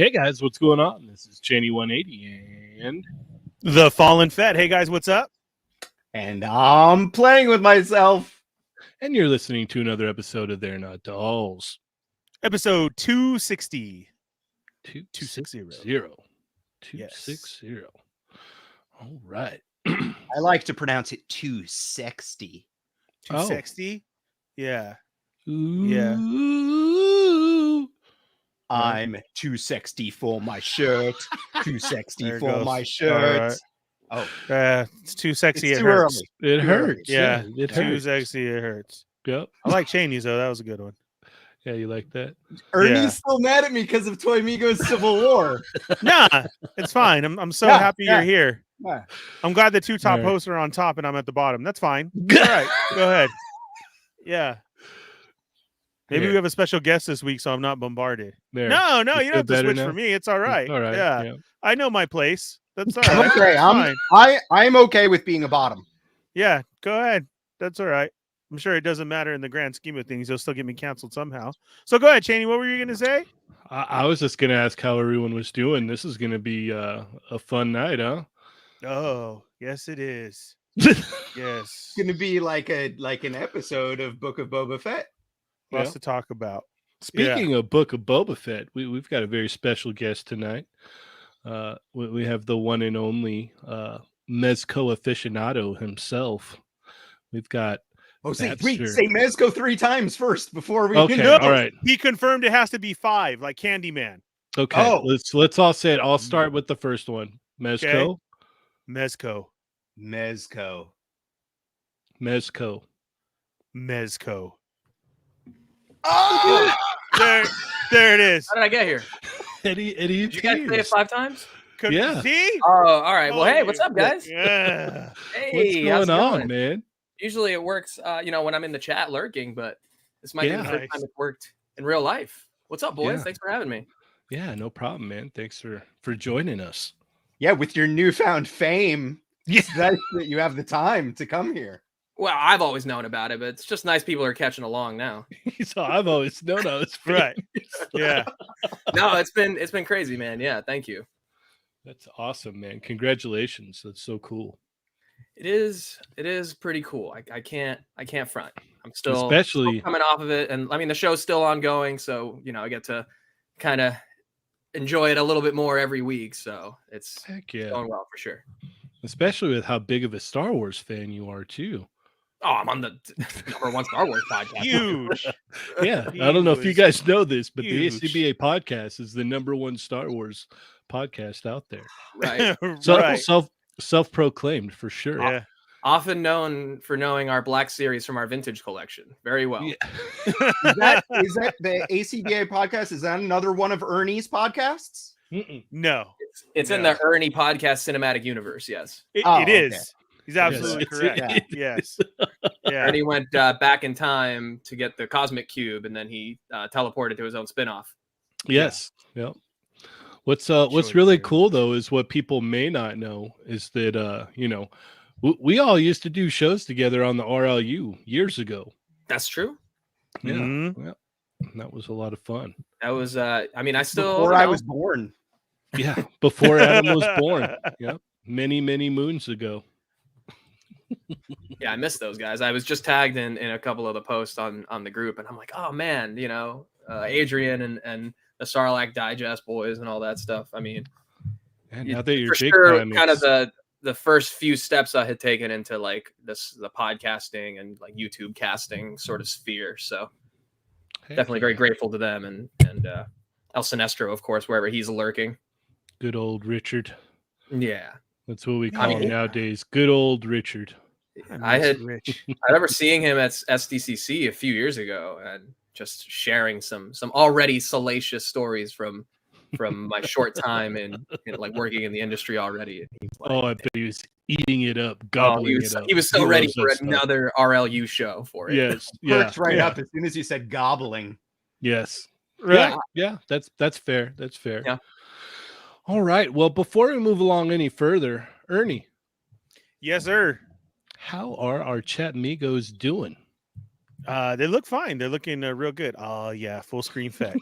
Hey guys, what's going on? This is Cheney 180 and The Fallen Fed. Hey guys, what's up? And I'm playing with myself. And you're listening to another episode of They're Not Dolls. Episode 260. 260. 260. All right. I like to pronounce it 260. 260? Yeah. Ooh. Yeah. I'm too sexy for my shirt. Too sexy There it for goes. my shirt. Right. Oh, It's too sexy. it's It too hurts. early. It hurts. Yeah. It Too hurts. sexy. It hurts. Yep. I like Cheney's though. That was a good one. Yeah, you like that? Ernie's Yeah. still mad at me because of Toy Migos Civil War. Nah, it's fine. I'm so Yeah, happy yeah. you're here. Yeah. I'm glad the two top All right. hosts are on top and I'm at the bottom. That's fine. All right. Go ahead. Yeah. Maybe Here. we have a special guest this week, so I'm not bombarded. There. No, You you feel don't have to better switch now? for me. It's all right. All right. Yeah. I know my place. That's all I'm right. okay. Fine. I'm okay with being a bottom. Yeah, go ahead. That's all right. I'm sure it doesn't matter in the grand scheme of things. You'll still get me canceled somehow. So go ahead, Cheney. What were you going to say? I was just gonna ask how everyone was doing. This is gonna be a fun night, huh? Oh, yes, it is. Yes. It's gonna be like an episode of Book of Boba Fett. Lots Yeah. to talk about. Speaking of Book of Boba Fett, we've got a very special guest tonight. We have the one and only Mezco aficionado himself. We've got Oh, say Fabster. Mezco 3 times first before we Okay, can No, all right. He confirmed it has to be 5, like Candyman. Okay, Oh. let's all say it. I'll start with the first one. Mezco, Mezco. Mezco. Mezco. Mezco. Oh! There it is. How did I get here? Eddie Did you guys say it appears. 5 times? Yeah. See? Oh, all right. Well, hey, what's up, guys? Yeah. Hey, What's how's going it on, going? man? Usually it works, when I'm in the chat lurking, but this might be the Yeah. first Nice. time it's worked in real life. What's up, boys? Yeah. Thanks for having me. Yeah, no problem, man. Thanks for joining us. Yeah, with your newfound fame, Yeah. it's nice that you have the time to come here. Well, I've always known about it, but it's just nice people are catching along now. So I've always known I was Right. Yeah. No, it's been crazy, man. Yeah, thank you. That's awesome, man. Congratulations. That's so cool. It is pretty cool. I can't front. I'm still Especially coming off of it, and I mean the show's still ongoing, so I get to kind of enjoy it a little bit more every week. So it's heck yeah. going well for sure. Especially with how big of a Star Wars fan you are too. Oh, I'm on the #1 Star Wars podcast. Huge. Yeah. I don't know if you Huge. guys know this, but Huge. the ACBA podcast is the #1 Star Wars podcast out there. Right. So Right. self-proclaimed for sure. Yeah. Often known for knowing our Black Series from our vintage collection very well. Yeah. Is that the ACBA podcast? Is that another one of Ernie's podcasts? Mm-mm. No. It's in the Ernie podcast cinematic universe. Yes. It Oh, is. okay. He's absolutely Yes. correct. Yeah. Yes. Yeah. Ernie went back in time to get the cosmic cube, and then he teleported to his own spinoff. Yes. Yep. What's Sure really you do. cool though is what people may not know is that we all used to do shows together on the RLU years ago. That's true. Yeah. Mhm. Yeah. That was a lot of fun. That was. I mean, I still. Before I was born. Yeah. Before Adam was born. Yep. Many, many moons ago. Yeah, I miss those guys. I was just tagged in a couple of the posts on the group, and I'm like, oh man, Adrian and the Sarlacc Digest boys and all that stuff. I mean, And now that you're for big sure, time, kind of it's- the first few steps I had taken into like the podcasting and like YouTube casting sort of sphere. So heck definitely yeah. very grateful to them and El Sinestro, of course, wherever he's lurking. Good old Richard. Yeah, That's what we I call mean, him nowadays. Good old Richard. I miss had- Rich. I remember seeing him at SDCC a few years ago and just sharing some already salacious stories from my short time in like working in the industry already. And he's like, Oh, I bet he was eating it up, oh, gobbling it up. he was so ready loves for that stuff. another RLU show for it. Yes. Yeah. Perked right yeah. up as soon as you said gobbling. Yes. Right. Yeah. That's fair. That's fair. Yeah. All right. Well, before we move along any further, Ernie, Yes, sir. how are our chat amigos doing? They look fine. They're looking real good. Oh yeah, full screen fat.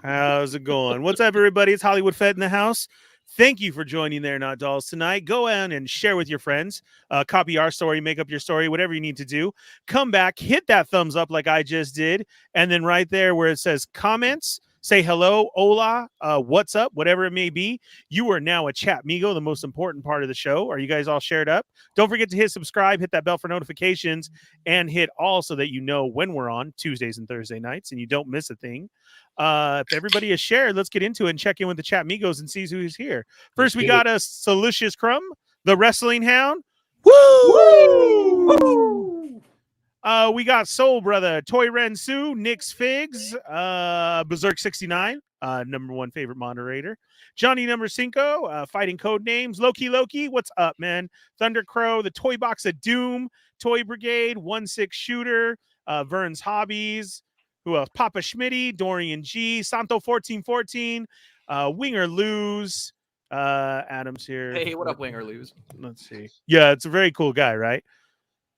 How's it going? What's up, everybody? It's Hollywood Fed in the house. Thank you for joining They're Not Dolls tonight. Go out and share with your friends. Copy our story, make up your story, whatever you need to do. Come back, hit that thumbs up like I just did. And then right there where it says comments, say hello, hola, what's up, whatever it may be. You are now a chat migo, the most important part of the show. Are you guys all shared up? Don't forget to hit subscribe, hit that bell for notifications, and hit all so that you know when we're on Tuesdays and Thursday nights and you don't miss a thing. If everybody is shared, let's get into it and check in with the chat migos and see who's here. First, we got a Salicious Crumb, the Wrestling Hound. Woo! Woo! We got Soul Brother, Toy Ren Sue, Nick's Figs, Berserk 69, number one favorite moderator, Johnny number 5, Fighting Code Names, Loki, what's up, man? Thunder Crow, the Toy Box of Doom, Toy Brigade, 1-6 Shooter, Vern's Hobbies, who else? Papa Schmitty, Dorian G, Santo 1414, Winger Lose, Adam's here. Hey, what up, Winger Lose? Let's see. Yeah, it's a very cool guy, right?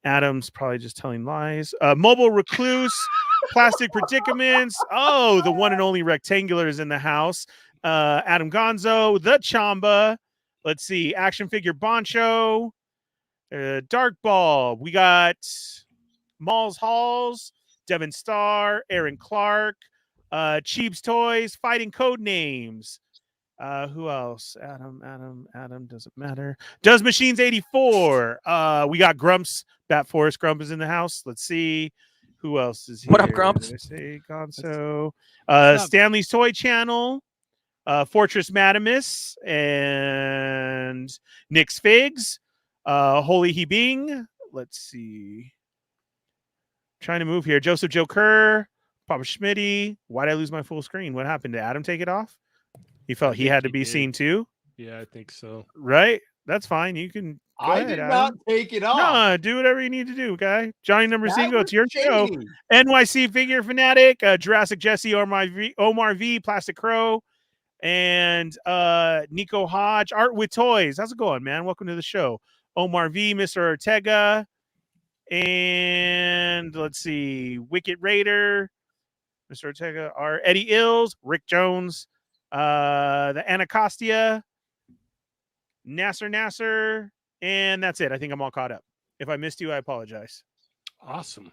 Adam's probably just telling lies. Mobile Recluse, Plastic Predicaments. Oh, the one and only Rectangular is in the house. Adam Gonzo, the Chamba. Let's see. Action Figure Boncho. Dark Ball. We got Malls Halls, Devin Starr, Aaron Clark, Cheebs Toys, Fighting Code Names. Who else? Adam doesn't matter. Does Machines 84. We got Grumps, Bat Forest Grump is in the house. Let's see who else is here. What up, Grumps? Did I say Gonzo? Stanley's Toy Channel, Fortress Madamus, and Nick's Figs, Holy He Bing. Let's see. Trying to move here. Joseph Joe Kerr, Papa Schmitty. Why did I lose my full screen? What happened? Did Adam take it off? He felt he had to be seen too. Yeah, I think so. Right? That's fine. You can. I did not take it off. No, do whatever you need to do, guy. Johnny number 5, it's your show. Shady. NYC Figure Fanatic, Jurassic Jesse, Omar V, Plastic Crow, and Nico Hodge, Art with Toys. How's it going, man? Welcome to the show. Omar V, Mr. Ortega, and let's see, Wicked Raider, Mr. Ortega, are Eddie Ills, Rick Jones, the Anacostia, Nasser, and that's it. I think I'm all caught up. If I missed you, I apologize. Awesome.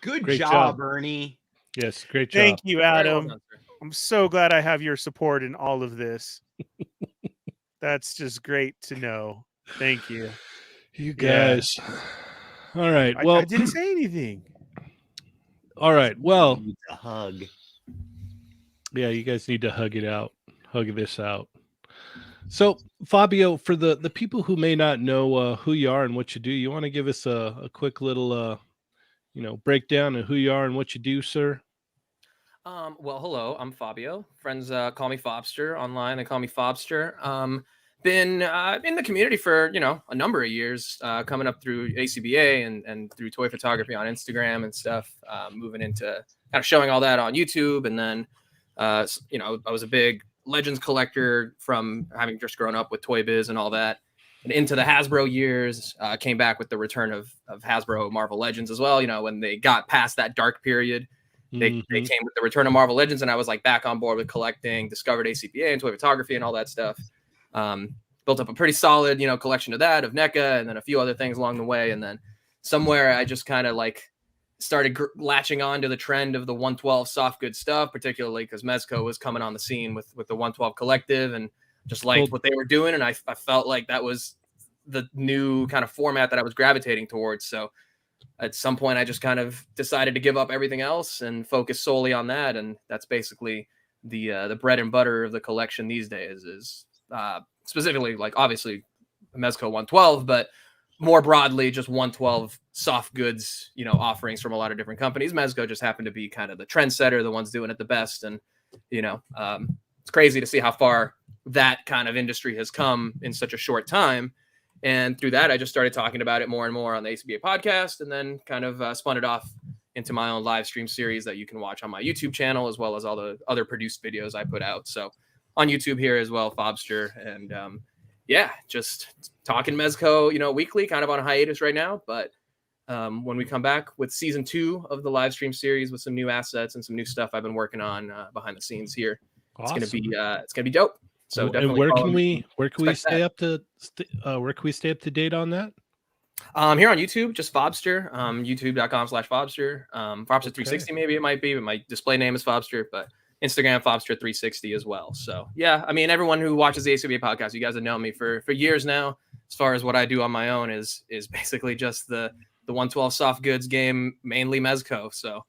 Great job, job, Ernie. Yes, great job. Thank you, Adam. Very well done, sir. I'm so glad I have your support in all of this. That's just great to know. Thank you. You guys. All right. Well, I didn't say anything. All right. Well, A hug. yeah, you guys need to hug it out. Hug this out. So, Fabio, for the people who may not know who you are and what you do, you want to give us a quick little, breakdown of who you are and what you do, sir? Well, hello, I'm Fabio. Friends call me Fabster online. They call me Fabster. Been in the community for, a number of years, coming up through ACBA and through toy photography on Instagram and stuff, moving into kind of showing all that on YouTube. And then, I was a big Legends collector from having just grown up with Toy Biz and all that. And into the Hasbro years, came back with the return of Hasbro Marvel Legends as well. When they got past that dark period, they came with the return of Marvel Legends, and I was like back on board with collecting, discovered ACBA and toy photography and all that stuff. Built up a pretty solid, collection of that, of NECA, and then a few other things along the way. And then somewhere I just kind of like started latching on to the trend of the 112 soft good stuff, particularly because Mezco was coming on the scene with the 112 collective, and just liked what they were doing. And I felt like that was the new kind of format that I was gravitating towards. So at some point I just kind of decided to give up everything else and focus solely on that. And that's basically the bread and butter of the collection these days is specifically, like, obviously Mezco 112, but more broadly, just 112 soft goods, offerings from a lot of different companies. Mezco just happened to be kind of the trendsetter, the ones doing it the best. And, it's crazy to see how far that kind of industry has come in such a short time. And through that, I just started talking about it more and more on the ACBA podcast, and then kind of spun it off into my own live stream series that you can watch on my YouTube channel, as well as all the other produced videos I put out. So on YouTube here as well, Fabster. And just talking Mezco, weekly, kind of on a hiatus right now, but when we come back with season 2 of the live stream series with some new assets and some new stuff I've been working on behind the scenes here. Awesome. It's gonna be dope. So definitely. And where can we Expect stay up to date on that? Here on YouTube, just Fabster, youtube.com/Fabster. Fabster360 maybe it might be, but my display name is Fabster, but Instagram Fabster360 as well. So yeah, I mean, everyone who watches the ACBA podcast, you guys have known me for years now. As far as what I do on my own is basically just the 112 soft goods game, mainly Mezco. So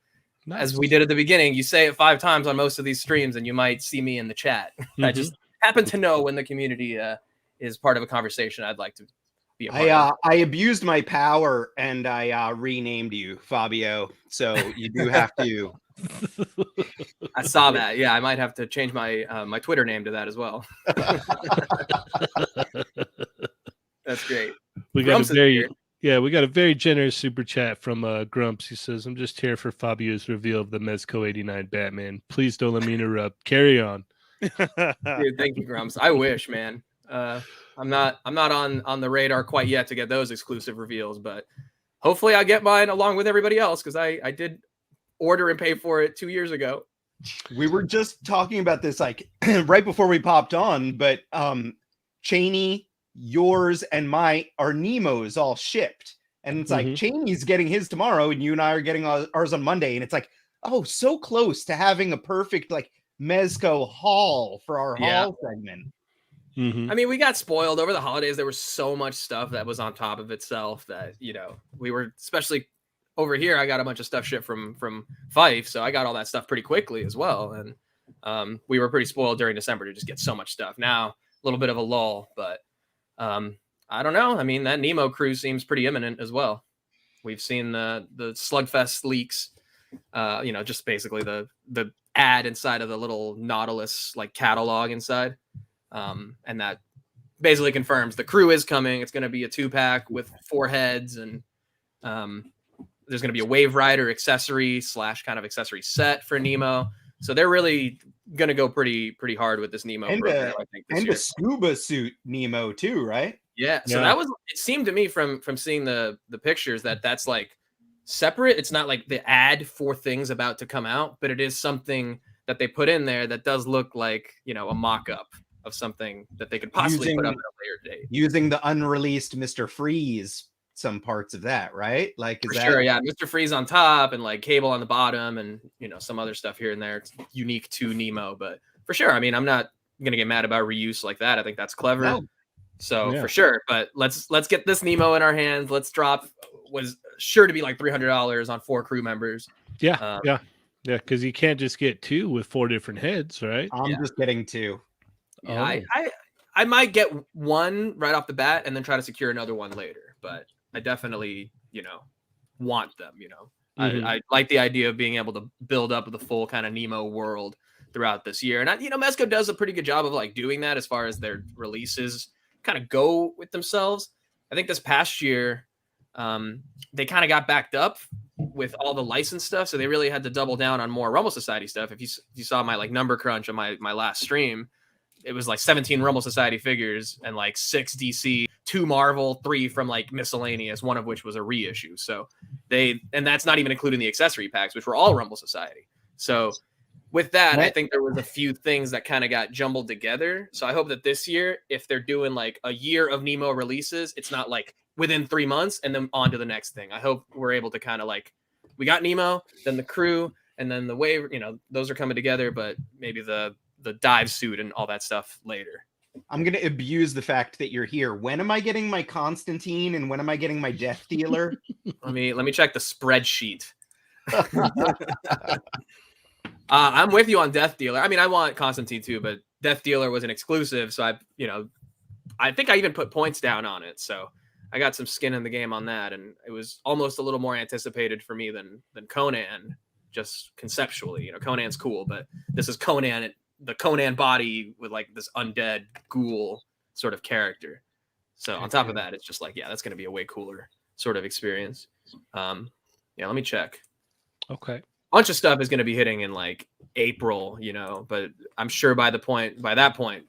Nice. as we did at the beginning, you say it 5 times on most of these streams and you might see me in the chat. I just happen to know when the community is part of a conversation I'd like to be a part of. I abused my power and I renamed you Fabio. So you do have to. I saw that. Yeah, I might have to change my my Twitter name to that as well. That's great. We got a very generous super chat from Grumps. He says, "I'm just here for Fabio's reveal of the Mezco 89 Batman. Please don't let me interrupt. Carry on." Dude, thank you, Grumps. I wish, man. I'm not on the radar quite yet to get those exclusive reveals, but hopefully I get mine along with everybody else because I did order and pay for it 2 years ago. We were just talking about this like right before we popped on, but Cheney, yours and our Nemo's all shipped. And it's like Cheney's getting his tomorrow and you and I are getting ours on Monday. And it's like, oh, so close to having a perfect like Mezco haul for our haul segment. I mean, we got spoiled over the holidays. There was so much stuff that was on top of itself that, we were, especially over here, I got a bunch of stuff shipped from Fife. So I got all that stuff pretty quickly as well. And we were pretty spoiled during December to just get so much stuff. Now, a little bit of a lull, but I don't know. I mean, that Nemo cruise seems pretty imminent as well. We've seen the Slugfest leaks, just basically the ad inside of the little Nautilus like catalog inside. And that basically confirms the crew is coming. It's going to be a 2-pack with 4 heads, and there's going to be a Wave Rider accessory / kind of accessory set for Nemo. So they're really going to go pretty hard with this Nemo program, I think. This year. A scuba suit Nemo too, right? Yeah. So that was. It seemed to me from seeing the pictures that's like separate. It's not like the ad for things about to come out, but it is something that they put in there that does look like a mock-up of something that they could possibly put up at a later date. Using the unreleased Mr. Freeze, some parts of that, right? Like, is sure, yeah. Mr. Freeze on top and like Cable on the bottom and, some other stuff here and there. It's unique to Nemo, but for sure. I mean, I'm not going to get mad about reuse like that. I think that's clever. No. So for sure, but let's get this Nemo in our hands. Let's drop was sure to be like $300 on 4 crew members. Yeah. Yeah. Cause you can't just get 2 with 4 different heads, right? I'm just getting 2. Yeah, I might get 1 right off the bat and then try to secure another one later, but I definitely, want them, I like the idea of being able to build up the full kind of Nemo world throughout this year. And Mezco does a pretty good job of like doing that as far as their releases kind of go with themselves. I think this past year, they kind of got backed up with all the license stuff. So they really had to double down on more Rumble Society stuff. If you saw my like number crunch on my last stream, it was like 17 Rumble Society figures and like 6 DC, 2 Marvel, 3 from like miscellaneous, one of which was a reissue. So and that's not even including the accessory packs, which were all Rumble Society. So with that, I think there was a few things that kind of got jumbled together. So I hope that this year, if they're doing like a year of Nemo releases, it's not like within 3 months and then on to the next thing. I hope we're able to kind of like, we got Nemo, then the crew, and then the Wave, those are coming together, but maybe the dive suit and all that stuff later. I'm going to abuse the fact that you're here. When am I getting my Constantine and when am I getting my Death Dealer? Let me check the spreadsheet. I'm with you on Death Dealer. I mean, I want Constantine too, but Death Dealer was an exclusive. So I think I even put points down on it. So I got some skin in the game on that. And it was almost a little more anticipated for me than Conan, just conceptually. Conan's cool, but this is Conan, the Conan body with like this undead ghoul sort of character. So on top of that, it's just like, that's going to be a way cooler sort of experience. Let me check. Okay. Bunch of stuff is going to be hitting in like April, but I'm sure by that point,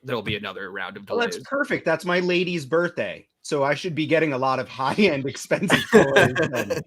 there'll be another round of delays. Well, that's perfect. That's my lady's birthday. so I should be getting a lot of high-end expensive toys.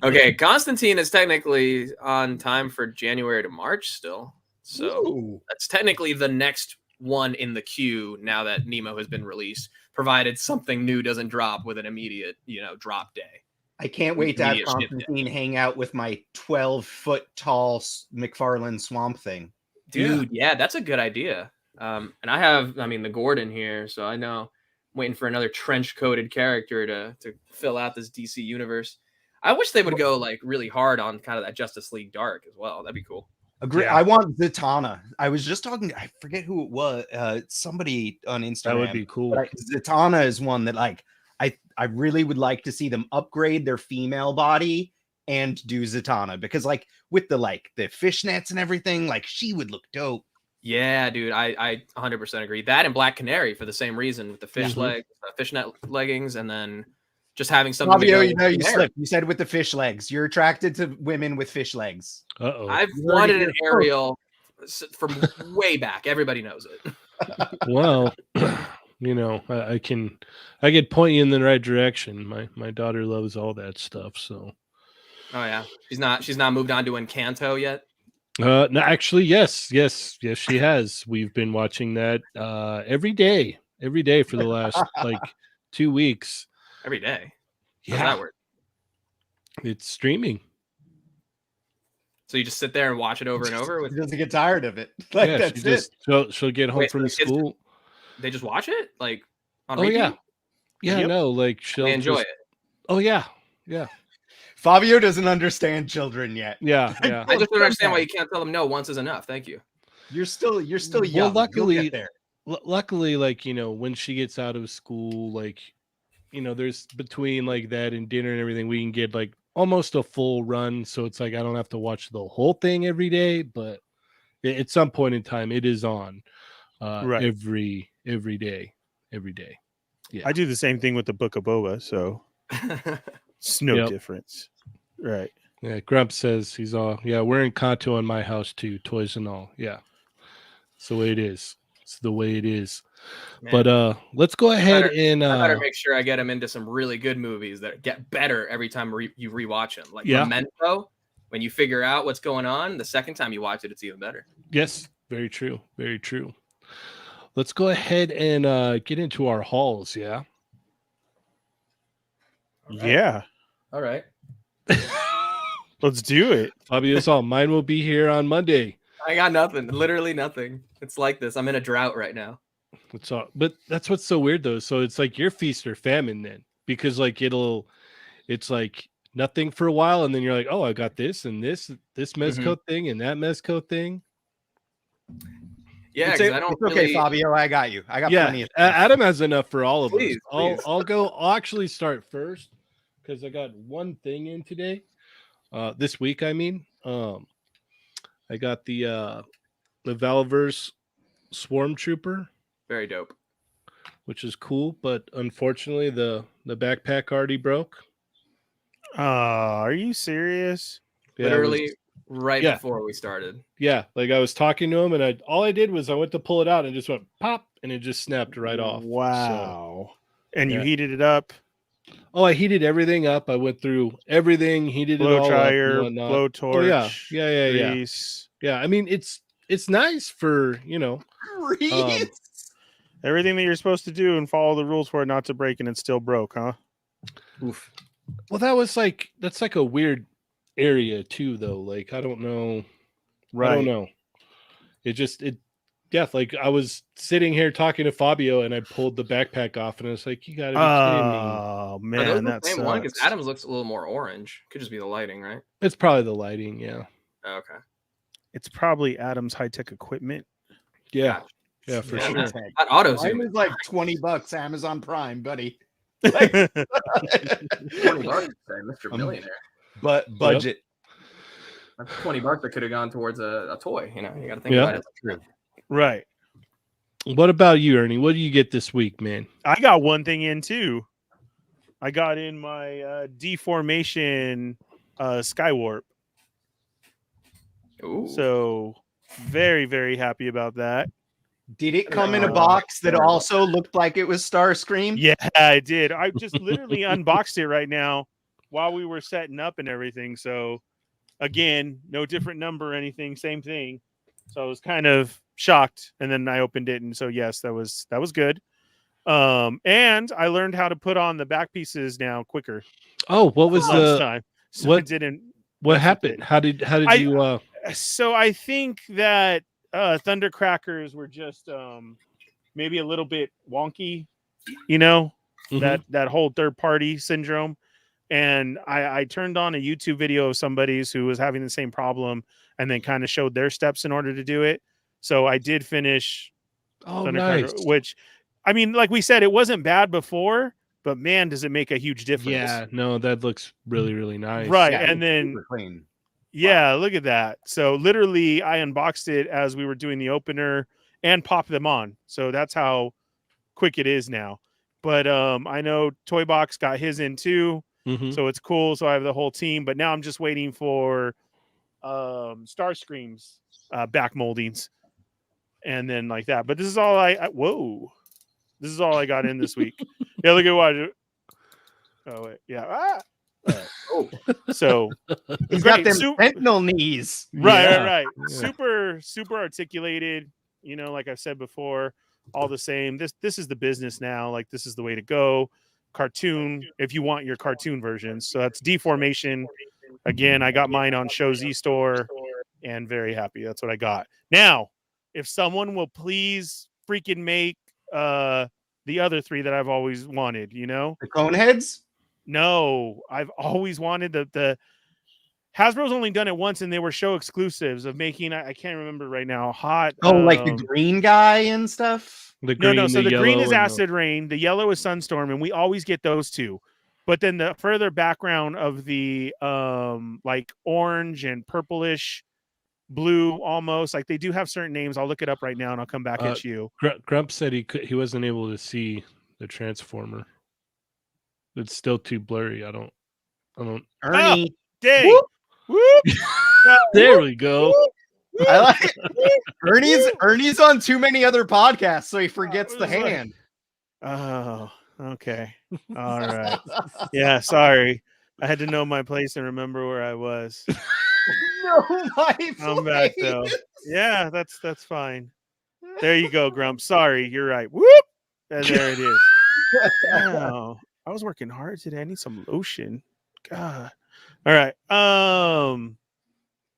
Okay, Constantine is technically on time for January to March still. So Ooh. that's technically the next one in the queue now that Nemo has been released, provided something new doesn't drop with an immediate, drop day. I can't wait to have Immediate ship Constantine hang out with my 12-foot tall McFarlane Swamp Thing. Dude, yeah, that's a good idea. And I have, the Gordon here, so I know I'm waiting for another trench-coated character to fill out this DC universe. I wish they would go like really hard on kind of that Justice League Dark as well. That'd be cool. Agree. Yeah. I want Zatanna. I was just talking. I forget who it was. Somebody on Instagram. That would be cool. But Zatanna is one that I really would like to see them upgrade their female body and do Zatanna, because with the fishnets and everything, she would look dope. Yeah, dude, I 100% agree. That and Black Canary for the same reason, with the fishnet leggings, and then just having something. Fabio, you slipped. You said with the fish legs. You're attracted to women with fish legs. Uh-oh. I've wanted an Ariel from way back. Everybody knows it. Well, I could point you in the right direction. My daughter loves all that stuff. So. Oh yeah, she's not moved on to Encanto yet. No, actually, yes, she has. We've been watching that every day for the last 2 weeks. Every day. Yeah, how's that work? It's streaming. So you just sit there and watch it over and over. She doesn't get tired of it. That's it. She'll get home from school. They just watch it on repeat? Yeah. Yep. No, she'll enjoy it. Oh yeah. Fabio doesn't understand children yet. Yeah. I just don't understand why you can't tell them no once is enough. Thank you. You're still young. Well, luckily, there. When she gets out of school, there's between that and dinner and everything, we can get almost a full run. So it's I don't have to watch the whole thing every day, but at some point in time, it is on right. every day. Yeah, I do the same thing with the Book of Boba, so it's no difference. Right. Yeah, Grump says he's all, we're in Kanto in my house too, toys and all. Yeah. It's the way it is. Man. But let's go ahead and I better make sure I get him into some really good movies that get better every time you rewatch them. Like Memento, when you figure out what's going on, the second time you watch it, it's even better. Yes, very true. Very true. Let's go ahead and get into our hauls, yeah? Right. Yeah. All right. Let's do it. Fabio's all, mine will be here on Monday. I got nothing. Literally nothing. It's like this. I'm in a drought right now. But that's what's so weird though. So it's your feast or famine then, because it's nothing for a while, and then you're oh, I got this and this Mezco thing and that Mezco thing. Yeah, I don't. It's okay, Fabio. I got you. I got plenty of stuff. Adam has enough for all of us. I'll actually start first because I got one thing in today. This week, I mean. I got the Valverse Swarm Trooper. Very dope. Which is cool, but unfortunately the backpack already broke. Are you serious? Yeah, literally right before we started. Yeah, I was talking to him, and all I did was I went to pull it out and just went pop, and it just snapped right off. Wow. So, and you heated it up? Oh, I heated everything up. I went through everything, heated it all dryer, up. Blow torch. Oh, yeah. Grease. Yeah, I mean it's nice for everything that you're supposed to do and follow the rules for it not to break, and it still broke, huh? Oof. Well, that's a weird area too, though. I don't know. Right. I don't know. I was sitting here talking to Fabio, and I pulled the backpack off, and I was like, "You gotta be kidding me!" Oh man, that's the same one because Adam's looks a little more orange. Could just be the lighting, right? It's probably the lighting. Yeah. Oh, okay. It's probably Adam's high-tech equipment. Yeah, for sure. That auto zoom is $20 Amazon Prime, buddy. $20, Mr. Millionaire. But budget. That's $20 that could have gone towards a toy. You got to think about it. True. Right. What about you, Ernie? What do you get this week, man? I got one thing in too. I got in my deformation Skywarp. Ooh. So very, very happy about that. Did it come in a box that also looked like it was Starscream? Yeah, I did. I just literally unboxed it right now while we were setting up and everything. So again, no different number or anything, same thing. So I was kind of shocked, and then I opened it, and so yes, that was good. And I learned how to put on the back pieces now quicker. Oh, what was the time? So what? I didn't. What mess with happened? it. How did you? So I think that Thundercrackers were just maybe a little bit wonky, you know, Mhm. that whole third party syndrome. And I turned on a YouTube video of somebody's who was having the same problem and then kind of showed their steps in order to do it. So I did finish Oh, Thundercracker, nice. which, I mean, like we said, it wasn't bad before, but man, does it make a huge difference. Yeah, no, that looks really, really nice. Right. Yeah, And then, super clean. yeah, look at that. So literally, I unboxed it as we were doing the opener and popped them on. So that's how quick it is now. But I know Toy Box got his in too. Mhm. So it's cool. So I have the whole team, but now I'm just waiting for Starscream's back moldings and then like that. But this is all whoa. This is all I got in this week. Yeah, look at what. Oh wait, yeah. All right. Oh, So he's great. got them sentinel knees. Right. Yeah. Super articulated. You know, like I've said before, all the same. This is the business now. Like this is the way to go. Cartoon, if you want your cartoon versions. So that's Deformation. Again, I got mine on Show Z Store and very happy. That's what I got. Now, if someone will please freaking make the other three that I've always wanted, you know? The cone heads? No, I've always wanted the Hasbro's only done it once, and they were show exclusives of making. I can't remember right now. Hot. Oh, like the green guy and stuff. The green, No. So the green yellow, is and Acid Rain. The yellow is Sunstorm, and we always get those two. But then the further background of the like orange and purplish, blue, almost like they do have certain names. I'll look it up right now, and I'll come back at you. Grump said he wasn't able to see the Transformer. It's still too blurry. I don't. Ernie. Dang. Whoop. Whoop. There we go. I like Ernie's on too many other podcasts, so he forgets the hand. Oh, okay. All right. Yeah, sorry. I had to know my place and remember where I was. No, I'm back though. Yeah, that's fine. There you go, Grump. Sorry, you're right. Whoop! And there it is. Wow. I was working hard today. I need some lotion. God. All right.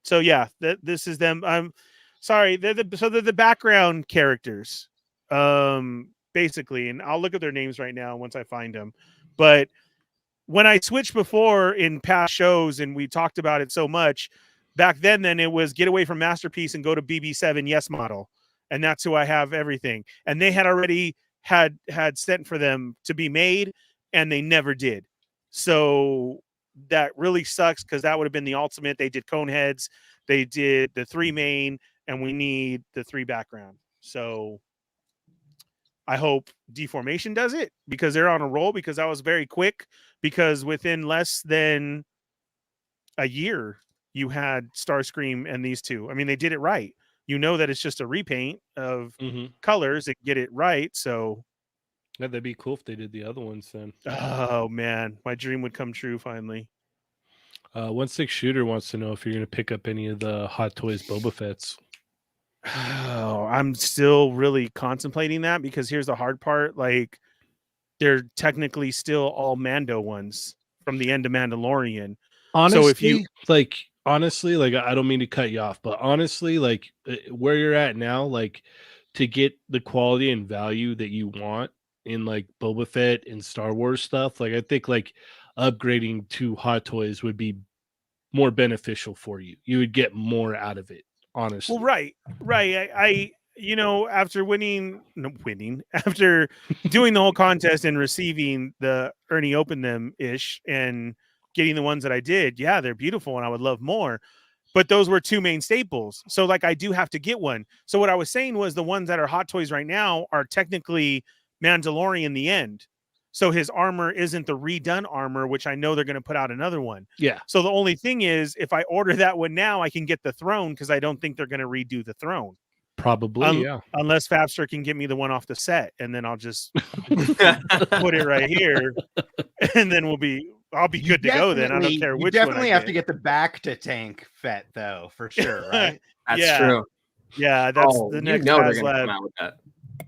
So yeah, this is them. I'm sorry. They're the background characters. Basically, and I'll look at their names right now once I find them. But when I switched before in past shows and we talked about it so much, back then it was get away from Masterpiece and go to BB7 Yes Model. And that's who I have everything. And they had already had sent for them to be made, and they never did. So that really sucks because that would have been the ultimate. They did cone heads, they did the 3 main, and we need the 3 background. So I hope Deformation does it because they're on a roll, because that was very quick, because within less than a year you had Starscream and these two. I mean, they did it right. You know that it's just a repaint of colors that get it right. So yeah, that'd be cool if they did the other ones then. Oh man, my dream would come true finally. 16 Shooter wants to know if you're going to pick up any of the Hot Toys Boba Fett's. Oh, I'm still really contemplating that, because here's the hard part. Like, they're technically still all Mando ones from the end of Mandalorian. Honestly, so if you honestly, I don't mean to cut you off, but honestly, like where you're at now, like to get the quality and value that you want in like Boba Fett and Star Wars stuff, like I think like upgrading to Hot Toys would be more beneficial for you. You would get more out of it, honestly. Well, right. I after after doing the whole contest and receiving the Ernie open them ish and getting the ones that I did, yeah, they're beautiful and I would love more. But those were 2 main staples. So like I do have to get one. So what I was saying was the ones that are Hot Toys right now are technically Mandalorian the end. So his armor isn't the redone armor, which I know they're going to put out another one. Yeah. So the only thing is, if I order that one now, I can get the throne, because I don't think they're going to redo the throne. Probably, yeah. Unless Fabster can get me the one off the set, and then I'll just put it right here, and then I'll be good to go. Then I don't care which one. You definitely have to get the back to tank Fett though, for sure, right? That's true. Yeah, that's the next they're gonna HasLab. come out with that.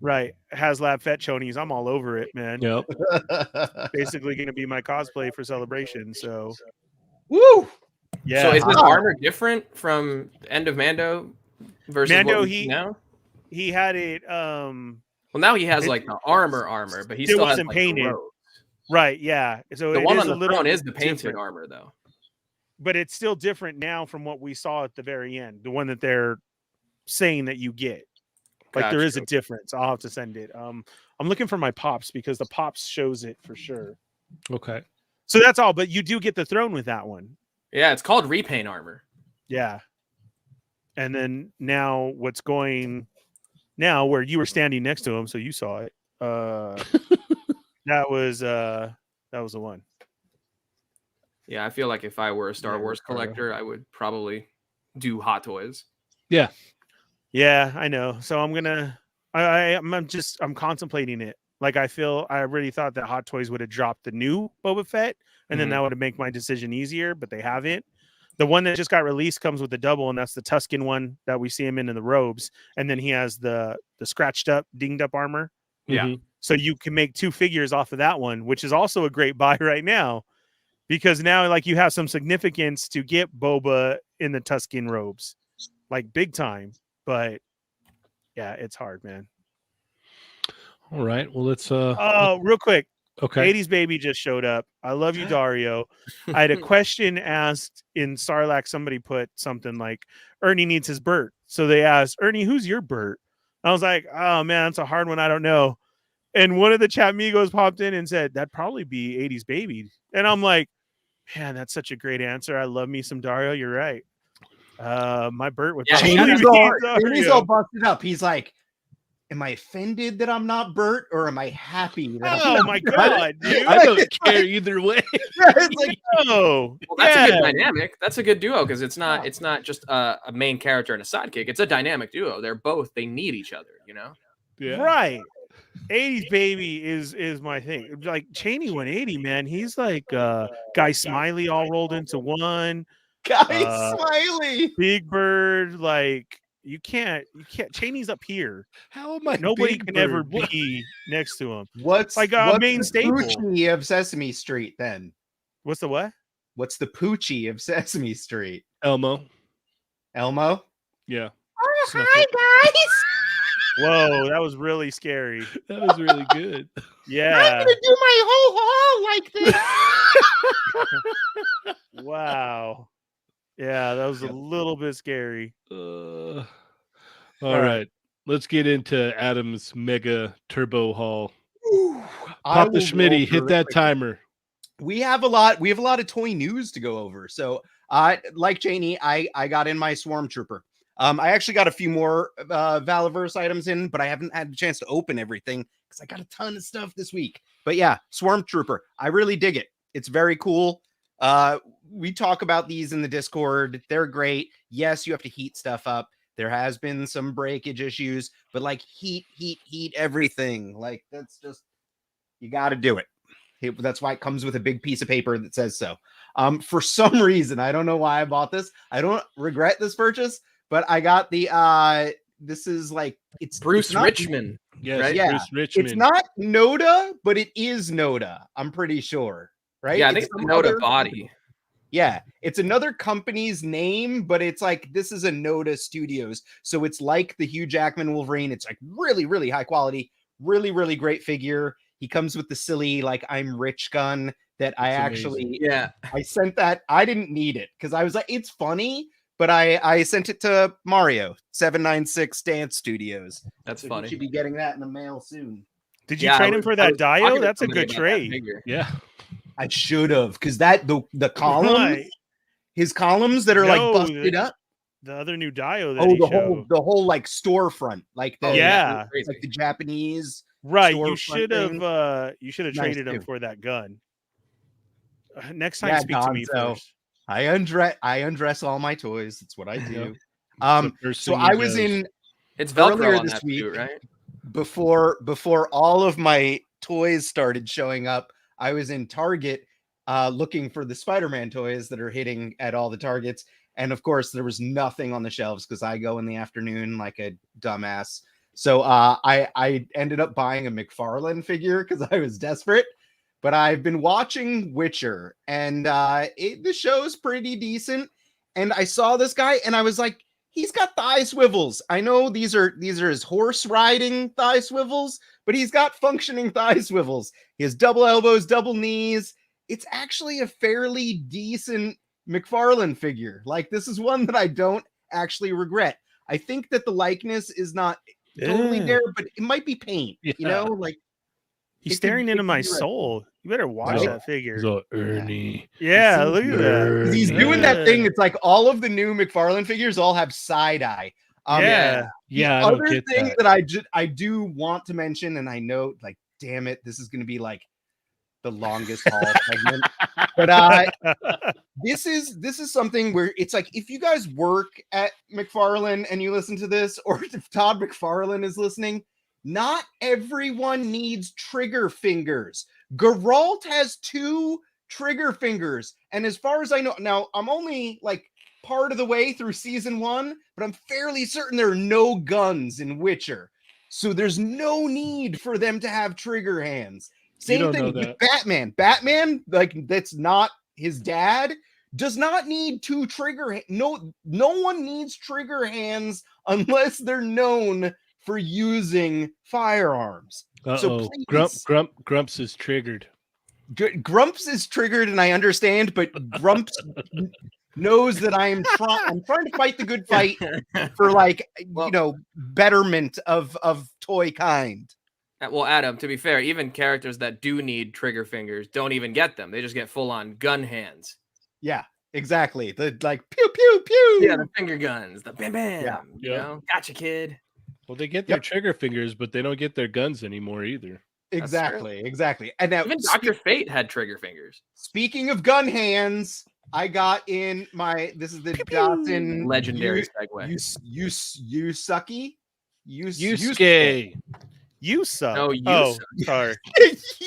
Right, HasLab Fett chonies. I'm all over it, man. Yep. Basically going to be my cosplay for Celebration. So, woo. Yeah. So is his armor different from End of Mando versus Mando? what we see now? He had it. Well, now he has like the armor, but he still wasn't has painted. the Right. Yeah. So the one on the throne is the painted different. armor, though. But it's still different now from what we saw at the very end. The one that they're saying that you get. Like there is a difference. I'll have to send it. I'm looking for my pops because the pops shows it for sure. Okay. So that's all. But you do get the throne with that one. Yeah, it's called repaint armor. Yeah. And then now what's going now where you were standing next to him, so you saw it. That was the one. Yeah, I feel like if I were a Star Wars collector, I would probably do Hot Toys. Yeah. Yeah, I know. So I'm contemplating it. Like I really thought that Hot Toys would have dropped the new Boba Fett, and then that would have make my decision easier, but they haven't. The one that just got released comes with the double, and that's the Tusken one that we see him in the robes, and then he has the scratched up, dinged up armor. Yeah. So you can make 2 figures off of that one, which is also a great buy right now, because now like you have some significance to get Boba in the Tusken robes, like big time. But yeah, it's hard, man. All right. Well, let's real quick. Okay. 80s baby just showed up. I love you, Dario. I had a question asked in Sarlacc. Somebody put something like Ernie needs his Bert. So they asked, Ernie, who's your Bert? I was like, oh man, that's a hard one. I don't know. And one of the chat migos popped in and said, that'd probably be 80s baby. And I'm like, man, that's such a great answer. I love me some Dario. You're right. My Bert would probably be he's all busted up. He's like, am I offended that I'm not Bert, or am I happy that I'm not my God, dude. I don't care either way. It's like, oh, well, that's a good dynamic. That's a good duo because it's not just a main character and a sidekick. It's a dynamic duo. They need each other, you know? Yeah. Right. 80s baby is my thing. Like Cheney 180, man. He's like Guy Smiley all rolled into one. Guy Smiley, Big Bird, like you can't Cheney's up here. How am I? Nobody can ever be next to him. What's like main the staple Poochie of Sesame Street then? What's the what? What's the Poochie of Sesame Street? Elmo. Yeah. Oh, hi guys. Whoa, that was really scary. That was really good. Yeah. I'm gonna do my whole haul like this. Wow. Yeah, that was a little bit scary. All right. Let's get into Adam's mega turbo haul. Papa Schmitty, hit that timer. We have a lot of toy news to go over. So like Janie, I got in my Swarm Trooper. I actually got a few more Valaverse items in, but I haven't had a chance to open everything because I got a ton of stuff this week. But yeah, Swarm Trooper, I really dig it. It's very cool. We talk about these in the Discord. They're great. Yes, you have to heat stuff up. There has been some breakage issues, but like heat everything. Like that's just, you got to do it. That's why it comes with a big piece of paper that says so. For some reason, I don't know why I bought this. I don't regret this purchase, but I got the this is like it's Bruce it's not, Richmond. Yes, right? Yeah. Bruce Richmond. It's not Noda, but it is Noda. I'm pretty sure, right? Yeah, I think it's a Noda body. Yeah, it's another company's name, but it's like this is a Noda Studios, so it's like the Hugh Jackman Wolverine. It's like really, really high quality, really, really great figure. He comes with the silly like I'm rich gun that I actually I sent that. I didn't need it because I was like, it's funny. But I sent it to Mario 796 Dance Studios. That's so funny. You should be getting that in the mail soon. Did you trade him for that Dio? That's a good trade. Yeah, I should have because that the columns, his columns that are like busted up. The other new Dio. That the whole like storefront, like the like the Japanese. Right, you should have traded him for that gun. Next time, speak to me first. I undress all my toys. That's what I do. So I was in It's Velcro earlier on this that week, suit, right? before all of my toys started showing up, I was in Target looking for the Spider-Man toys that are hitting at all the Targets. And of course, there was nothing on the shelves because I go in the afternoon like a dumbass. So I ended up buying a McFarlane figure because I was desperate. But I've been watching Witcher, and the show's pretty decent. And I saw this guy, and I was like, he's got thigh swivels. I know these are his horse riding thigh swivels, but he's got functioning thigh swivels. He has double elbows, double knees. It's actually a fairly decent McFarlane figure. Like, this is one that I don't actually regret. I think that the likeness is not totally there, but it might be paint. Yeah. You know, like He's staring into my be right. soul. You better watch Right? that figure. So Ernie. Yeah, seems look at that. He's Ernie. doing that thing. It's like all of the new McFarlane figures all have side eye. Yeah. Yeah, I The don't other get thing that. that I do want to mention, and I know, like, damn it, this is going to be like the longest haul segment, but this is something where it's like, if you guys work at McFarlane and you listen to this, or if Todd McFarlane is listening, not everyone needs trigger fingers. Geralt has 2 trigger fingers, and as far as I know, now I'm only like part of the way through season 1, but I'm fairly certain there are no guns in Witcher, so there's no need for them to have trigger hands. You Same don't thing know with that. Batman. Batman, like, that's not his dad, does not need 2 trigger. No one needs trigger hands unless they're known for using firearms. So please, Grumps is triggered. Grumps is triggered, and I understand, but Grumps knows that I'm trying to fight the good fight for, like, betterment of toy kind. Well, Adam, to be fair, even characters that do need trigger fingers don't even get them. They just get full-on gun hands. Yeah, exactly. The, like, pew pew pew. Yeah, the finger guns, the bam bam. Yeah. You know, gotcha, kid. Well, they get their trigger fingers, but they don't get their guns anymore either. Exactly. And now, Even Dr. Fate had trigger fingers. speaking of gun hands, I got in my, this is the Dotson Legendary segue. Yusuke. Yusuke. You suck. No, you oh, suck. sorry.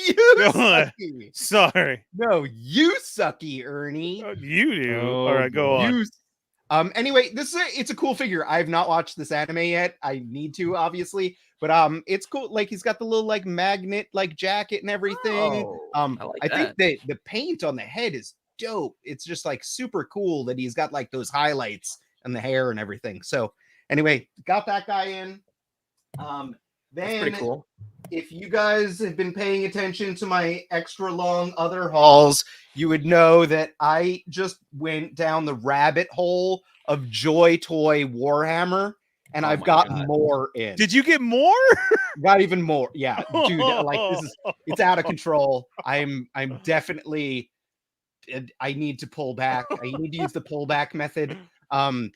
Yusuke. Sorry. No, Yusuke, Ernie. Oh, you do. Oh, All right, go on. Anyway, it's a cool figure. I have not watched this anime yet. I need to, obviously, but it's cool. Like, he's got the little, like, magnet, like, jacket and everything. I think that the paint on the head is dope. It's just, like, super cool that he's got, like, those highlights and the hair and everything. So anyway, got that guy in. That's pretty cool. If you guys have been paying attention to my extra long other hauls, you would know that I just went down the rabbit hole of Joy Toy Warhammer, and I've got more in. Did you get more? Got even more. Yeah, dude, like, it's out of control. I'm definitely, I need to pull back. I need to use the pullback method. I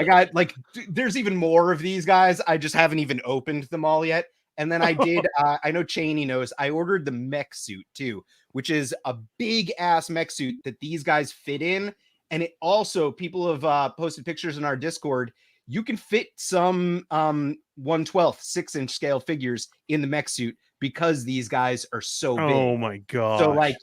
got, like, there's even more of these guys. I just haven't even opened them all yet. And then I did, I know Cheney knows, I ordered the mech suit too, which is a big ass mech suit that these guys fit in. And it also, people have posted pictures in our Discord. You can fit some 1/12 6-inch scale figures in the mech suit because these guys are so big. Oh my god. So, like,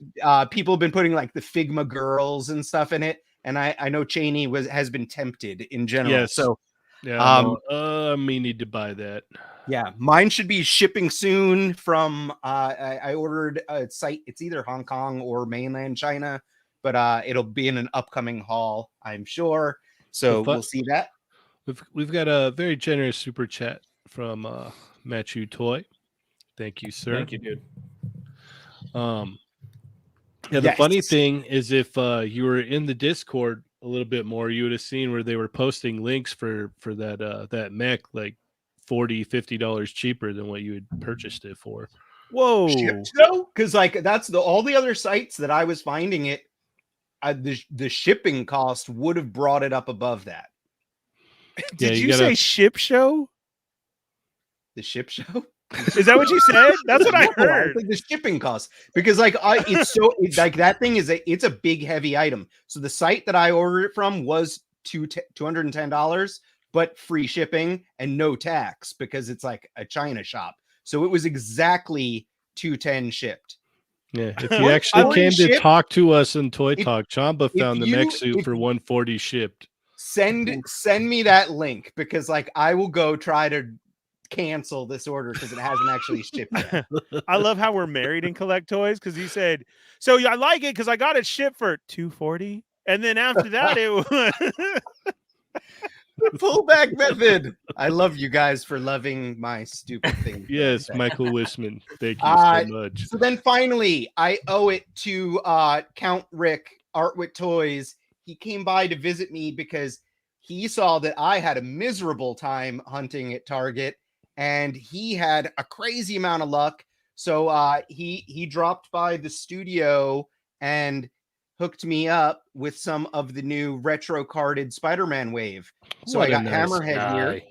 people have been putting, like, the Figma girls and stuff in it. And I know Cheney has been tempted in general. Yes. So yeah, me need to buy that. Yeah, mine should be shipping soon from I ordered a site. It's either Hong Kong or mainland China, but it'll be in an upcoming haul, I'm sure. So we'll see that. We've got a very generous super chat from Matthew Toy. Thank you, sir. Thank you, dude. Yeah, the funny thing is, if you were in the Discord a little bit more, you would have seen where they were posting links for that mech, like $40-$50 cheaper than what you had purchased it for. Whoa. No, because, like, that's all the other sites that I was finding it, the shipping cost would have brought it up above that. Did you say ship show? The ship show? Is that what you said? That's what I heard. Like, the shipping costs, because, like, it's like, that thing it's a big heavy item. So the site that I ordered it from was $210 but free shipping and no tax because it's like a China shop. So it was exactly $210 shipped. Yeah, if you actually came to talk to us in Toy Talk, Chamba found the mech suit for $140 shipped. Send me that link because like I will go try to cancel this order because it hasn't actually shipped yet. I love how we're married and collect toys because he said, so I like it because I got it shipped for $240. And then after that, it was pullback method. I love you guys for loving my stupid thing. Yes, Michael Wisman. Thank you so much. So then finally, I owe it to Count Rick, Art with Toys. He came by to visit me because he saw that I had a miserable time hunting at Target and he had a crazy amount of luck. So he dropped by the studio and hooked me up with some of the new retro carded Spider-Man wave. So I got Hammerhead here.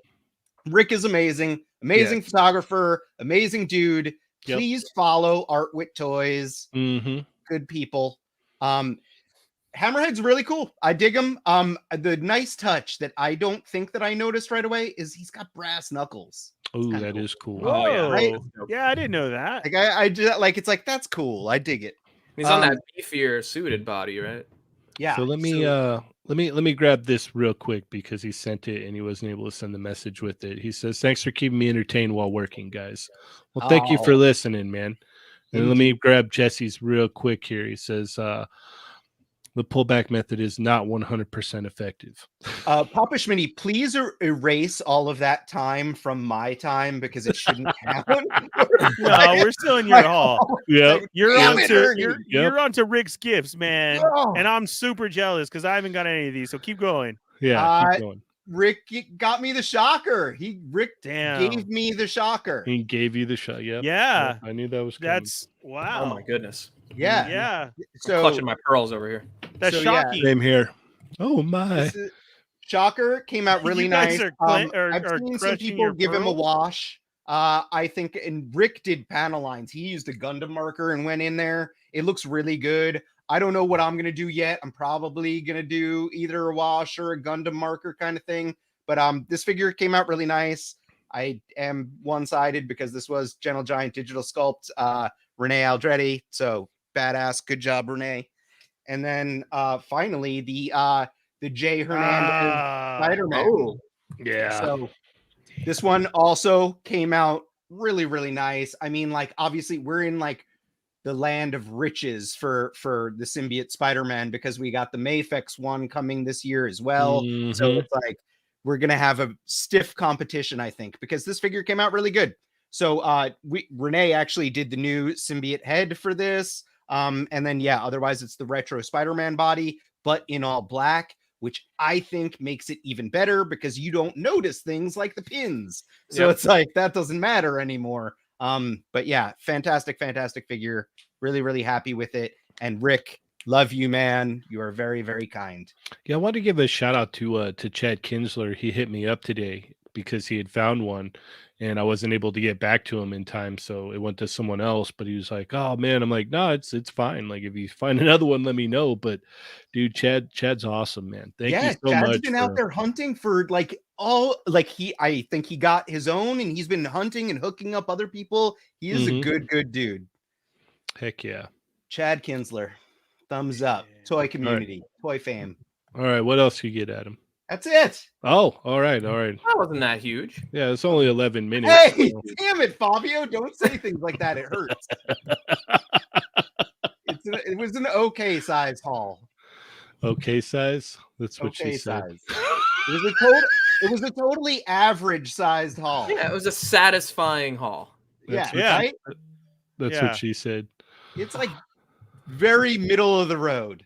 Rick is amazing photographer, amazing dude. Please follow Art with Toys. Good people. Hammerhead's really cool. I dig him. The nice touch that I don't think that I noticed right away is he's got brass knuckles. Oh, that is cool. Whoa. Oh yeah, right? Yeah, I didn't know that. Like I just like it's like that's cool. I dig it. He's on that beefier suited body, right? Yeah. So let me grab this real quick because he sent it and he wasn't able to send the message with it. He says, "Thanks for keeping me entertained while working, guys." Well, thank you for listening, man. And let me grab Jesse's real quick here. He says, the pullback method is not 100% effective. Papa Schmitty, please erase all of that time from my time because it shouldn't happen. No, we're still in your hall. Yeah, you're on to Rick's gifts, man, and I'm super jealous because I haven't got any of these. So keep going. Yeah, keep going. Rick got me the shocker. Rick gave me the shocker. He gave you the shot. Yep. Yeah. I knew that was coming. That's wow. Oh my goodness. Yeah. Yeah. So I'm clutching my pearls over here. That's shocking. Same here. Oh my. Shocker came out really nice. I've seen some people give him a wash. I think, and Rick did panel lines. He used a Gundam marker and went in there. It looks really good. I don't know what I'm going to do yet. I'm probably going to do either a wash or a Gundam marker kind of thing. But this figure came out really nice. I am one-sided because this was Gentle Giant Digital Sculpt, Renee Aldretti. So badass. Good job, Renee. And then finally, the Jay Hernandez Spider-Man. Oh, yeah. So this one also came out really, really nice. I mean, like, obviously, we're in like the land of riches for the symbiote Spider-Man because we got the Mafex one coming this year as well. So it's like we're gonna have a stiff competition, I think, because this figure came out really good. So Renee actually did the new symbiote head for this. And then otherwise it's the retro Spider-Man body, but in all black, which I think makes it even better because you don't notice things like the pins. So it's like that doesn't matter anymore. But yeah, fantastic figure. Really, really happy with it. And Rick, love you, man. You are very, very kind. Yeah, I want to give a shout out to Chad Kinsler. He hit me up today because he had found one and I wasn't able to get back to him in time. So it went to someone else, but he was like, "Oh man," I'm like, "No, it's fine. Like if you find another one, let me know." But dude, Chad's awesome, man. Thank you so much. Chad's been out there hunting for I think he got his own and he's been hunting and hooking up other people. He is a good dude. Heck yeah. Chad Kinsler. Thumbs up. Toy community. Toy fam. All right. What else you get, Adam? That's it. Oh, all right. That wasn't that huge. Yeah, it's only 11 minutes. Hey, damn it, Fabio. Don't say things like that. It hurts. It was an okay size haul. Okay size? That's what she said. Size. It was a totally average sized haul. Yeah, it was a satisfying haul. Right? That's what she said. It's like very middle of the road.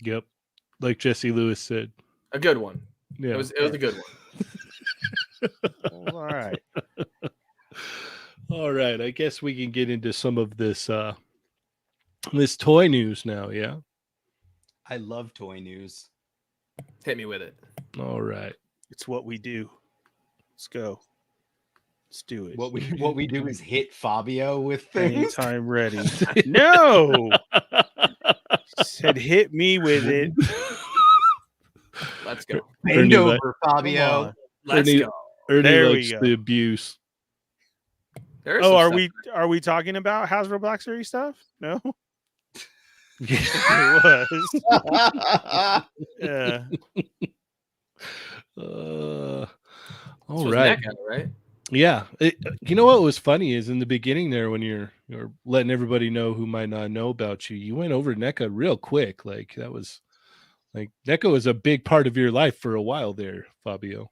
Yep. Like Jesse Lewis said. A good one. Yeah. It was a good one. All right. All right. I guess we can get into some of this this toy news now, yeah? I love toy news. Hit me with it. All right. It's what we do. Let's go. Let's do it. What we do is hit Fabio with things. Anytime ready. No. Said hit me with it. Let's go. Bend Ernie over, Come Fabio. on. Let's Ernie- go. Ernie There we likes go. the abuse. There is Oh, some are stuff. we talking about Hasbro Black Series stuff? No, Yeah. it was. Yeah. All This was right. Neca, right? Yeah. You know what was funny is in the beginning there when you're letting everybody know who might not know about you, you went over NECA real quick. Like that was like NECA was a big part of your life for a while there, Fabio.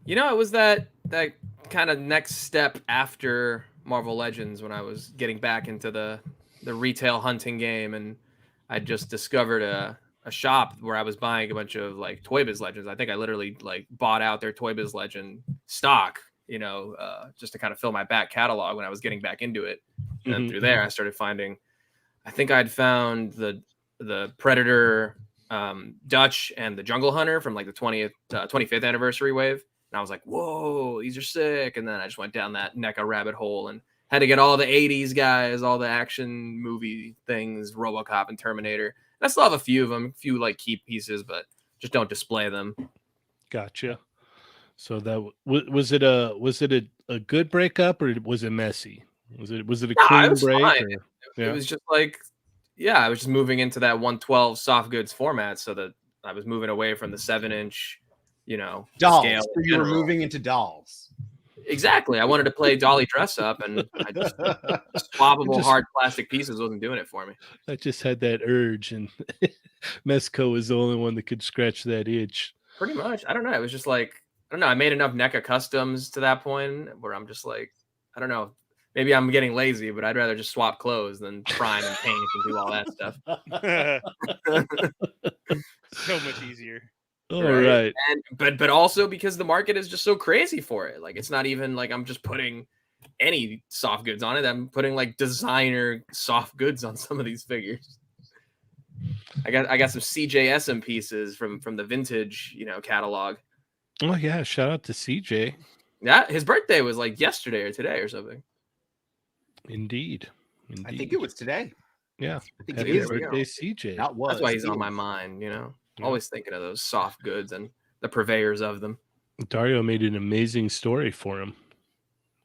You know, it was that kind of next step after Marvel Legends when I was getting back into the retail hunting game, and I just discovered a shop where I was buying a bunch of like Toy Biz Legends. I think I literally like bought out their Toy Biz Legend stock, just to kind of fill my back catalog when I was getting back into it. And then through there, I started finding. I think I'd found the Predator Dutch and the Jungle Hunter from like the 25th anniversary wave. And I was like, whoa, these are sick. And then I just went down that NECA rabbit hole and had to get all the 80s guys, all the action movie things, RoboCop and Terminator. And I still have a few of them, a few like key pieces, but just don't display them. Gotcha. So that was it a good breakup or was it messy? Was it a clean it was break? fine. Or, It was just like, I was just moving into that 112 soft goods format so that I was moving away from the 7-inch, Dolls. scale. So you were moving into dolls. Exactly. I wanted to play dolly dress up, and I just swappable hard plastic pieces wasn't doing it for me. I just had that urge, and Mezco was the only one that could scratch that itch. Pretty much. I don't know. It was just like, I don't know. I made enough NECA customs to that point where I'm just like, I don't know. Maybe I'm getting lazy, but I'd rather just swap clothes than prime and paint and do all that stuff. So much easier. All right. And but also because the market is just so crazy for it. Like it's not even like I'm just putting any soft goods on it. I'm putting like designer soft goods on some of these figures. I got some CJSM pieces from the vintage, catalog. Oh yeah, shout out to CJ. Yeah, his birthday was like yesterday or today or something. Indeed. I think it was today. Yeah. I think Happy it is. birthday, CJ. That was. That's why he's It on my is. mind, Yeah. Always thinking of those soft goods and the purveyors of them. Dario made an amazing story for him.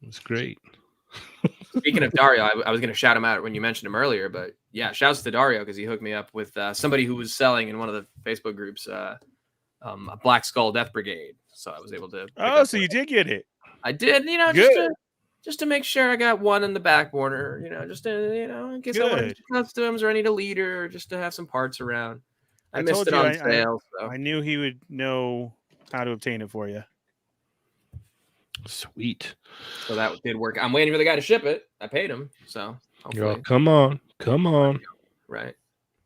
It was great. Speaking of Dario, I was going to shout him out when you mentioned him earlier, but yeah, shouts to Dario because he hooked me up with somebody who was selling in one of the Facebook groups a Black Skull Death Brigade. So I was able to. Oh, so you did get it. I did, just to make sure I got one in the back border, just to, in case I wanted customs or I need a leader or just to have some parts around. I missed it on sale. I knew he would know how to obtain it for you. Sweet. So that did work. I'm waiting for the guy to ship it. I paid him. So hopefully. Oh, come on. Right.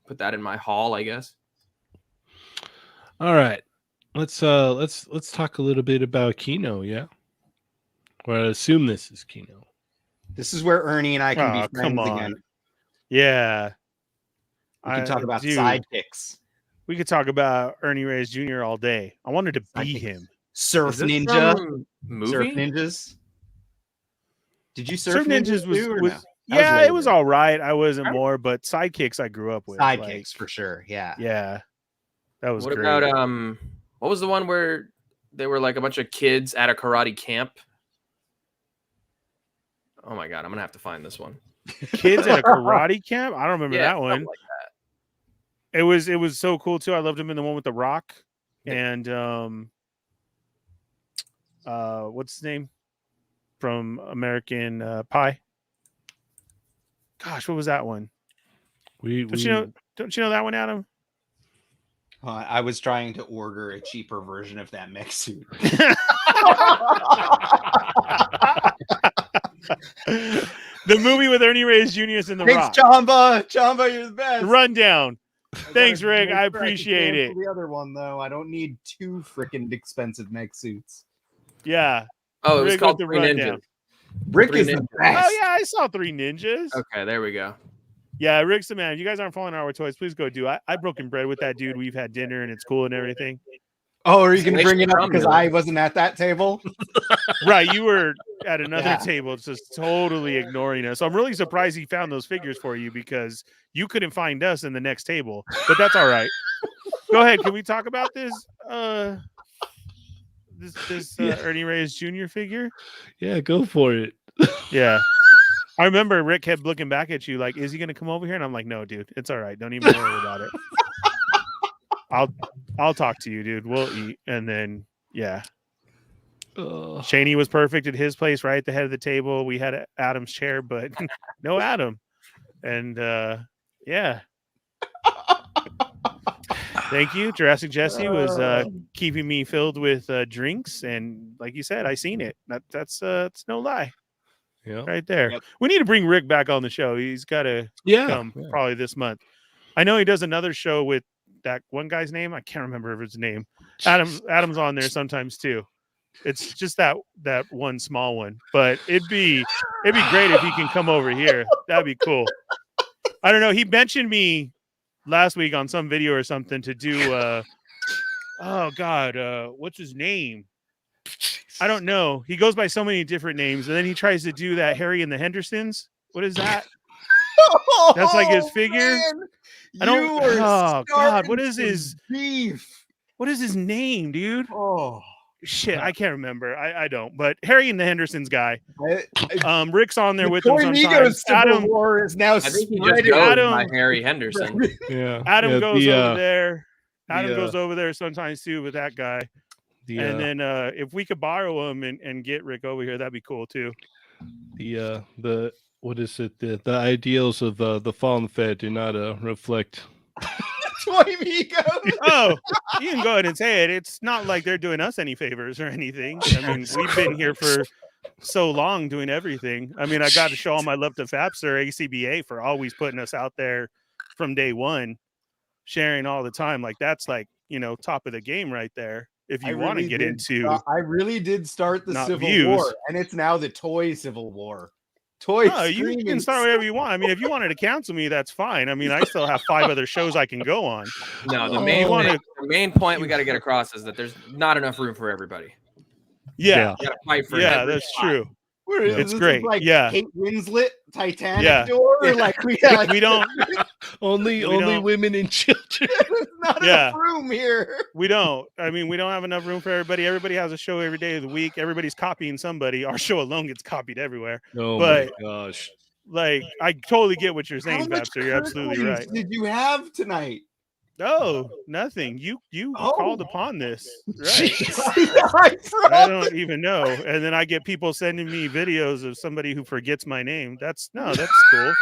Put that in my haul, I guess. All right. Let's talk a little bit about Kino, yeah? Or I assume this is Kino. This is where Ernie and I can be friends again. Yeah. We can talk about sidekicks. We could talk about Ernie Reyes Jr. all day. I wanted to be him. Surf Ninja. Movie? Surf Ninjas. Did you Surf Ninjas was no? Yeah, it was all right. I wasn't more, but Sidekicks I grew up with. Sidekicks for sure. Yeah. Yeah. That was What great. about what was the one where they were like a bunch of kids at a karate camp? Oh my god, I'm gonna have to find this one. Kids at a karate camp? I don't remember that one. Like that. It was so cool too. I loved him in the one with the Rock and what's his name from American Pie? Gosh, what was that one? Don't you know that one, Adam? I was trying to order a cheaper version of that mech suit. The movie with Ernie Reyes Jr. is in the Rock. Thanks, Chamba, you're the best. Rundown. Thanks, Rick. I appreciate it. The other one, though, I don't need 2 freaking expensive mech suits. Yeah. Oh, it was Rick called with the Three Ninjas. rundown. Rick Three is the Ninjas. best. Oh yeah, I saw Three Ninjas. Okay, there we go. Yeah, Rick's the man. If you guys aren't following our toys, please go do. I broken bread with that dude. We've had dinner and it's cool and everything. Oh, are you going to bring it up because I wasn't at that table? Right, you were at another table, just totally ignoring us. So I'm really surprised he found those figures for you because you couldn't find us in the next table. But that's all right. Go ahead. Can we talk about this? This Yeah. Ernie Reyes Jr. figure? Yeah, go for it. Yeah. I remember Rick kept looking back at you like, is he going to come over here? And I'm like, no, dude, it's all right. Don't even worry about it. I'll talk to you, dude. We'll eat. And then, yeah. Shaney was perfect at his place, right at the head of the table. We had Adam's chair, but no Adam. And yeah. Thank you. Jurassic Jesse was keeping me filled with drinks. And like you said, I seen it. That's it's no lie. Yeah. Right there. Yep. We need to bring Rick back on the show. He's got to come probably this month. I know he does another show with that one guy's name. I can't remember his name. Adam's on there sometimes too. It's just that one small one. But it'd be great if he can come over here. That'd be cool. I don't know. He mentioned me last week on some video or something to do oh God, what's his name? I don't know. He goes by so many different names, and then he tries to do that Harry and the Hendersons. What is that? That's like his figure. Man. I don't. You are Oh God, what starting is his some beef? What is his name, dude? Oh Shit, I can't remember. I don't. But Harry and the Hendersons guy. I, Mrick's on there the with him Toy sometimes. Migos Civil Adam, War is now I think he just spreading. goes by Harry Henderson. Yeah. Adam goes the, over there. Adam the, goes over there sometimes too with that guy. And then if we could borrow him and get Rick over here, that'd be cool too. The what is it? The ideals of the fallen fed do not reflect. Toy Migos. Oh, you can go ahead and say it. It's not like they're doing us any favors or anything. I mean, we've been here for so long doing everything. I mean, I got to show all my love to Fabster, ACBA, for always putting us out there from day one, sharing all the time. Like that's like, top of the game right there. If you want to get into, I really did start the Civil views. War, and it's now the Toy Civil War. Toy. No, you can start whatever you want. I mean, if you wanted to cancel me, that's fine. I mean, I still have 5 other shows I can go on. No, the main point we got to get across is that there's not enough room for everybody. Yeah, you gotta fight for that's true. It's great. Like yeah, Kate Winslet, Titanic Yeah. door. Like we don't. Only women and children. There's not enough room here. We don't. I mean, we don't have enough room for everybody. Everybody has a show every day of the week. Everybody's copying somebody. Our show alone gets copied everywhere. Oh but, my gosh. Like, I totally get what you're saying, Fabster. You're absolutely Kirklands right. did you have tonight? No, nothing. You called upon this. Right. I don't even know. And then I get people sending me videos of somebody who forgets my name. That's cool.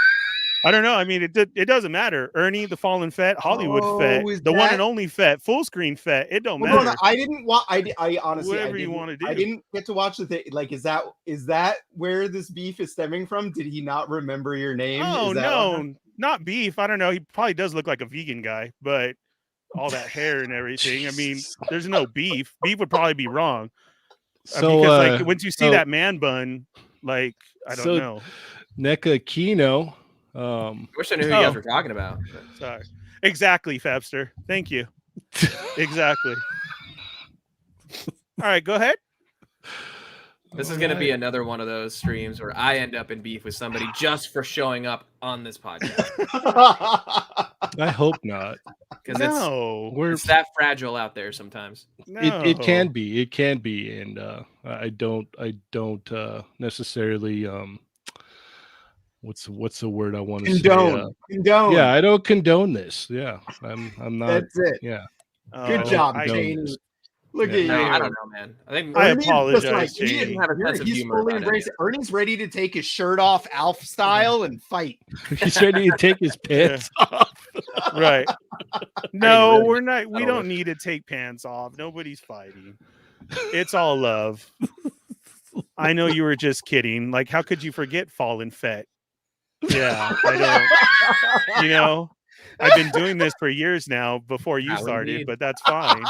I don't know. I mean, it doesn't matter. Ernie, the Fallen Fett, Hollywood Fett, the one and only Fett, full screen Fett. It don't matter. No, I didn't watch. I honestly, whatever you want to do. I didn't get to watch the thing. Like, is that where this beef is stemming from? Did he not remember your name? Oh no, not beef. I don't know. He probably does look like a vegan guy, but all that hair and everything. I mean, there's no beef. Beef would probably be wrong. So, because like once you see that man bun, like I don't know. Neca Kino. I wish I knew who you guys were talking about. Sorry. Exactly, Fabster. Thank you. Exactly. All right, go ahead. This is going to be another one of those streams where I end up in beef with somebody just for showing up on this podcast. I hope not. Because no, it's that fragile out there sometimes. No. It can be, and I don't necessarily what's the word I want to say? Condone. Yeah, I don't condone this. Yeah, I'm not. That's it. Yeah. Good job, Jane. Look at you. I don't know, man. I apologize. He didn't have a sense of humor fully embraced it. Ernie's ready to take his shirt off, Alf style, and fight. He's ready to take his pants off. Right. No, we're not. We don't need to take pants off. Nobody's fighting. It's all love. I know you were just kidding. Like, how could you forget Fallen Fett? Yeah, I don't. I've been doing this for years now before you started, but that's fine.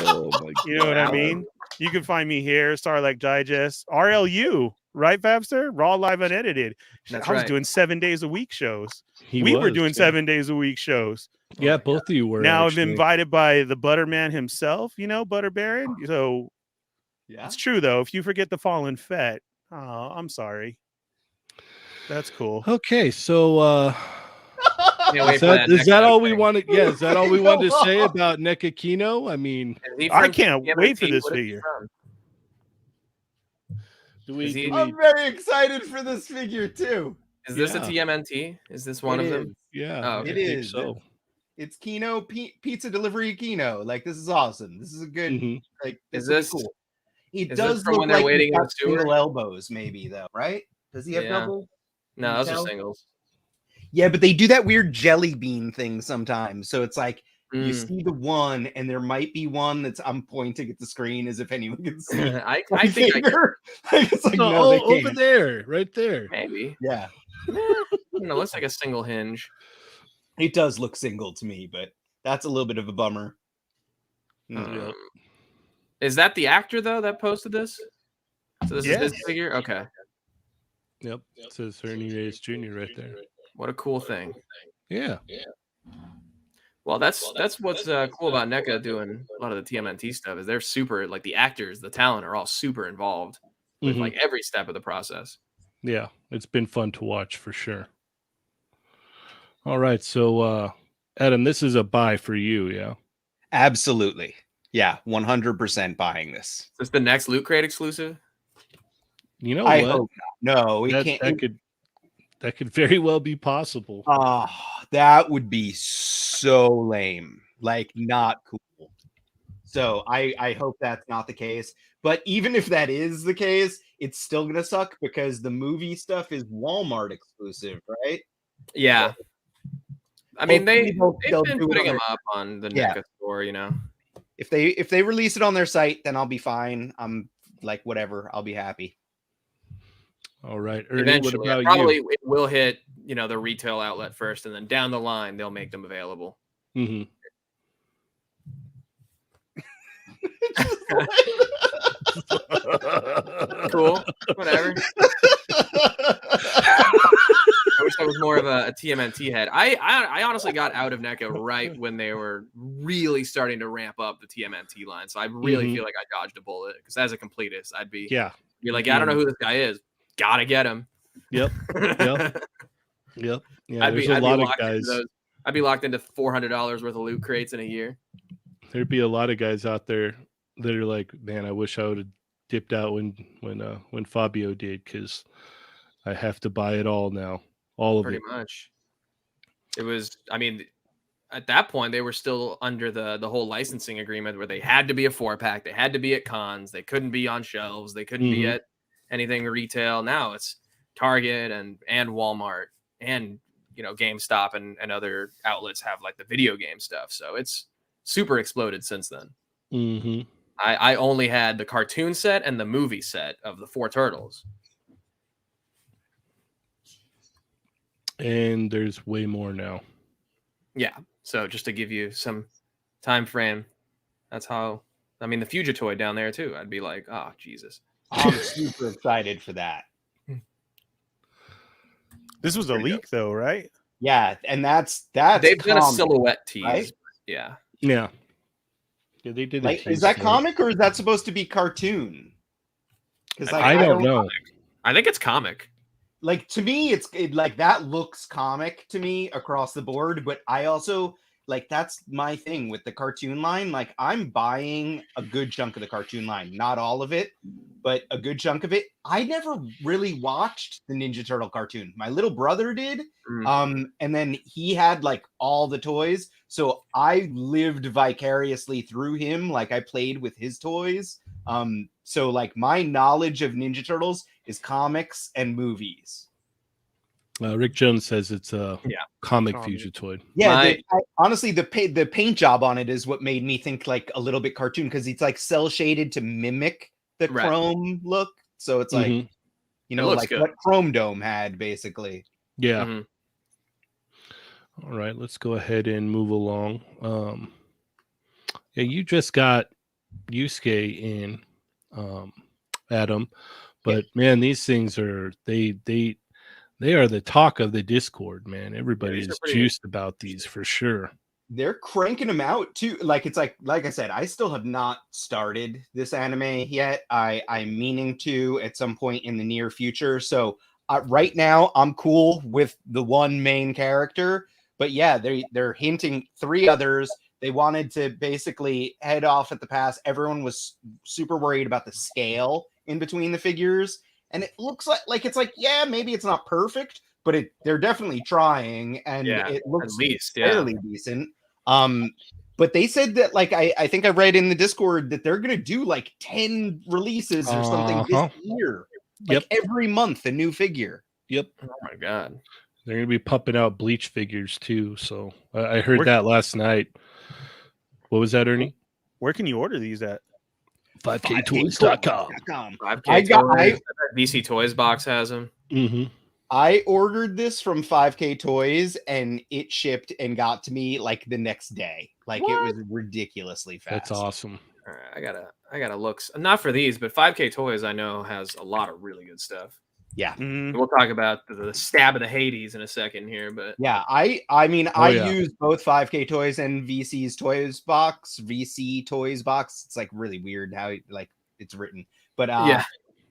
Oh my God. You know what I mean? You can find me here, Starlight Digest, RLU, right, Fabster? Raw, live, unedited. I was doing 7 days a week shows. We were doing 7 days a week shows. Yeah, both of you were. Now I've been invited by the Butterman himself, Butter Baron. So yeah, it's true though. If you forget the Fallen Fett, I'm sorry. That's cool. Okay, so Can't wait Is for that, is NECA that all we thing. wanted? Yeah, is that all we wanted to say about NECA Kino? I mean, Is he I from can't wait for TMNT? this What is he figure. from? Is he- I'm very excited for this figure too. Is this a Yeah. TMNT? Is this one It of them? is. yeah, Oh, I okay. It think is. so. It's Kino pizza delivery Kino. Like, this is awesome. This is a good. Mhm. Like, Is this will be this- cool. It is this does from look when they're like he's waiting in got the sewer? single elbows, maybe though, right? Does he have Yeah. double? No, Can you those are tell? singles. Yeah, but they do that weird jelly bean thing sometimes. So it's like you Mm. see the one, and there might be one that's I'm pointing at the screen as if anyone can see. I my think I finger. It's like No, no, they over can't. there, right there. maybe. Yeah, I don't know. Looks like a single hinge. it does look single to me, but that's a little bit of a bummer. Um, Is that the actor though that posted this? So this is his Yes. figure. Okay, Yep, it says Ernie Reyes Jr. right there. what a cool thing. Yeah, Well, that's what's cool about NECA doing a lot of the TMNT stuff is they're super like the actors, the talent are all super involved with Mhm. like every step of the process. yeah, it's been fun to watch for sure. All right, so Adam, this is a buy for you, yeah. Absolutely. Yeah, 100% buying this. Is this the next Loot Crate exclusive? You know I what? hope not. No, we that, can't. that could very well be possible. That would be so lame. Like, not cool. So I hope that's not the case. But even if that is the case, it's still gonna suck because the movie stuff is Walmart exclusive, right? Yeah. I mean, Hopefully they've they'll been do it putting on them their- up on the Yeah. NECA store, you know. If they release it on their site, then I'll be fine. I'm like, whatever, I'll be happy. All right, Ernie, Eventually, what about probably you? it will hit, you know, the retail outlet first, and then down the line they'll make them available. Mm-hmm. Cool, whatever. I wish I was more of a TMNT head. I honestly got out of NECA right when they were really starting to ramp up the TMNT line, so I really feel like I dodged a bullet because as a completist, I'd be Yeah, like, I don't know who this guy is, gotta get him. Yep. Yep. Yeah, there's a lot of guys. I'd be locked into $400 worth of loot crates in a year. There'd be a lot of guys out there that are like, man, I wish I would have dipped out when Fabio did, because I have to buy it all now, all of Pretty it. much. It was, I mean, at that point they were still under the whole licensing agreement where they had to be a 4-pack, they had to be at cons, they couldn't be on shelves, they couldn't be at anything retail. Now it's Target and Walmart and, you know, GameStop and other outlets have like the video game stuff. So it's super exploded since then. Mm-hmm. I only had the cartoon set and the movie set of the 4 turtles. And there's way more now. Yeah. So just to give you some time frame, that's how, I mean, the Fugitoid down there too. I'd be like, oh, Jesus. I'm super excited for that. This was a leak, though, right? Yeah, and that's They've done a comic, silhouette tease. right? Yeah. Yeah, they did. Like, is that comic or is that supposed to be cartoon? Because like, I don't know. I think it's comic. Like, to me, it like that looks comic to me across the board. But I also like that's my thing with the cartoon line. Like, I'm buying a good chunk of the cartoon line, not all of it, but a good chunk of it. I never really watched the Ninja Turtle cartoon. My little brother did. And then he had like all the toys. So I lived vicariously through him. Like, I played with his toys. So like my knowledge of Ninja Turtles is comics and movies. Rick Jones says it's a comic Fugitoid. Yeah, honestly, the paint job on it is what made me think like a little bit cartoon, because it's like cell shaded to mimic the Chrome look. So it's like, you know, like what Chrome Dome had basically. Yeah. All right, let's go ahead and move along. Yeah, you just got Yusuke in, Adam, but man, these things are they are the talk of the Discord, man. Everybody is juiced about these for sure. They're cranking them out too. Like, it's like I said, I still have not started this anime yet. I'm meaning to at some point in the near future. So right now I'm cool with the one main character, But yeah, they're hinting 3 others. They wanted to basically head off at the pass. Everyone was super worried about the scale in between the figures, and it looks like it's like, yeah, maybe it's not perfect, but they're definitely trying, and it looks at least fairly decent. But they said that, like, I think I read in the Discord that they're gonna do like 10 releases or something this year. Like every month a new figure. Yep. Oh my god. They're gonna be pumping out Bleach figures too. So I heard that last night. What was that, Ernie? Where can you order these at? 5ktoys.com. 5K VC Toys box has them. Mm-hmm. I ordered this from 5K Toys, and it shipped and got to me like the next day. Like, it was ridiculously fast. That's awesome. All right, I gotta look. Not for these, but 5K Toys I know has a lot of really good stuff. Yeah, we'll talk about the stab of the Hades in a second here, but yeah, I mean, I use both 5K Toys and VC's Toys box. VC Toys box. It's like really weird how it's written, but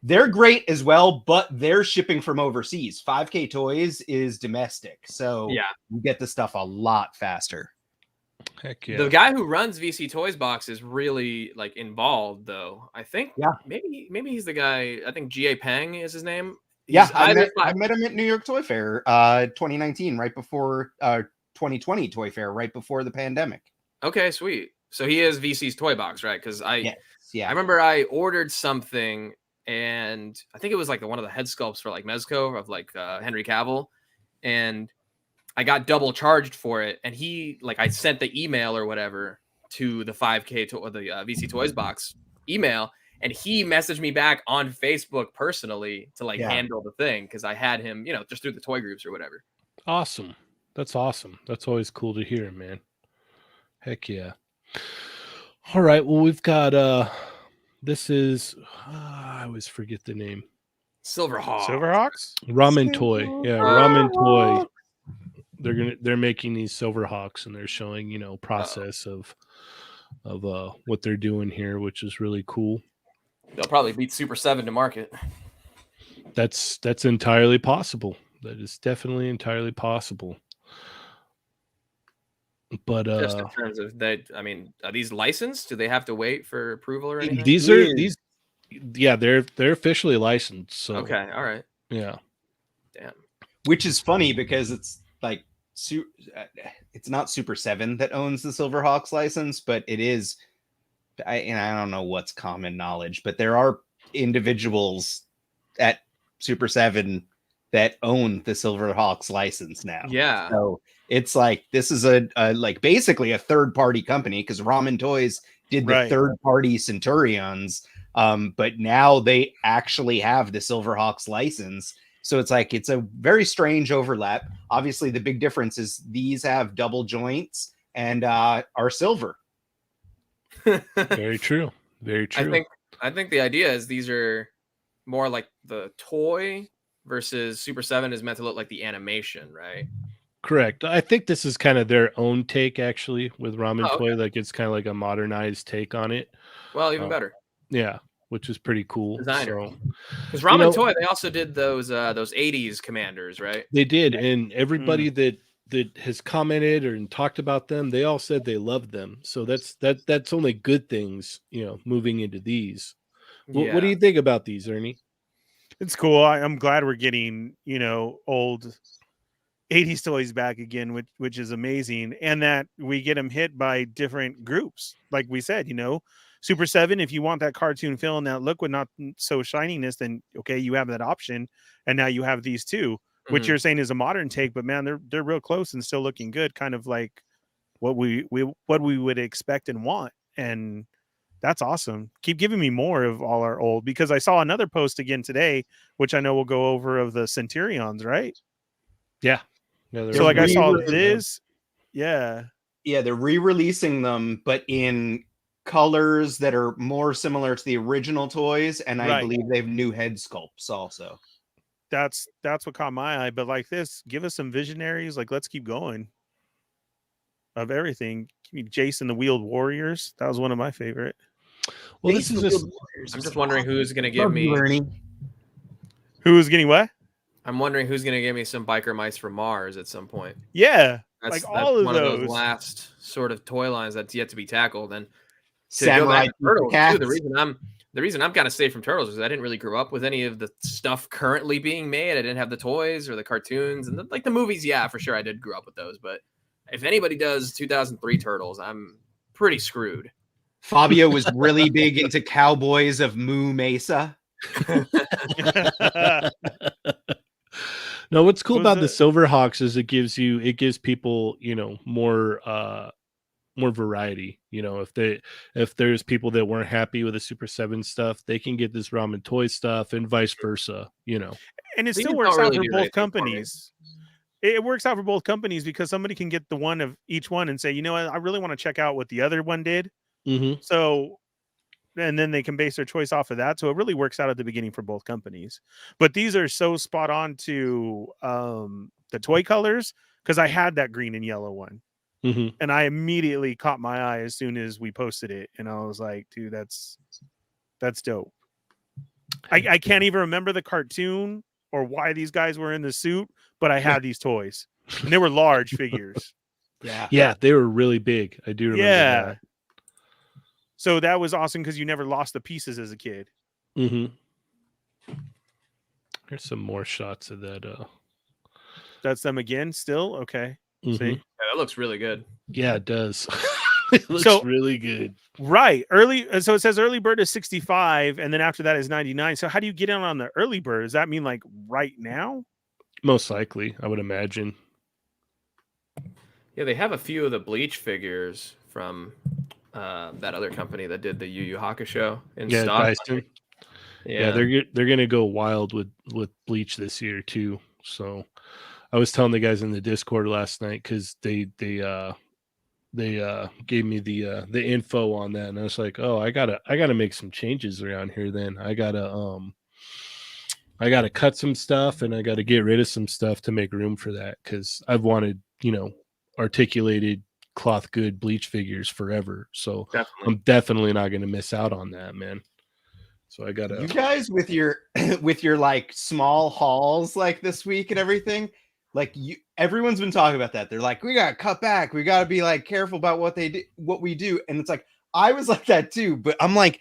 they're great as well. But they're shipping from overseas. 5K Toys is domestic, so you get the stuff a lot faster. Heck yeah. The guy who runs VC Toys box is really like involved, though. I think maybe he's the guy. I think G.A. Peng is his name. I met him at New York Toy Fair 2019, right before 2020 Toy Fair, right before the pandemic. Okay, sweet. So he is VC's Toy Box, right? Because I remember I ordered something, and I think it was like one of the head sculpts for like Mezco of like Henry Cavill, and I got double charged for it. And I sent the email or whatever to the 5K the VC Toys box email. And he messaged me back on Facebook personally to handle the thing because I had him, just through the toy groups or whatever. Awesome. That's awesome. That's always cool to hear, man. Heck yeah. All right. Well, we've got this is I always forget the name. Silverhawks? Ramen Toy. Yeah, Ramen Toy. They're making these Silverhawks, and they're showing, process of what they're doing here, which is really cool. They'll probably beat Super 7 to market. That's entirely possible. That is definitely entirely possible. But just in terms of that, I mean, are these licensed? Do they have to wait for approval or anything? They're officially licensed. So okay, all right. Yeah. Damn. Which is funny because it's like it's not Super 7 that owns the Silverhawks license, but it is. I don't know what's common knowledge, but there are individuals at Super 7 that own the Silverhawks license now. Yeah. So it's like this is a basically a third party company because Ramen Toys did the third party Centurions, but now they actually have the Silverhawks license. So it's like it's a very strange overlap. Obviously, the big difference is these have double joints and are silver. Very true. Very true. I think the idea is these are more like the toy versus Super 7 is meant to look like the animation, right? Correct. I think this is kind of their own take actually with Ramen Toy. Like it's kind of like a modernized take on it. Well, even better. Yeah, which is pretty cool. Designer. Because Ramen Toy, they also did those 80s commanders, right? They did, and everybody that has commented or talked about them, they all said they loved them. So that's only good things, moving into these. What do you think about these, Ernie? It's cool. I'm glad we're getting, old 80s toys back again, which is amazing. And that we get them hit by different groups. Like we said, Super 7, if you want that cartoon feel and that look with not so shininess, then okay, you have that option. And now you have these two. Which you're saying is a modern take, but man, they're real close and still looking good, kind of like what we would expect and want. And that's awesome. Keep giving me more of all our old, because I saw another post again today, which I know we'll go over, of the Centurions, right? Yeah. So like I saw this. Yeah. Yeah, they're re-releasing them, but in colors that are more similar to the original toys, and I believe they have new head sculpts also. That's what caught my eye. But like this, give us some visionaries. Like, let's keep going of everything. Jason the Wheeled Warriors. That was one of my favorite. Well, this is just. I'm just wondering who's going to give me. Who's getting what? I'm wondering who's gonna give me some biker mice from Mars at some point. Yeah, That's all of one of those those. last sort of toy lines that's yet to be tackled. And to go Samurai back to Turtles too, cats. the reason I'm kind of safe from Turtles is I didn't really grow up with any of the stuff currently being made. I didn't have the toys or the cartoons and the movies. Yeah, for sure, I did grow up with those. But if anybody does 2003 Turtles, I'm pretty screwed. Fabio was really big into Cowboys of Moo Mesa. No, what's cool Was about the it- Silverhawks is it gives people, more variety. If there's people that weren't happy with the Super 7 stuff, they can get this ramen toy stuff and vice versa, And it These still don't works out really for do both anything for me. companies. It works out for both companies because somebody can get the one of each one and say, you know what, I really want to check out what the other one did. Mm-hmm. So, and then they can base their choice off of that. So it really works out at the beginning for both companies. But these are so spot on to the toy colors because I had that green and yellow one. Mm-hmm. And I immediately caught my eye as soon as we posted it. And I was like, dude, that's dope. I can't even remember the cartoon or why these guys were in the suit, but I had these toys. And they were large figures. Yeah, they were really big. I do remember that. So that was awesome because you never lost the pieces as a kid. Mm-hmm. Here's some more shots of that. That's them again still? Okay. Mm-hmm. See? Yeah, that looks really good. Yeah, it does. It looks really good. Right. So it says early bird is 65 and then after that is 99. So how do you get in on the early bird? Does that mean like right now? Most likely, I would imagine. Yeah, they have a few of the Bleach figures from that other company that did the Yu Yu Hakusho in stock. Dyson. Yeah, they're gonna go wild with Bleach this year too. So I was telling the guys in the Discord last night because they gave me the info on that, and I was like, oh, I gotta make some changes around here. Then I gotta cut some stuff and I gotta get rid of some stuff to make room for that because I've wanted articulated cloth good Bleach figures forever. So I'm definitely not gonna miss out on that, man. So I gotta. You guys with your like small hauls like this week and everything, like everyone's been talking about that. They're like, we gotta cut back. We gotta be like careful about what we do. And it's like I was like that too, but I'm like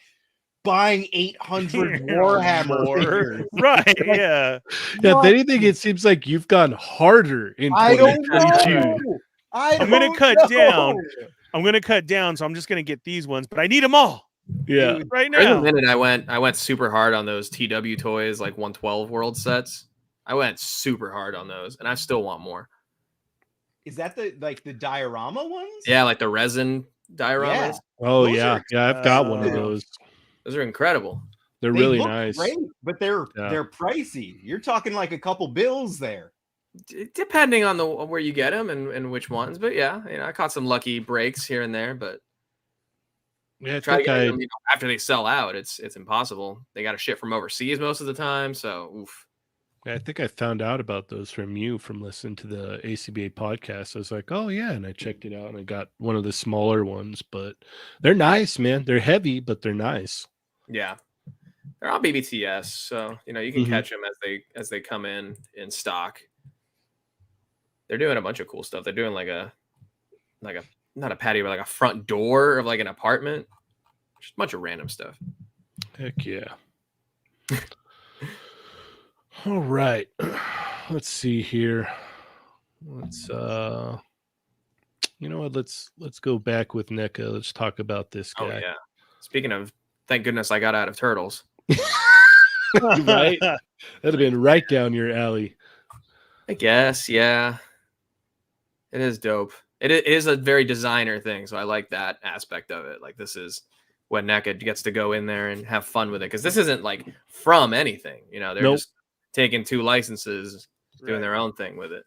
buying 800 Warhammer figures. Right? Like, yeah. If anything, it seems like you've gone harder in 2022. I'm gonna cut down. I'm gonna cut down, so I'm just gonna get these ones, but I need them all. Yeah, dude, right For now. a minute, I went super hard on those TW toys, like 112 world sets. I went super hard on those, and I still want more. Is that the diorama ones? Yeah, like the resin dioramas. Yeah. Oh Those yeah, I've got one of expensive. those. Those are incredible. They're They really look nice. great, but they're pricey. You're talking like a couple bills there. Depending on where you get them and which ones, but yeah, I caught some lucky breaks here and there, but Yeah, I try to think get them, after they sell out, it's impossible. They got to ship from overseas most of the time, so oof. I think I found out about those from you from listening to the ACBA podcast. I was like, oh yeah, and I checked it out and I got one of the smaller ones, but they're nice, man. They're heavy, but they're nice. Yeah, they're on BBTS, so you can catch them as they come in stock. They're doing a bunch of cool stuff. They're doing like a not a patio, but like a front door of like an apartment. Just a bunch of random stuff. Heck yeah. All right. Let's see here. Let's you know what? Let's go back with Neca. Let's talk about this guy. Oh yeah. Speaking of, thank goodness I got out of Turtles. Right? That'd have been right down your alley. I guess, yeah. It is dope. It is a very designer thing, so I like that aspect of it. Like this is when Neca gets to go in there and have fun with it, because this isn't like from anything. They're just taking two licenses, doing their own thing with it.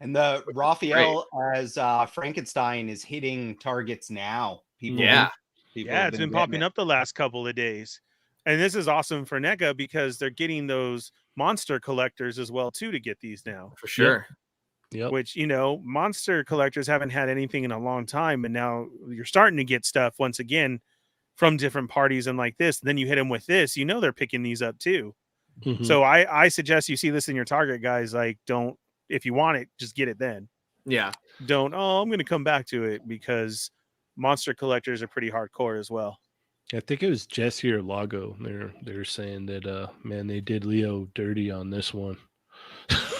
And the Raphael as Frankenstein is hitting targets now. People it's been popping up the last couple of days. And this is awesome for NECA because they're getting those monster collectors as well too to get these now. For sure. Yep. Which, monster collectors haven't had anything in a long time, and now you're starting to get stuff once again from different parties and like this. Then you hit them with this, they're picking these up too. Mhm. So I suggest you see this in your Target, guys. Like, don't, if you want it, just get it then. Yeah. Don't, I'm going to come back to it, because monster collectors are pretty hardcore as well. I think it was Jesse or Lago. They're saying that man, they did Leo dirty on this one.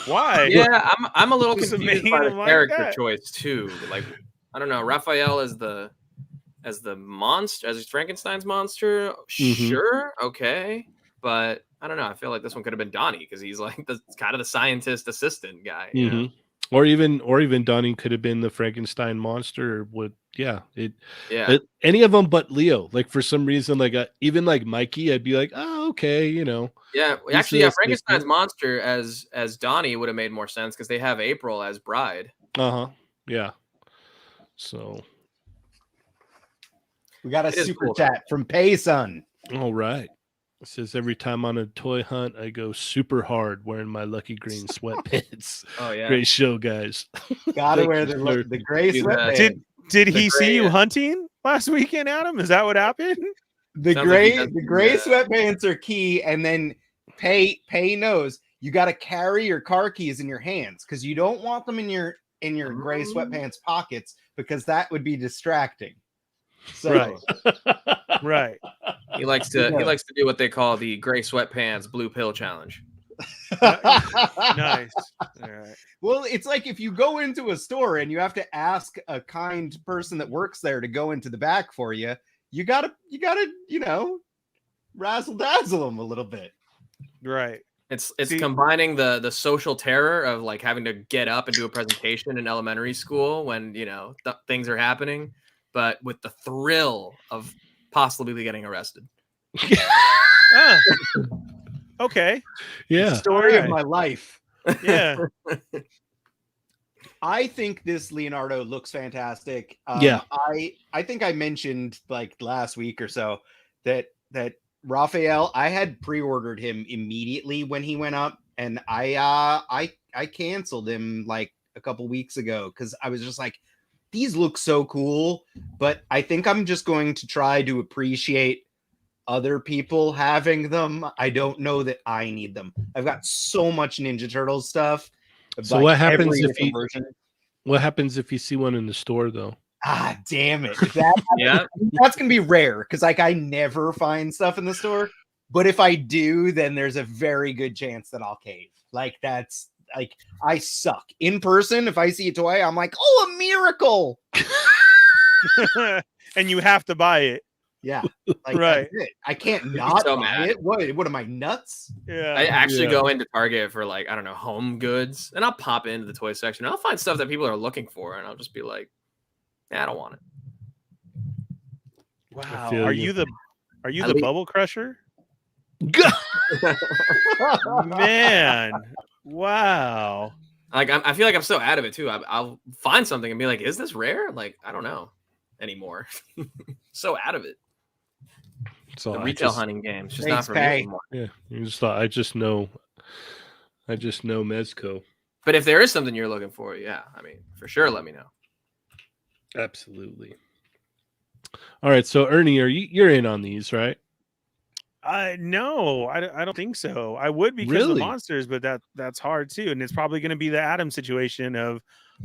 Why? Yeah, I'm a little Just confused made by the him like character that. choice too. Like, I don't know, Raphael as the monster, as Frankenstein's monster. Sure, okay, but I don't know. I feel like this one could have been Donnie, because he's like the kind of the scientist assistant guy. You know? Or even Donnie could have been the Frankenstein monster. Or would any of them but Leo. Like, for some reason, like even like Mikey, I'd be like, oh, okay, you know. Yeah, he's actually, the yeah, Frankenstein's assistant. monster as Donnie would have made more sense, because they have April as bride. Yeah. So We got a It is super cool, chat from Payson. all right. It says, every time on a toy hunt, I go super hard wearing my lucky green sweatpants. Oh yeah, Great show, guys. Gotta Thank wear you, sir. the gray Do that. sweatpants. Did The he see gray, you hunting last weekend, Adam? Is that what happened? The Sounds like he gray does the gray the, sweatpants are key, and then Pay knows you got to carry your car keys in your hands, because you don't want them in your gray sweatpants pockets, because that would be distracting. So Right. Right. He likes to do what they call the gray sweatpants blue pill challenge. Nice. All right. Well, it's like if you go into a store and you have to ask a kind person that works there to go into the back for you, you gotta razzle dazzle them a little bit. Right. It's combining the social terror of like having to get up and do a presentation in elementary school when things are happening, but with the thrill of possibly getting arrested. Okay. Yeah. Story Alright. of my life. Yeah. I think this Leonardo looks fantastic. Yeah. I think I mentioned like last week or so that Raphael, I had pre-ordered him immediately when he went up, and I canceled him like a couple weeks ago, because I was just like, these look so cool, but I think I'm just going to try to appreciate other people having them. I don't know that I need them. I've got so much Ninja Turtles stuff. So what happens every if different version. What happens if you see one in the store though? Ah, damn it. Yeah. That's going to be rare, because like I never find stuff in the store. But if I do, then there's a very good chance that I'll cave. Like, that's like, I suck. In person, if I see a toy, I'm like, oh, a miracle. And you have to buy it. Yeah. Like, Right. that's it. I can't be not so buy mad. it. What am I, nuts? Yeah. I actually go into Target for like, I don't know, home goods, and I'll pop into the toy section and I'll find stuff that people are looking for, and I'll just be like, I don't want it. Wow. feel Are you. you the bubble crusher? Man. Wow. Like, I feel like I'm so out of it too. I'll find something and be like, is this rare? Like, I don't know anymore. So out of it. So The retail hunting game. It's just Thanks, not for me Pay. anymore. Yeah, you just thought I just know Mezco. But if there is something you're looking for, yeah, I mean, for sure, let me know. Absolutely. All right, so Ernie, you're in on these, right? No, I don't think so. I would because of Really? the monsters, but that's hard too. And it's probably going to be the Adam situation of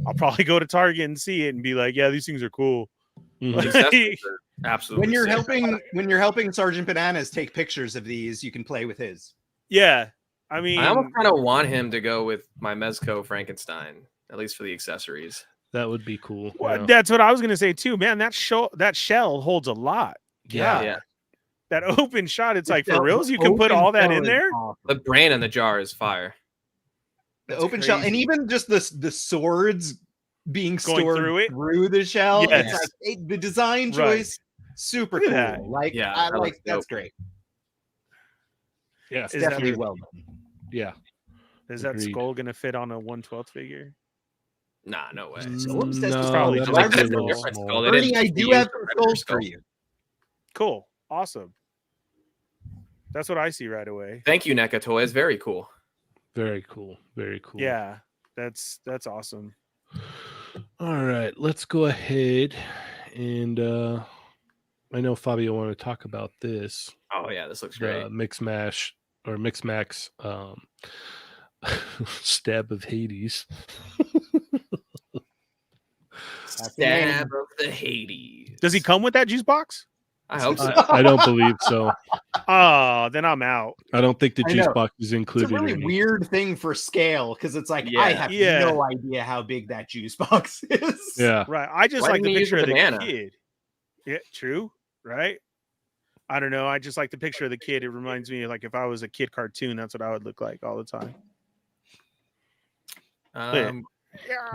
I'll probably go to Target and see it and be like, yeah, these things are cool. Mhm. Accessories are absolutely. When you're helping Sergeant Bananas take pictures of these, you can play with his. Yeah. I mean, I almost kind of want him to go with my Mezco Frankenstein, at least for the accessories. That would be cool. well, Yeah. that's what I was going to say too, man. That shell holds a lot. Yeah. Yeah. That open shot, it's like, The for reals, you can put open all that shell in is there? awesome. The brain in the jar is fire. The That's open shell, and crazy. even just the swords being Going stored through it? through the shell. Yes. It's like the design Right. choice, super Look at cool. that. Like, Yeah, I that like looks that's dope. great. Yeah. Is Definitely that, well done. Yeah. is that Agreed. skull going to fit on a 1/12 figure? Nah, no way. So what was that? No, probably that just might like be a this little little small. They Ernie, didn't I do use have the some Predator skulls skull. for you. Cool. Awesome. That's what I see right away. Thank you, NECA Toys. Very cool. Very cool. Very cool. Yeah. That's awesome. All right, let's go ahead and I know Fabio want to talk about this Oh yeah, this looks great. Mix Mash or Mix Max stab of Hades. Stab of the Hades. Does he come with that juice box? I hope so. I don't believe so. Oh, then I'm out. I don't think the I juice know. box is It's included. a really in it. weird thing for scale because it's like I have Yeah. no idea how big that juice box is. Yeah. Right. I just Why like the didn't you use picture a of the banana? kid. Yeah, true. Right. I don't know. I just like the picture of the kid. It reminds me of like if I was a kid cartoon, that's what I would look like all the time.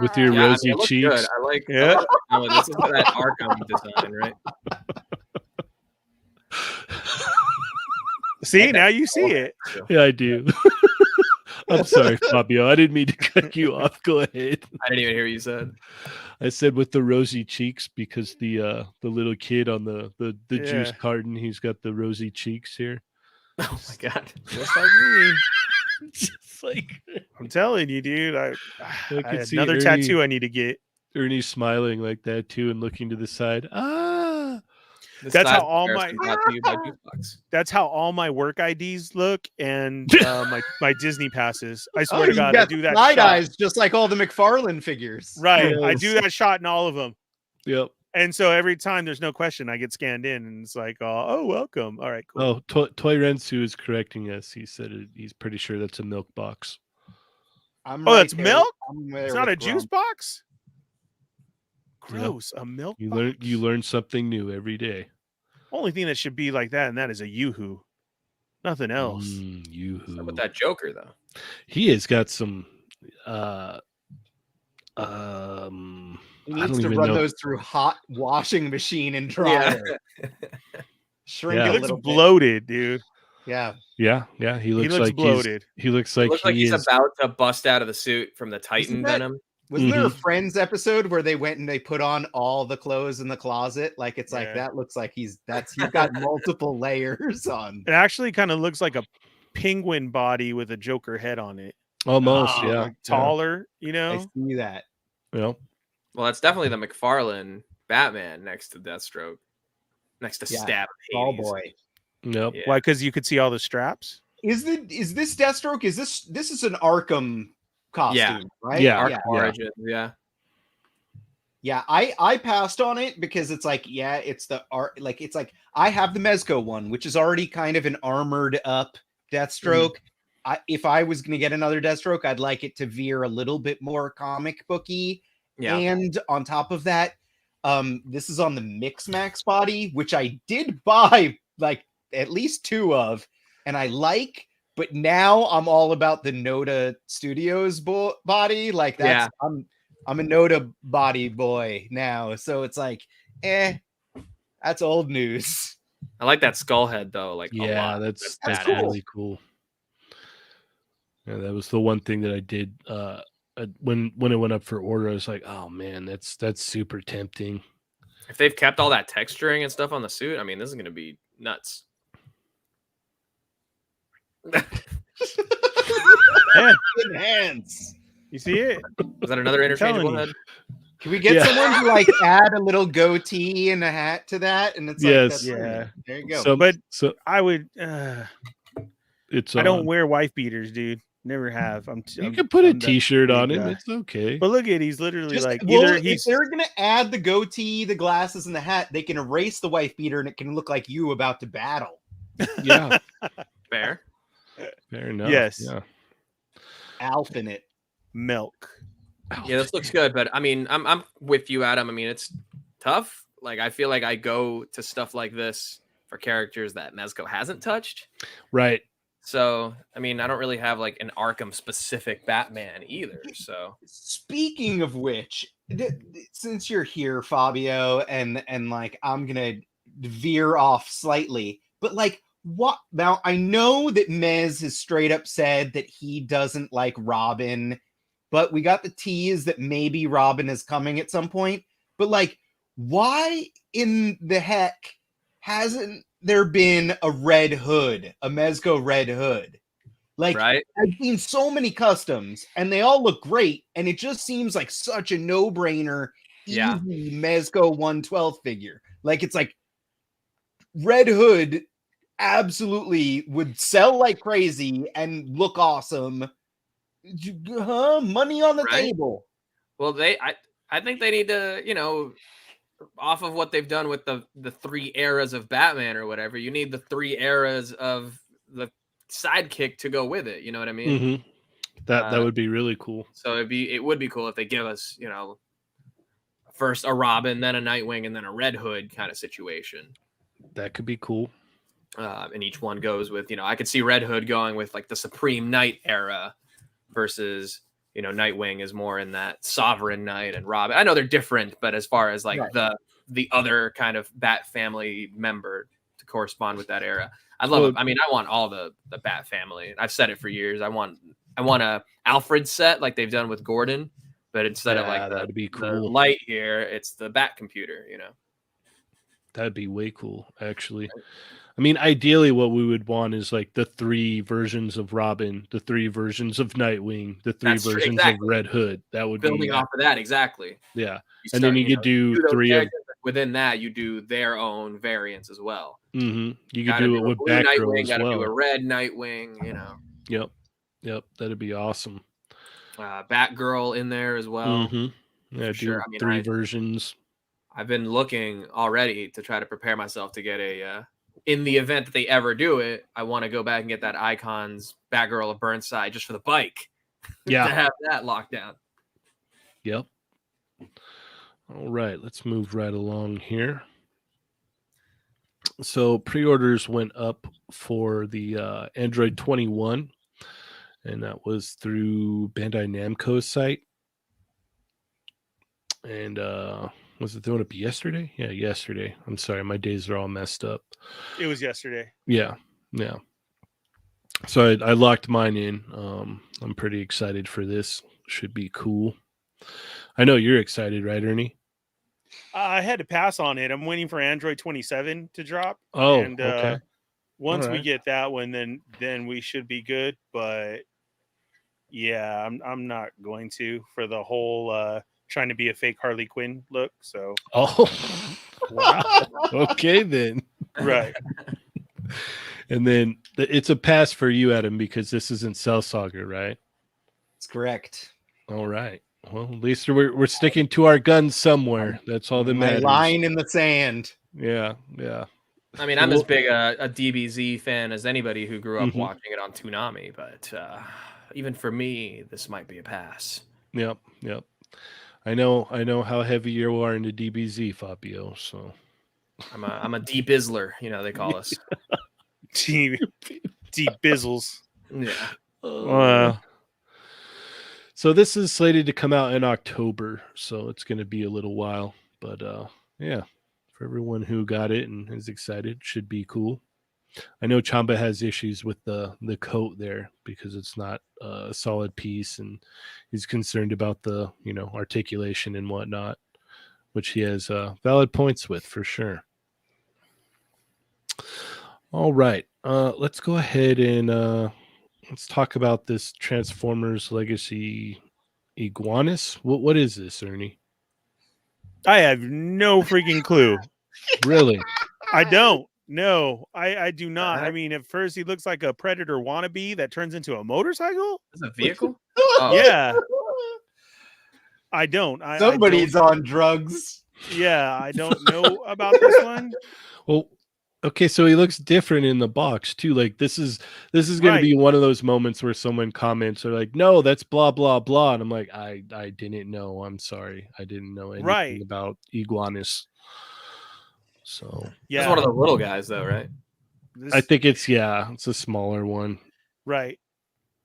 With your Yeah, rosy it looks cheeks. good. I like. Yeah. Oh, this is that Arkham design, right? See, now you see it. Yeah, I do. I'm sorry, Fabio. I didn't mean to cut you off. Go ahead. I didn't even hear what you said. I said with the rosy cheeks because the little kid on the juice Yeah. carton, he's got the rosy cheeks here. Oh my god. Just like me. Just like I'm telling you, dude. I could had see another Ernie. tattoo I need to get. Ernie's smiling like that too and looking to the side. Ah, This That's how last all comparison brought to you by Jukebox. That's how all my work IDs look and my Disney passes. I swear Oh, to you God, I got do that side shot. eyes just like all the McFarlane figures. Right. I Yes. do that shot in all of them. yep. And so every time there's no question, I get scanned in and it's like, oh, welcome. All right, cool. Oh, Toy Rensu is correcting us. He said he's pretty sure that's a milk box. I'm Oh, that's there- milk? I'm there It's not a with juice Grump. box? Gross. A milk You box? learn something new every day. Only thing that should be like that, and that is a Yoo-hoo. Nothing else. Yoo-hoo. With that Joker though. He has got some He I needs don't to even run know. those through hot washing machine and dryer. Shrink Yeah. He a looks little bit. bloated, dude. Yeah. Yeah, he looks like bloated. He looks It like looks like he he's is. about to bust out of the suit from the Titan that- venom. Wasn't there a Mhm. Friends episode where they went and they put on all the clothes in the closet? Like it's like Yeah. that looks like he's got multiple layers on. It actually kind of looks like a penguin body with a Joker head on it. Almost, Oh, yeah. Like taller, you know? I see that. Yeah. Well, that's definitely the McFarlane Batman next to Deathstroke. Next to Yeah, Stab Tall Hades. boy. Yep. Yeah. Why? Because you could see all the straps. Is this Deathstroke? Is this an Arkham costume, right? Yeah. Arkham yeah. Origins, yeah. Yeah, I passed on it because it's like, yeah, it's the art. Like it's like I have the Mezco one, which is already kind of an armored up Deathstroke. If I was going to get another Deathstroke, I'd like it to veer a little bit more comic booky. Yeah. And on top of that, this is on the Mix Max body, which I did buy like at least 2 of, and I like. But now I'm all about the Noda Studios body. Like that's I'm a Noda body boy now, so it's like, that's old news. I like that skull head though. Like a Yeah, lot. that's That's badass. cool. really cool. Yeah, that was the one thing that I did when it went up for order. I was like, oh man, that's super tempting. If they've kept all that texturing and stuff on the suit, I mean, this is going to be nuts. Enhance. You see it? Is that another interchangeable telling you. head? Can we get Yeah. someone to like add a little goatee and a hat to that? And it's like, Yes. that's Yeah. there you go. So, But so I would. it's I don't on. wear wife beaters, dude. Never have. You can put a I'm that T-shirt on big it. guy. It's okay. But look at he's literally Just, like well, either if he's they're gonna add the goatee, the glasses, and the hat, they can erase the wife beater, and it can look like you about to battle. Yeah, Fair. fair enough. Yes. Yeah. Alf in it. milk. Yeah, this looks good, but I mean, I'm with you, Adam. I mean, it's tough. Like, I feel like I go to stuff like this for characters that Mezco hasn't touched. Right. So, I mean, I don't really have like an Arkham specific Batman either. So, Speaking of which, since you're here, Fabio, and like I'm gonna veer off slightly, but like what now? I know that Mez has straight up said that he doesn't like Robin, but we got the tease that maybe Robin is coming at some point. But like, why in the heck hasn't there been a Red Hood, a Mezco Red Hood? Like, right? I've seen so many customs and they all look great, and it just seems like such a no-brainer, Yeah. easy Mezco 112 figure. Like, it's like Red Hood absolutely would sell like crazy and look awesome. Money on the Right? table. Well, I think they need to, you know, off of what they've done with the 3 eras of Batman or whatever, you need the 3 eras of the sidekick to go with it. You know what I mean? Mm-hmm. That would be really cool. So it would be cool if they give us, you know, first a Robin, then a Nightwing, and then a Red Hood kind of situation. That could be cool. And each one goes with, you know, I could see Red Hood going with like the Supreme Knight era versus, you know, Nightwing is more in that Sovereign Knight, and Robin. I know they're different, but as far as like the other kind of Bat family member to correspond with that era, I love it. I mean, I want all the Bat family. I've said it for years. I want a Alfred set like they've done with Gordon, but instead of like that'd be the cool. light here, it's the Bat computer. You know, that'd be way cool, actually. I mean, ideally, what we would want is like the 3 versions of Robin, the 3 versions of Nightwing, the 3 versions of Red Hood. That would building off of that, exactly. Yeah, and then you could do 3 of within that. You do their own variants as well. Mm-hmm. You could do it with Batgirl as well. Gotta do a red Nightwing. You know. Yep. That'd be awesome. Batgirl in there as well. Mm-hmm. Yeah, do sure. I mean, 3 versions. I've been looking already to try to prepare myself to get a. In the event that they ever do it, I want to go back and get that Icons Batgirl of Burnside just for the bike. Yeah. To have that locked down. Yep. All right, let's move right along here. So pre-orders went up for the Android 21, and that was through Bandai Namco's site. And was it throwing up yesterday? Yeah, yesterday. I'm sorry, my days are all messed up. It was yesterday. Yeah. So I locked mine in. I'm pretty excited for this. Should be cool. I know you're excited, right, Ernie? I had to pass on it. I'm waiting for Android 27 to drop. Oh, and okay. Once we get that one, then we should be good. But yeah, I'm not going to for the whole trying to be a fake Harley Quinn look. So wow. Okay then. Right. And then it's a pass for you, Adam, because this isn't Cell Saga, right? That's correct. All right. Well, at least we're sticking to our guns somewhere. That's all that matters. Line in the sand. Yeah. I mean, I'm as big a DBZ fan as anybody who grew up watching it on Toonami, but even for me, this might be a pass. Yep. I know how heavy you are into DBZ, Fabio. So I'm a deep Bizzler, you know they call us. Deep bizzles. Yeah. So this is slated to come out in October, so it's going to be a little while. But yeah, for everyone who got it and is excited, should be cool. I know Chamba has issues with the coat there because it's not a solid piece, and he's concerned about the articulation and whatnot, which he has valid points with for sure. All right, let's go ahead and let's talk about this Transformers Legacy Iguanus. What is this, Ernie? I have no freaking clue. Really? I don't. No, I do not. I mean, at first he looks like a Predator wannabe that turns into a motorcycle. Is a vehicle? Yeah. I don't. Somebody's on drugs. Yeah, I don't know about this one. Well, okay, so he looks different in the box too. Like this is going to be one of those moments where someone comments or like, no, that's blah blah blah, and I'm like, I didn't know. I'm sorry, I didn't know anything about Iguanus. So yeah, it's one of the little guys though, right? I think it's a smaller one, right?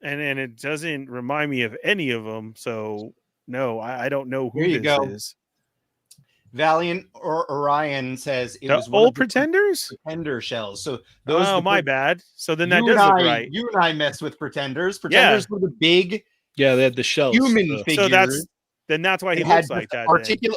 And it doesn't remind me of any of them. So no, I don't know who this is. Valiant or Orion says it was old Pretenders? Pretender shells. So those. Oh, my bad. So then that does look right. You and I messed with Pretenders. Pretenders were the big. Yeah, they had the shells. Human figures. So that's why he looks like that.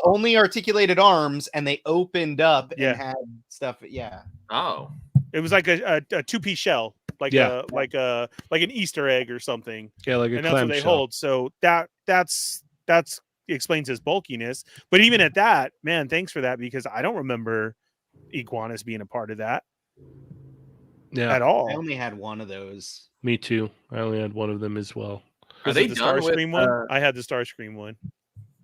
Only articulated arms, and they opened up and had stuff. Yeah. Oh. It was like a 2-piece shell, like an Easter egg or something. Yeah, like a and that's what they hold. So that's explains his bulkiness. But even at that, man, thanks for that, because I don't remember Iguanus being a part of that. Yeah, at all. I only had one of those. me too. I only had one of them as well. Are Was they it the done with? Starscream one? I had the Starscream one.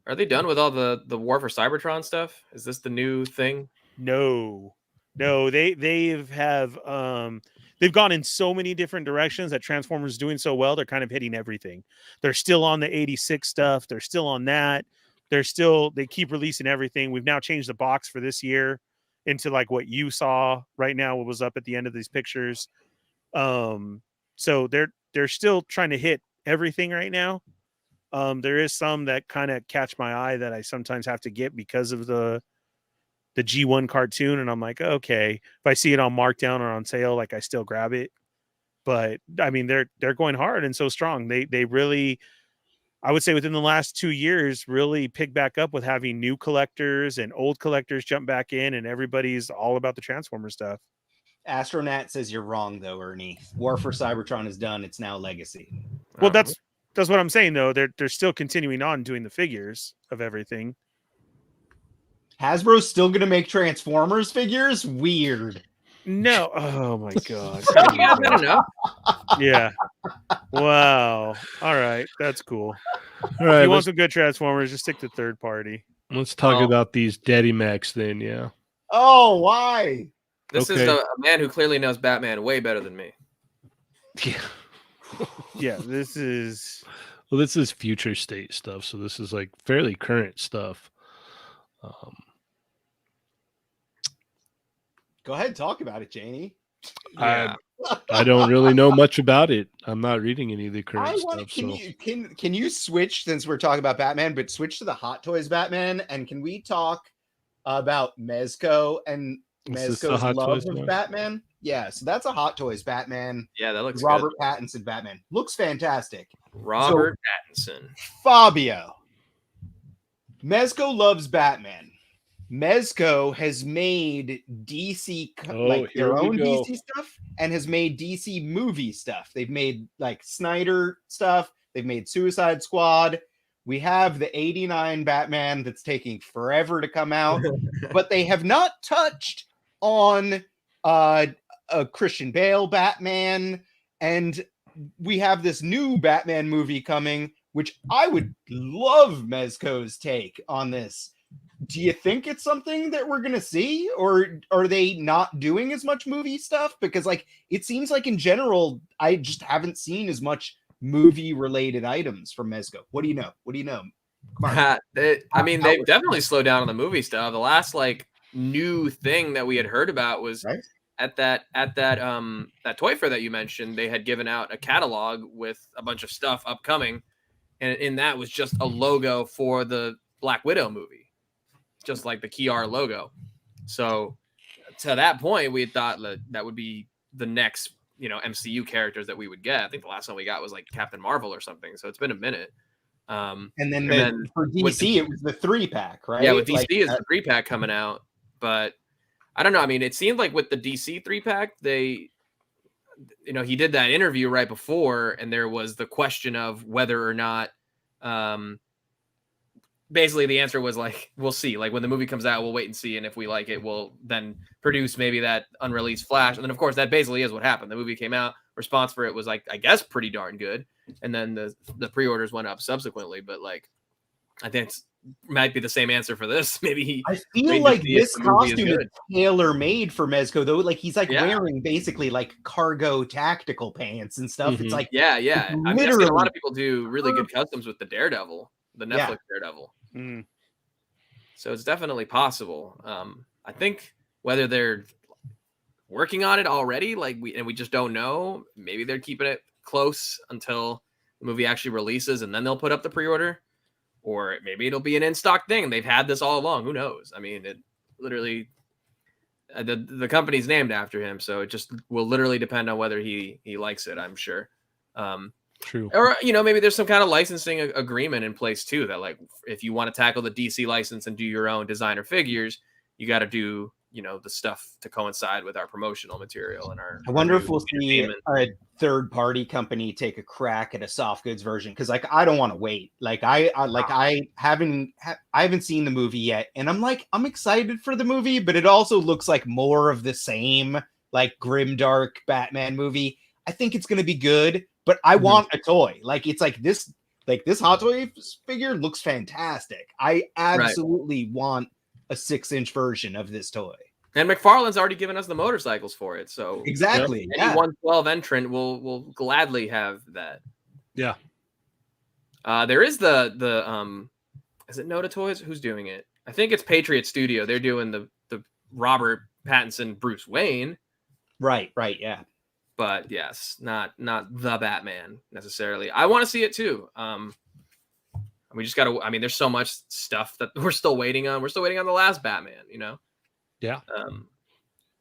Are they done with all the War for Cybertron stuff? Is this the new thing? No, they've gone in so many different directions that Transformers is doing so well. They're kind of hitting everything. They're still on the 86 stuff. They're still on that. They keep releasing everything. We've now changed the box for this year into like what you saw right now, what was up at the end of these pictures. So they're still trying to hit everything right now. There is some that kind of catch my eye that I sometimes have to get because of the G1 cartoon, and I'm like, okay, if I see it on markdown or on sale, like I still grab it. But I mean, they're going hard and so strong. They really, I would say within the last 2 years, really pick back up with having new collectors and old collectors jump back in, and everybody's all about the Transformer stuff. Astronat says you're wrong though, Ernie. War for Cybertron is done. It's now Legacy. Well, that's what I'm saying though. They're still continuing on doing the figures of everything. Hasbro's still gonna make Transformers figures? Weird. No. Oh my god. You guys didn't know? Yeah. Wow. All right. That's cool. All If right, you want some good Transformers, just stick to third party. let's talk Oh. about these Daddy Max then. Yeah. Oh, why? This is a man who clearly knows Batman way better than me. Yeah. Yeah. This is. Well, this is future state stuff, so this is like fairly current stuff. Go ahead, talk about it, Janie. Yeah. I don't really know much about it. I'm not reading any of the current stuff. Can you switch, since we're talking about Batman, but switch to the Hot Toys Batman, and can we talk about Mezco and Is this the Mezco's Hot love Toys of one? Batman? Yeah, so that's a Hot Toys Batman. Yeah, that looks Robert Pattinson Batman. Looks fantastic. good. Robert Pattinson. Fabio. Mezco loves Batman. Mezco has made DC their own DC stuff and has made DC movie stuff. They've made like Snyder stuff. They've made Suicide Squad. We have the 89 Batman that's taking forever to come out, but they have not touched on a Christian Bale Batman. And we have this new Batman movie coming, which I would love Mezco's take on this. Do you think it's something that we're going to see, or are they not doing as much movie stuff? Because like, it seems like in general, I just haven't seen as much movie related items from Mezco. What do you know? I mean, they've definitely slowed down on the movie stuff. The last like new thing that we had heard about was at that toy fair that you mentioned. They had given out a catalog with a bunch of stuff upcoming, and in that was just a logo for the Black Widow movie. Just like the Kiara logo. So to that point, we had thought that would be the next, MCU characters that we would get. I think the last one we got was like Captain Marvel or something. So it's been a minute. And then for DC, it was the 3-pack, right? Yeah, with DC is the 3-pack coming out. But I don't know. I mean, it seemed like with the DC 3-pack, they, he did that interview right before, and there was the question of whether or not, basically the answer was like, we'll see. Like when the movie comes out, we'll wait and see. And if we like it, we'll then produce maybe that unreleased Flash. And then of course that basically is what happened. The movie came out, response for it was like, I guess pretty darn good. And then the pre-orders went up subsequently. But like, I think it might be the same answer for this. Maybe I feel like this costume is tailor made for Mezco though. Like he's like wearing basically like cargo tactical pants and stuff. It's like, yeah. I mean, I've seen a lot of people do really good customs with the Daredevil. The Netflix Daredevil. So it's definitely possible. I think whether they're working on it already, we just don't know. Maybe they're keeping it close until the movie actually releases, and then they'll put up the pre-order, or maybe it'll be an in-stock thing. They've had this all along. Who knows? I mean, it literally the company's named after him, so it just will literally depend on whether he likes it. I'm sure. True. Or, maybe there's some kind of licensing agreement in place too, that like, if you want to tackle the DC license and do your own designer figures, you got to do, the stuff to coincide with our promotional material and our. I wonder if we'll see a third party company take a crack at a soft goods version. Cause like, I don't want to wait. Like I haven't seen the movie yet. And I'm excited for the movie, but it also looks like more of the same like grimdark Batman movie. I think it's going to be good, but I want a toy. Like it's like this Hot Toy figure looks fantastic. I absolutely want a 6-inch version of this toy. And McFarlane's already given us the motorcycles for it, so exactly, any 112 entrant will gladly have that. Yeah. There is the is it Noda Toys? Who's doing it? I think it's Patriot Studio. They're doing the Robert Pattinson Bruce Wayne. Right, yeah. But yes, not the Batman necessarily. I want to see it too. We just got to. I mean, there's so much stuff that we're still waiting on. We're still waiting on the last Batman. Yeah.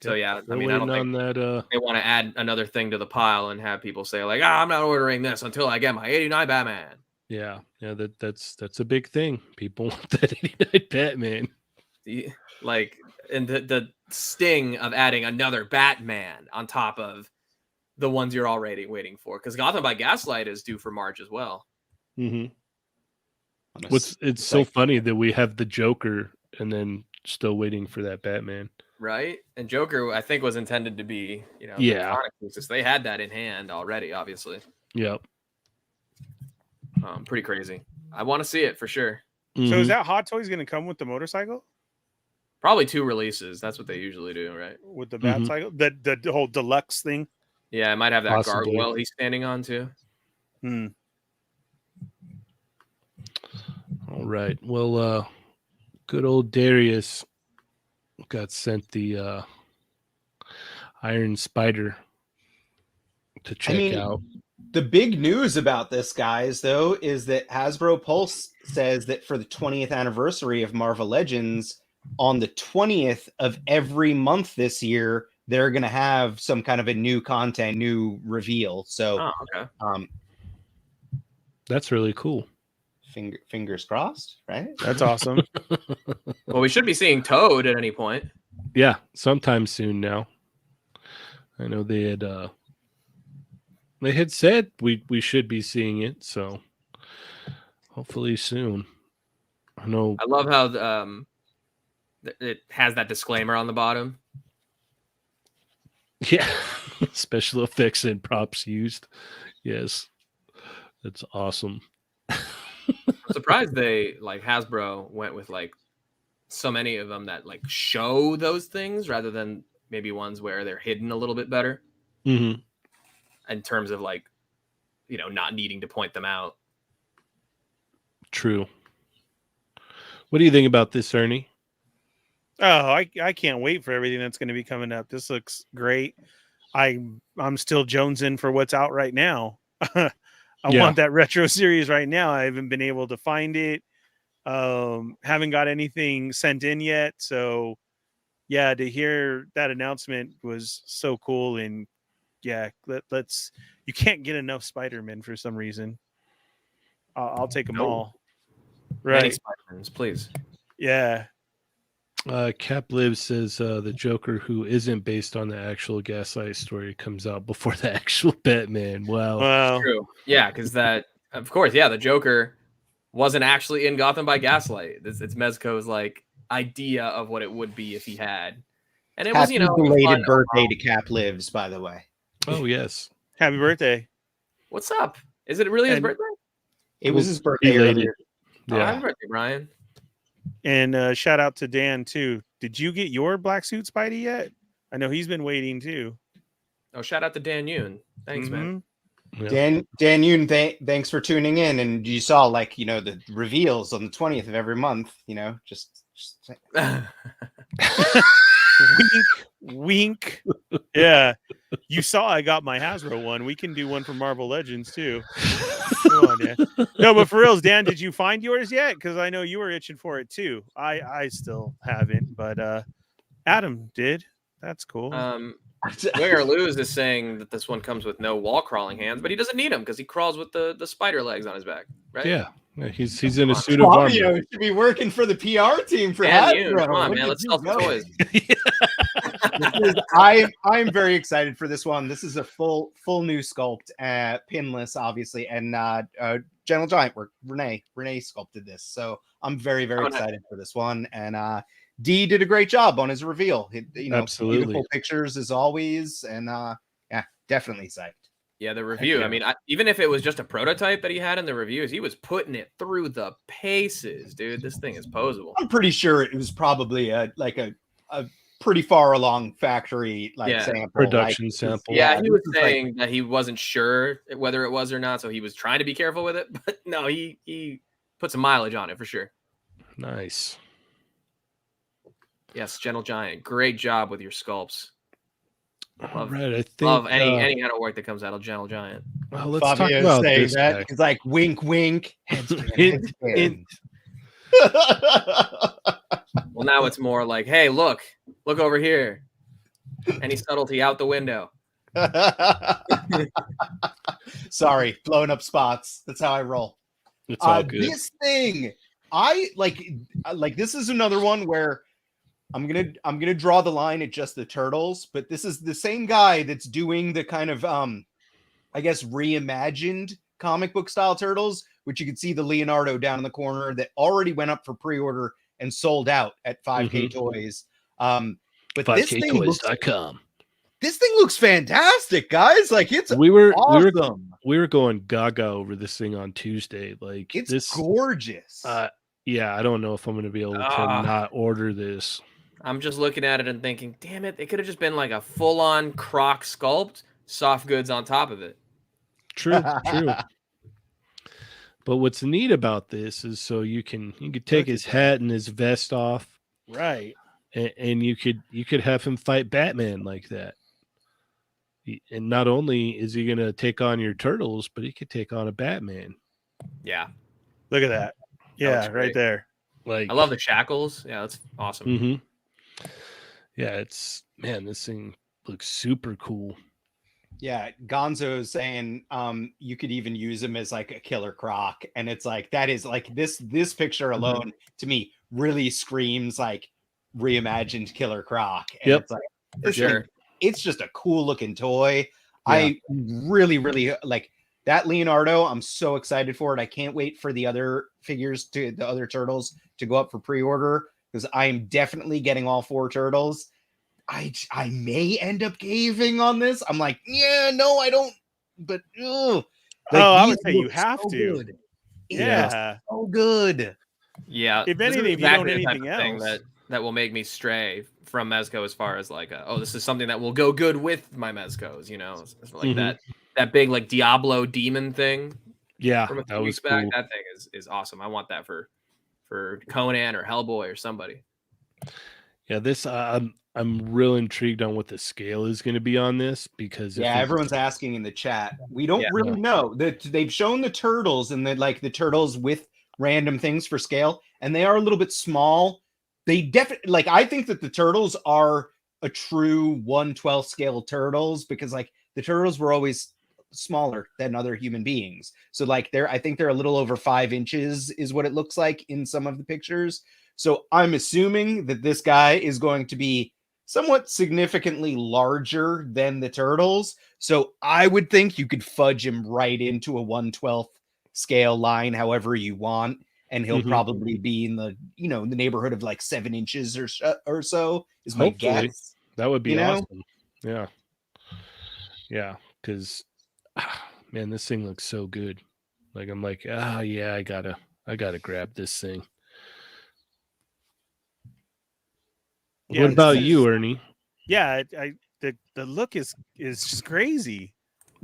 So yeah, We're I mean, I don't think they want to add another thing to the pile and have people say like, I'm not ordering this until I get my 89 Batman. Yeah, that's a big thing. People want that 89 Batman. And the sting of adding another Batman on top of the ones you're already waiting for, because Gotham by Gaslight is due for March as well. Mm-hmm. It's so funny that we have the Joker and then still waiting for that Batman. Right? And Joker, I think, was intended to be, they had that in hand already, obviously. Yep. Pretty crazy. I want to see it for sure. Mm-hmm. So is that Hot Toys going to come with the motorcycle? Probably 2 releases. That's what they usually do, right? With the Bat cycle, the whole deluxe thing. Yeah, it might have that gargoyle he's standing on too. All right. Well, good old Darius got sent the Iron Spider to check out. The big news about this, guys, though, is that Hasbro Pulse says that for the 20th anniversary of Marvel Legends, on the 20th of every month this year, they're going to have some kind of a new content, new reveal. So, that's really cool. Fingers crossed, right? That's awesome. Well, we should be seeing Toad at any point. Yeah, sometime soon now. I know they had said we should be seeing it, so hopefully soon. I know. I love how it has that disclaimer on the bottom. Yeah, special effects and props used. Yes, that's awesome. I'm surprised they Hasbro went with so many of them that show those things rather than maybe ones where they're hidden a little bit better. Mm-hmm. In terms of not needing to point them out. True. What do you think about this, Ernie? Oh, I can't wait for everything that's going to be coming up. This looks great. I'm still jonesing for what's out right now. I want that retro series right now. I haven't been able to find it. Haven't got anything sent in yet. So yeah, to hear that announcement was so cool. And yeah, let's. You can't get enough Spider-Man for some reason. I'll take them all. Right, Many Spider-Mans, please. Yeah. Cap Live says the Joker, who isn't based on the actual Gaslight story, comes out before the actual Batman. Wow. True. Yeah, because of course, the Joker wasn't actually in Gotham by Gaslight. It's Mezco's idea of what it would be if he had, and it was belated birthday to Cap Lives, by the way. Oh yes, happy birthday! What's up? Is it really his birthday? It was his birthday earlier. Yeah, happy birthday, Brian. And shout out to Dan too. Did you get your black suit Spidey yet? I know he's been waiting too. Oh, shout out to Dan Yoon. Thanks, man. Yeah. Dan Yoon, thanks for tuning in. And you saw the reveals on the 20th of every month. Just wink. Yeah, you saw I got my Hasbro one. We can do one for Marvel Legends too. Come on, Dan. No, but for reals, Dan, did you find yours yet? Because I know you were itching for it too. I still haven't, but Adam did. That's cool. Win or Lose is saying that this one comes with no wall crawling hands, but he doesn't need them because he crawls with the spider legs on his back, right? Yeah, he's in a suit of armor. Should be working for the PR team for Hasbro. Come on, man, let's sell some toys. I'm very excited for this one. This is a full new sculpt, pinless, obviously, and Gentle Giant work. Renee sculpted this, so I'm very excited for this one. And D did a great job on his reveal. Absolutely. Beautiful pictures as always, and yeah, definitely psyched. Yeah, the review. Yeah. I mean, even if it was just a prototype that he had in the reviews, he was putting it through the paces, dude. This thing is posable. I'm pretty sure it was probably a pretty far along factory sample, production sample. Yeah, he was saying that he wasn't sure whether it was or not, so he was trying to be careful with it. But no, he put some mileage on it for sure. Nice. Yes, Gentle Giant. Great job with your sculpts. All right, I think Love any kind of work that comes out of Gentle Giant. Well, let's talk about this guy. He's like wink, wink, head spin, Hint, head spin. Well, now it's more like, hey, look over here. Any subtlety out the window. Sorry, blowing up spots. That's how I roll. It's all good. This thing, I like. This is another one where I'm gonna draw the line at just the turtles, but this is the same guy that's doing the kind of I guess reimagined comic book style turtles, which you can see the Leonardo down in the corner that already went up for pre-order and sold out at 5K Toys. But 5ktoys.com. This thing looks fantastic, guys. Like it's awesome. We were going gaga over this thing on Tuesday. Like it's gorgeous. Yeah, I don't know if I'm going to be able to not order this. I'm just looking at it and thinking, damn it, it could have just been like a full-on croc sculpt, soft goods on top of it. True. But what's neat about this is so you could take his hat and his vest off, right? And you could have him fight Batman like that. And not only is he going to take on your turtles, but he could take on a Batman. Yeah, look at that. Yeah, right there. Like, I love the shackles. Yeah, that's awesome. Mm-hmm. Yeah, this thing looks super cool. Yeah, Gonzo's saying you could even use him as like a killer croc, and it's like that is like this picture alone to me really screams like reimagined killer croc. And it's like it's just a cool looking toy. Yeah. I really like that Leonardo. I'm so excited for it. I can't wait for the other figures the other turtles to go up for pre-order because I am definitely getting all 4 turtles. I may end up caving on this. I'm like, yeah, no, I don't. But I would say you have to. Good. Yeah, so good. Yeah, if anything, if you don't anything else, that will make me stray from Mezco as far as like, this is something that will go good with my Mezcos. You know, like that big like Diablo demon thing. Yeah, from a few weeks back. That thing is awesome. I want that for Conan or Hellboy or somebody. Yeah, this I'm real intrigued on what the scale is going to be on this because everyone's asking in the chat. We don't really know that they've shown the turtles and the turtles with random things for scale, and they are a little bit small. They definitely I think that the turtles are a true 1/12 scale turtles because like the turtles were always smaller than other human beings. So like I think they're a little over 5 inches is what it looks like in some of the pictures. So I'm assuming that this guy is going to be somewhat significantly larger than the turtles. So I would think you could fudge him right into a 1/12 scale line, however you want. And he'll probably be in the, the neighborhood of like 7 inches or so is my guess. That would be awesome. Yeah. Yeah. Cause man, this thing looks so good. Like, I'm like, I gotta grab this thing. Yeah, what about you, Ernie? Yeah, the look is just crazy,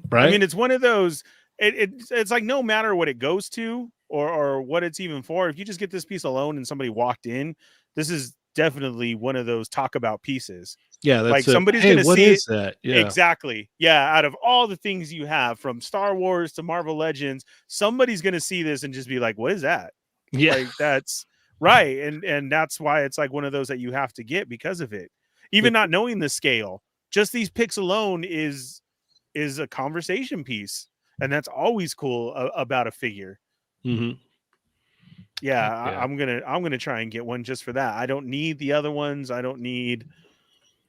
right? I mean, it's one of those. It's like no matter what it goes to or what it's even for, if you just get this piece alone and somebody walked in, this is definitely one of those talk about pieces. Yeah, that's like somebody's gonna what see is it. That? Yeah, exactly. Yeah, out of all the things you have, from Star Wars to Marvel Legends, somebody's gonna see this and just be like, "What is that?" Yeah, like that's. Right, and that's why it's like one of those that you have to get because of it. Even not knowing the scale, just these pics alone is a conversation piece, and that's always cool about a figure. Mm-hmm. Yeah, I'm gonna try and get one just for that. I don't need the other ones. I don't need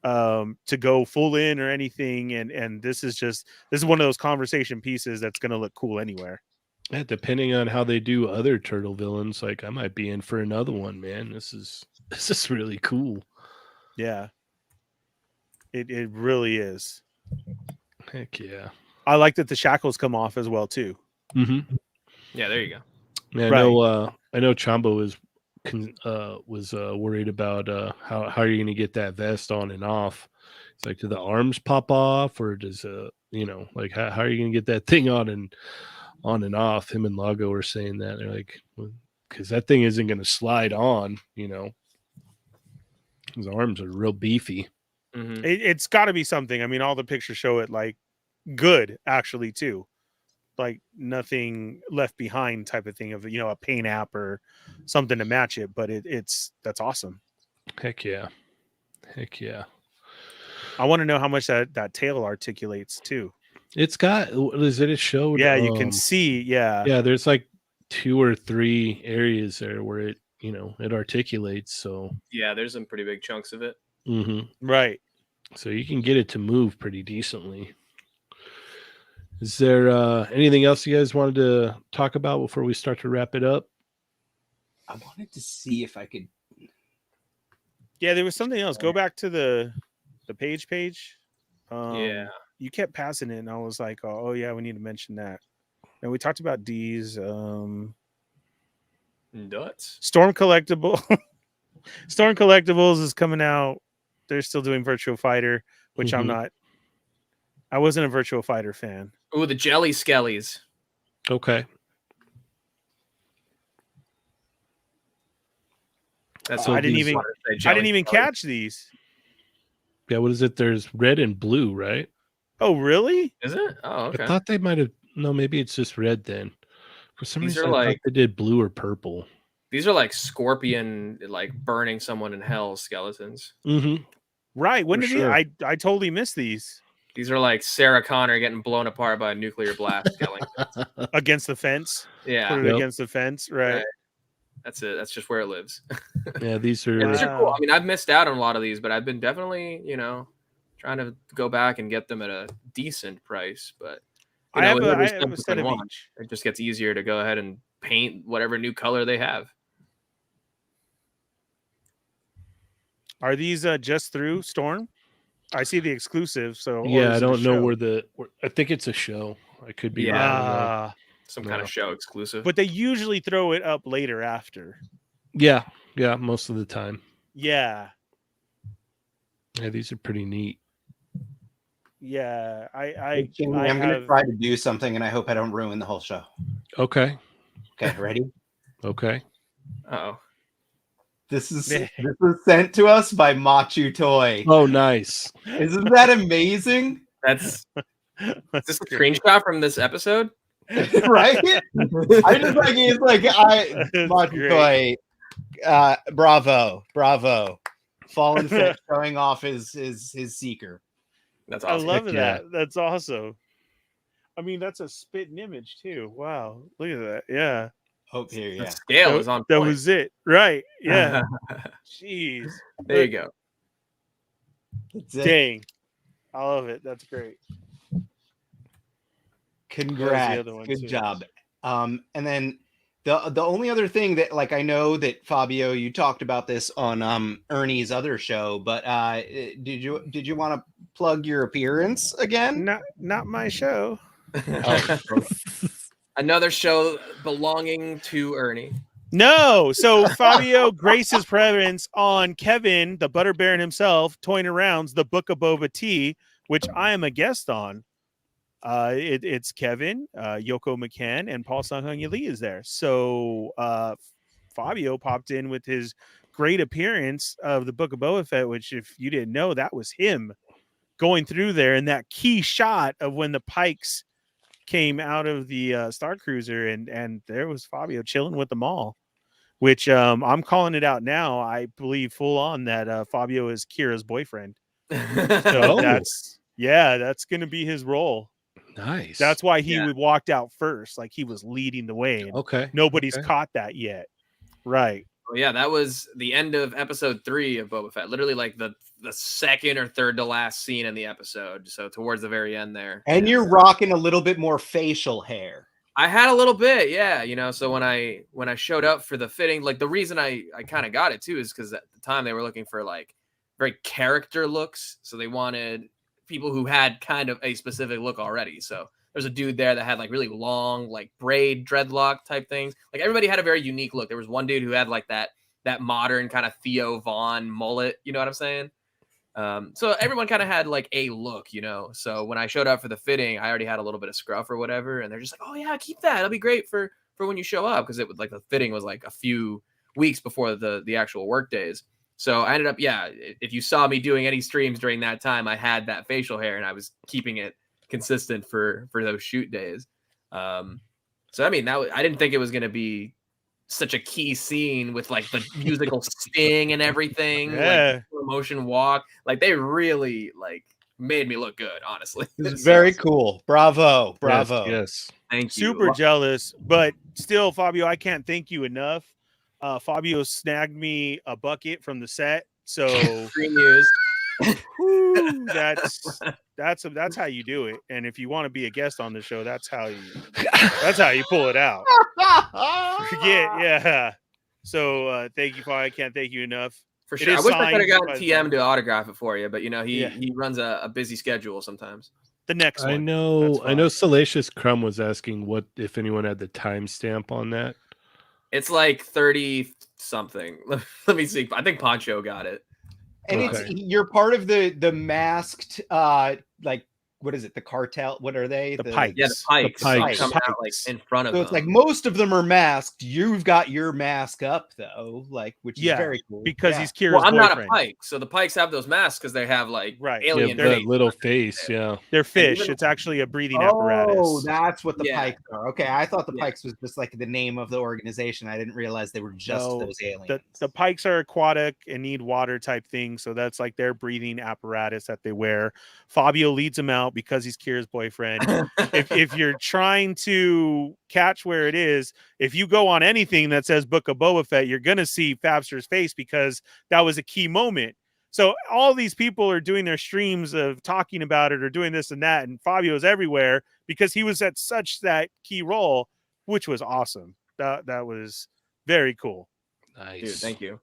to go full in or anything. And this is one of those conversation pieces that's gonna look cool anywhere. Yeah, depending on how they do other turtle villains, like I might be in for another one, man. This is really cool. Yeah. It really is. Heck yeah. I like that the shackles come off as well too. Mm-hmm. Yeah, there you go. Yeah, I know Chambo was worried about how are you gonna get that vest on and off. It's like, do the arms pop off, or does like how are you gonna get that thing on and off? Him and Lago were saying that. They're like, because that thing isn't gonna slide on, His arms are real beefy. Mhm. It's got to be something. I mean, all the pictures show it like good, actually, too. Like nothing left behind type of thing of a paint app or something to match it. But that's awesome. Heck yeah. I want to know how much that tail articulates too. It's got, is it showed? Yeah, you can see. Yeah. Yeah, there's like 2 or 3 areas there where it articulates. So Yeah, there's some pretty big chunks of it. Right. So you can get it to move pretty decently. Is there anything else you guys wanted to talk about before we start to wrap it up? I wanted to see if I could. Yeah, there was something else. Go back to the page. Yeah. You kept passing it, and I was like, oh yeah, we need to mention that. And we talked about D's. Nuts. Storm Collectible. Storm Collectibles is coming out. They're still doing Virtual Fighter, which I'm not. I wasn't a Virtual Fighter fan. Ooh, the Jelly Skellies. Okay. That's I didn't even catch these. Yeah, what is it? There's red and blue, right? Oh, really? Is it? Oh, okay. I thought they might have. No, maybe it's just red then. For some These reason, are I thought like- they did blue or purple. These are like Scorpion, like burning someone in hell skeletons. Mm-hmm. Right. When For did sure. I totally missed these. These are like Sarah Connor getting blown apart by a nuclear blast skeletons. Against the fence. Yeah, Put it Yep. against the fence. Right. that's it. That's just where it lives. Yeah, these are. Yeah, these are cool. Wow. I mean, I've missed out on a lot of these, but I've been definitely, trying to go back and get them at a decent price. But I have with a every set of subsequent one, each. it just gets easier to go ahead and paint whatever new color they have. Are these just through Storm? I see the exclusive. So or Yeah, is I it a don't know show? where I think it's a show. I could be Yeah. wrong. Though. Some kind Yeah. of show exclusive. But they usually throw it up later after. Yeah, most of the time. Yeah. Oh, Yeah, these are pretty neat. Yeah. Hey, Jamie, I'm going to try to do something, and I hope I don't ruin the whole show. Okay. Okay, ready? Okay. Uh-oh. This is sent to us by Machu Toy. Oh, nice. Isn't that amazing? That's is this a screenshot from this episode? Right? I just like he's like Machu Toy. Bravo. Fallen Fish showing off his seeker. That's I awesome. love Heck that. That's awesome. I mean, that's a spitting image too. Wow. Look at that. Yeah. Hope here, The yeah. scale is on That point. was it. Right. Yeah. Jeez. There you go. That's it. Dang. I love it. That's great. Congrats. other one, Good too. job. And then the only other thing that, like, I know that Fabio, you talked about this on Ernie's other show, but did you want to plug your appearance again? Not my show. Another show belonging to Ernie. No. So Fabio graced his presence on Kevin, the Butter Baron himself, Toying Around's The Book of Boba Tea, which I am a guest on. It's Kevin, Yoko McCann, and Paul Sung-Hung Lee is there. So Fabio popped in with his great appearance of The Book of Boba Fett, which, if you didn't know, that was him going through there, and that key shot of when the Pikes came out of the Star Cruiser, and there was Fabio chilling with them all, which I'm calling it out now. I believe full on that Fabio is Kira's boyfriend. So that's going to be his role. Nice. That's why he walked out first, like he was leading the way. And okay. nobody's caught that yet. Right. Well, yeah, that was the end of episode 3 of Boba Fett. Literally like the second or third to last scene in the episode. So towards the very end there. And you're rocking a little bit more facial hair. I had a little bit, yeah. So when I showed up for the fitting, like the reason I kind of got it too is because at the time they were looking for like very character looks, so they wanted people who had kind of a specific look already. So there's a dude there that had like really long, like braid dreadlock type things. Like everybody had a very unique look. There was one dude who had like that modern kind of Theo Vaughn mullet. You know what I'm saying? So everyone kind of had like a look, So when I showed up for the fitting, I already had a little bit of scruff or whatever, and they're just like, "Oh yeah, keep that. It'll be great for when you show up," because it was like the fitting was like a few weeks before the actual work days. So I ended up, yeah. If you saw me doing any streams during that time, I had that facial hair, and I was keeping it consistent for those shoot days. So I mean, I didn't think it was gonna be such a key scene with like the musical sting and everything, like motion walk. Like they really like made me look good, honestly. It's very cool. Bravo. Yes. Thank you. Super jealous, but still, Fabio, I can't thank you enough. Fabio snagged me a bucket from the set, so Green news. whew, that's how you do it. And if you want to be a guest on the show, that's how you pull it out. Yeah. So thank you, Fabio. I can't thank you enough. For sure. I wish I could have gotten TM to autograph it for you, but he runs a busy schedule sometimes. The next one. I know Salacious Crumb was asking what if anyone had the timestamp on that. It's like 30 something. Let me see. I think Poncho got it. And you're part of the masked like, what is it? The cartel? What are they? The Pikes. Yeah, the Pikes. The Pikes. Come out like in front of them. So it's like most of them are masked. You've got your mask up though, like, which is very cool. Because he's Kira's boyfriend. not a Pike, so the Pikes have those masks because they have like alien face. Little face. Yeah, they're fish. It's actually a breathing apparatus. Oh, that's what the Pikes are. Okay, I thought the Pikes was just like the name of the organization. I didn't realize they were just those aliens. The Pikes are aquatic and need water type thing, so that's like their breathing apparatus that they wear. Fabio leads them out because he's Kira's boyfriend. if you're trying to catch where it is, if you go on anything that says Book of Boba Fett, you're gonna see Fabster's face because that was a key moment. So all these people are doing their streams of talking about it or doing this and that, and Fabio's everywhere because he was at such that key role, which was awesome. That was very cool. Nice. Dude, thank you.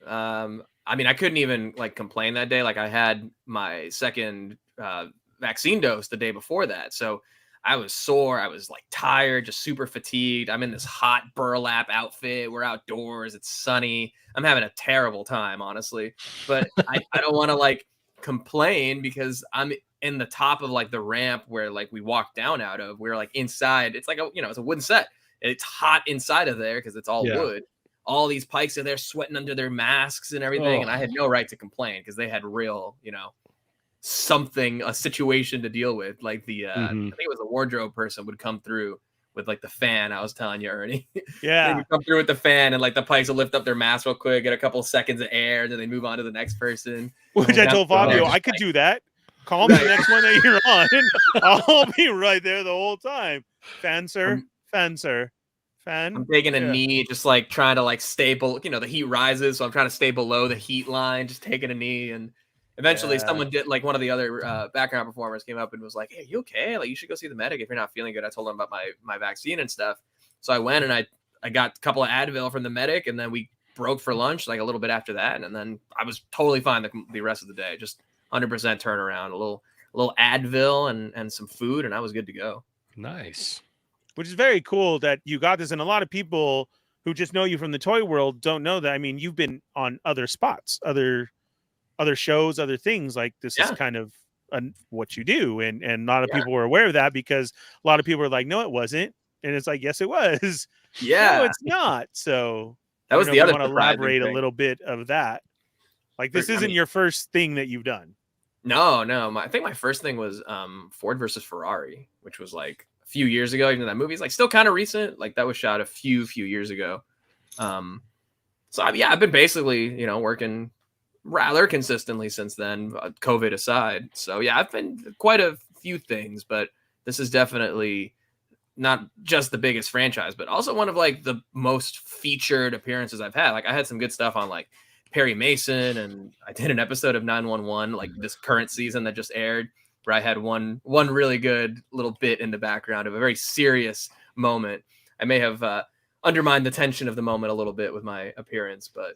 I mean, I couldn't even like complain that day. Like I had my second vaccine dose the day before that, so I was sore. I was like tired, just super fatigued. I'm in this hot burlap outfit. We're outdoors. It's sunny. I'm having a terrible time, honestly. But I don't want to like complain because I'm in the top of like the ramp where like we walked down out of. We're like inside. It's like it's a wooden set. It's hot inside of there because it's all wood. All these Pikes are there sweating under their masks and everything. And I had no right to complain because they had real, a situation to deal with. Like the I think it was a wardrobe person would come through with like the fan. I was telling you, Ernie. Yeah. They would come through with the fan and like the Pikes will lift up their mask real quick, get a couple of seconds of air, and then they move on to the next person. Which I told Fabio, I could do that. Call me the next one that you're on. I'll be right there the whole time. Fan, sir. I'm taking a knee, just like trying to like stable, the heat rises. So I'm trying to stay below the heat line, just taking a knee. And eventually someone did, like one of the other background performers came up and was like, "Hey, you okay? Like you should go see the medic if you're not feeling good." I told them about my vaccine and stuff. So I went and I got a couple of Advil from the medic, and then we broke for lunch like a little bit after that. And then I was totally fine the rest of the day. Just 100% turnaround, a little Advil and some food, and I was good to go. Nice. Which is very cool that you got this. And a lot of people who just know you from the toy world don't know that. I mean, you've been on other spots, other shows, other things. Like this is kind of what you do. And a lot of people were aware of that because a lot of people were like, no, it wasn't. And it's like, yes, it was. Yeah. No, it's not. So that was the other. I want to elaborate a little bit of that. Like this isn't your first thing that you've done. No. I think my first thing was Ford versus Ferrari, which was like a few years ago. Even though that movie's like still kind of recent. Like that was shot a few years ago. So I've been basically, working rather consistently since then, COVID aside. So yeah, I've been quite a few things, but this is definitely not just the biggest franchise, but also one of like the most featured appearances I've had. Like I had some good stuff on like Perry Mason, and I did an episode of 911, like this current season that just aired, where I had one really good little bit in the background of a very serious moment. I may have undermined the tension of the moment a little bit with my appearance, but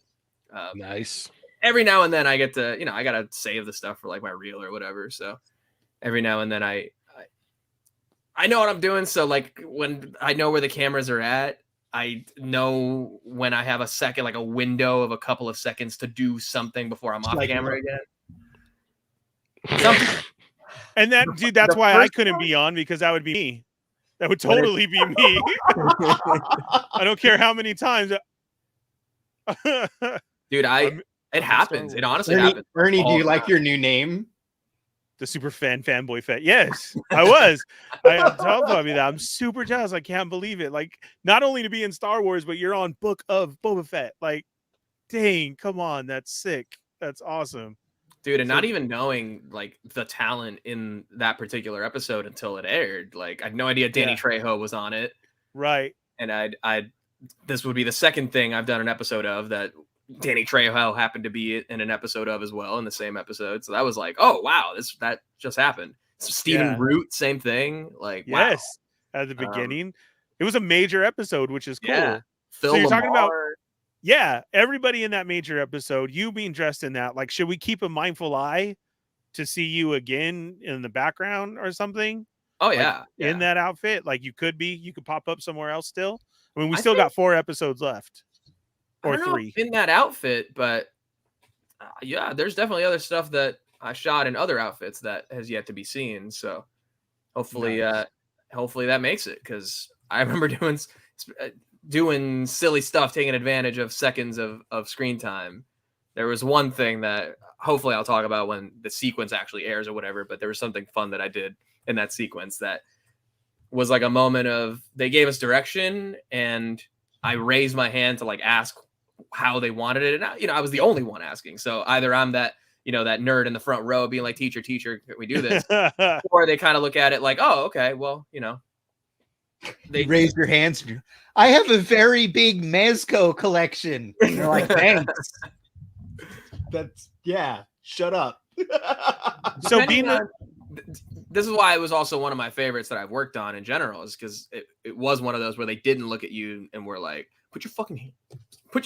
Nice. every now and then I get to, I gotta save the stuff for like my reel or whatever. So every now and then I know what I'm doing. So like when I know where the cameras are at, I know when I have a second, like a window of a couple of seconds to do something before I'm off camera again. And that, dude, that's why I couldn't be on, because that would be me. That would totally be me. I don't care how many times. Dude, it happens. It honestly happens. Ernie, do you like your new name? The super fanboy Fett. Yes, I was. I told Bobby that I'm super jealous. I can't believe it. Like, not only to be in Star Wars, but you're on Book of Boba Fett. Like, dang, come on, that's sick. That's awesome, dude. And not even knowing like the talent in that particular episode until it aired. Like, I had no idea Danny Trejo was on it. Right. And this would be the second thing I've done an episode of that Danny Trejo happened to be in an episode of as well, in the same episode. So that was like, oh wow, that just happened. Stephen Root, same thing. Like, yes, wow. At the beginning, it was a major episode, which is cool. Yeah. Phil, so you're talking about, everybody in that major episode, you being dressed in that. Like, should we keep a mindful eye to see you again in the background or something? Oh yeah, like, in that outfit, like you could pop up somewhere else still. I mean, we still got 4 episodes left. Or 3 in that outfit, but there's definitely other stuff that I shot in other outfits that has yet to be seen. So hopefully, hopefully that makes it, because I remember doing silly stuff, taking advantage of seconds of screen time. There was one thing that hopefully I'll talk about when the sequence actually airs or whatever, but there was something fun that I did in that sequence that was like a moment of, they gave us direction and I raised my hand to like ask how they wanted it. And I was the only one asking. So either I'm that, that nerd in the front row being like, teacher, can we do this? Or they kind of look at it like, oh, okay, well, they raised your hands. I have a very big Mezco collection. And they're like, thanks. Shut up. So this is why it was also one of my favorites that I've worked on in general, is because it was one of those where they didn't look at you and were like, put your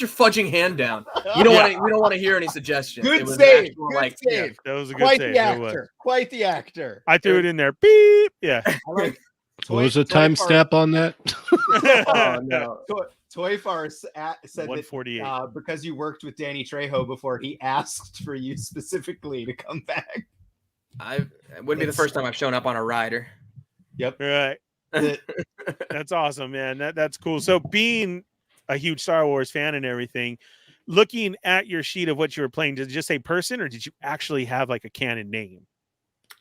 fudging hand down. We don't want to hear any suggestions. Good save. That was a good save. Quite the actor. I threw it in there. Beep. Yeah. What was the timestamp on that? Oh no. Toy Farce said 148. That because you worked with Danny Trejo before, he asked for you specifically to come back. It wouldn't be the first time I've shown up on a rider. Yep. Right. That's awesome, man. That's cool. So being a huge Star Wars fan and everything, looking at your sheet of what you were playing, did it just say person, or did you actually have like a canon name?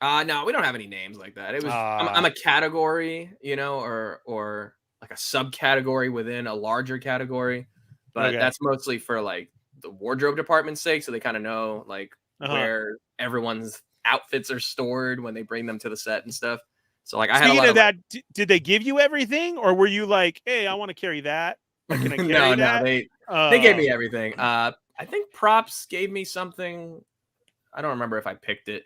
No, we don't have any names like that. It was I'm a category, or like a subcategory within a larger category, but that's mostly for like the wardrobe department's sake, so they kind of know like where everyone's outfits are stored when they bring them to the set and stuff. So like, I had a lot of that. Did they give you everything, or were you like, hey, I want to carry that? Can I carry that? No, they gave me everything. I think props gave me something. I don't remember if I picked it.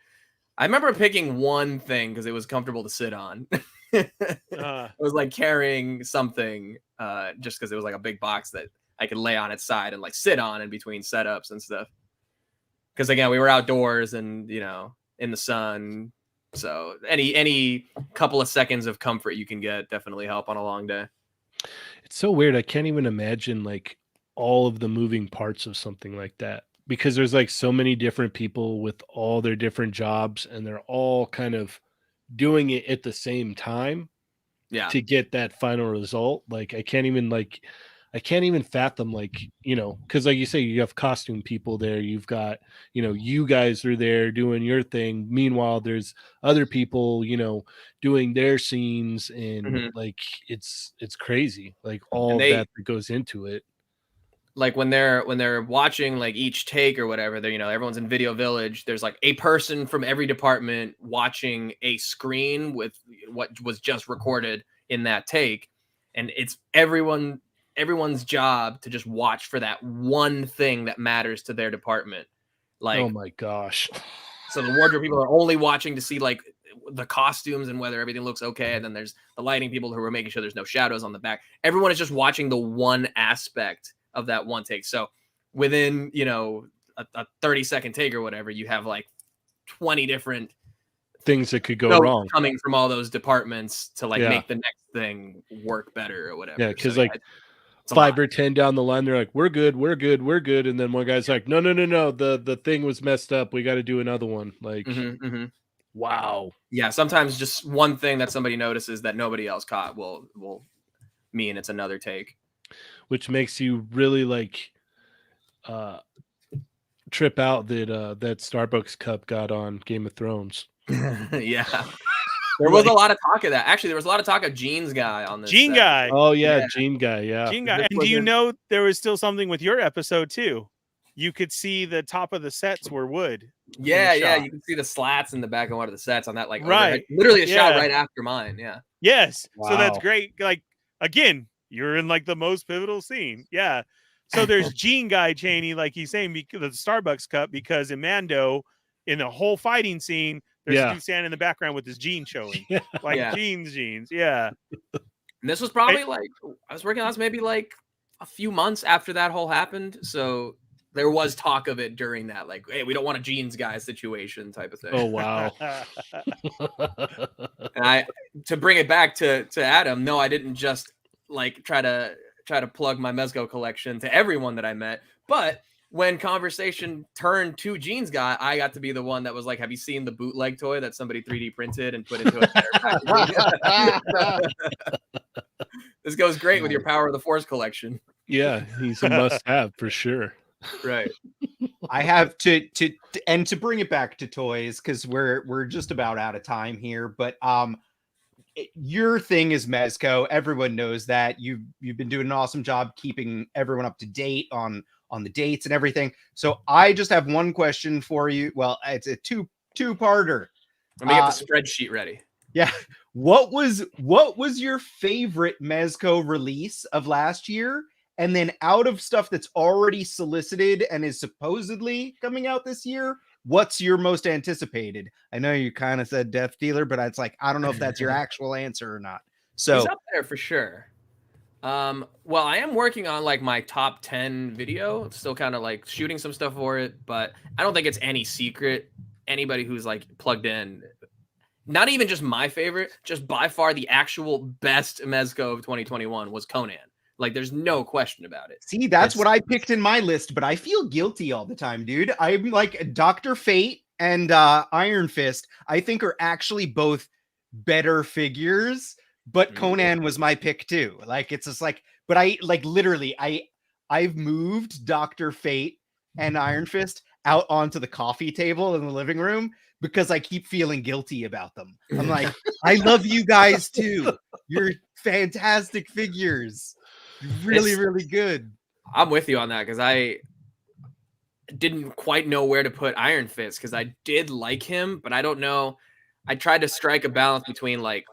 I remember picking one thing because it was comfortable to sit on. It was like carrying something, just because it was like a big box that I could lay on its side and like sit on in between setups and stuff. Because again, we were outdoors and in the sun, so any couple of seconds of comfort you can get definitely help on a long day. It's so weird. I can't even imagine like all of the moving parts of something like that, because there's like so many different people with all their different jobs, and they're all kind of doing it at the same time to get that final result. Like I can't even fathom, like, because like you say, you have costume people there, you've got, you guys are there doing your thing. Meanwhile, there's other people, doing their scenes, and like, it's crazy. Like all that goes into it. Like when they're watching like each take or whatever, they're, everyone's in Video Village. There's like a person from every department watching a screen with what was just recorded in that take. And it's everyone's job to just watch for that one thing that matters to their department. Like, oh my gosh. So the wardrobe people are only watching to see like the costumes and whether everything looks okay. And then there's the lighting people who are making sure there's no shadows on the back. Everyone is just watching the one aspect of that one take. So within, you know, a 30-second take or whatever, you have like 20 different things that could go wrong coming from all those departments to like Yeah. make the next thing work better or whatever. Yeah, because So, like it's a 5 lot. or 10 down the line, they're like, we're good, and then one guy's like, no, the thing was messed up, we got to do another one. Like, wow. Yeah, sometimes just one thing that somebody notices that nobody else caught will mean it's another take. Which makes you really like trip out that that Starbucks cup got on Game of Thrones. Yeah. There was a lot of talk of that. Actually, there was a lot of talk of Jeans Guy on this. Gene set. Guy. Oh yeah, Gene Guy, yeah. Gene Guy. This And do you wasn't- know there was still something with your episode too? You could see the top of the sets were wood. Yeah, in the yeah. shot. You can see the slats in the back of one of the sets on that, like Right. overhead. Literally a shot Yeah. right after mine. Yeah. Yes. So that's Wow. great. Like again, you're in like the most pivotal scene. Yeah. So there's Gene Guy Cheney, like he's saying, because of the Starbucks cup, because in Mando, in the whole fighting scene, there's Yeah. a dude standing in the background with his jeans showing. Yeah. Like Yeah. jeans. Yeah. And this was probably like, I was working on this maybe like a few months after that whole happened. So there was talk of it during that, like, hey, we don't want a Jeans Guy situation type of thing. Oh wow. And to bring it back to Adam, no, I didn't just like try to plug my Mezco collection to everyone that I met, but when conversation turned to Jeans Guy, I got to be the one that was like, have you seen the bootleg toy that somebody 3D printed and put into a packaging? This goes great with your Power of the Force collection. Yeah, he's a must-have for sure. Right. I have to bring it back to toys because we're just about out of time here. But your thing is Mezco. Everyone knows that you've been doing an awesome job keeping everyone up to date on the dates and everything. So I just have one question for you. Well, it's a two-parter. Let me get the spreadsheet ready. Yeah. What was your favorite Mezco release of last year? And then out of stuff that's already solicited and is supposedly coming out this year, what's your most anticipated? I know you kind of said Death Dealer, but it's like, I don't know if that's your actual answer or not. So he's up there for sure. Well, I am working on like my top 10 video, still kind of like shooting some stuff for it, but I don't think it's any secret. Anybody who's like plugged in, not even just my favorite, just by far the actual best Mezco of 2021 was Conan. Like, there's no question about it. see, that's what I picked in my list, but I feel guilty all the time, dude. I'm like Dr. Fate and Iron Fist, I think are actually both better figures, but Conan was my pick too. Like, it's just like, but I like literally, I've moved Dr. Fate and Iron Fist out onto the coffee table in the living room because I keep feeling guilty about them. I'm like, I love you guys too. You're fantastic figures. Really, really good. I'm with you on that because I didn't quite know where to put Iron Fist because I did like him, but I don't know. I tried to strike a balance between like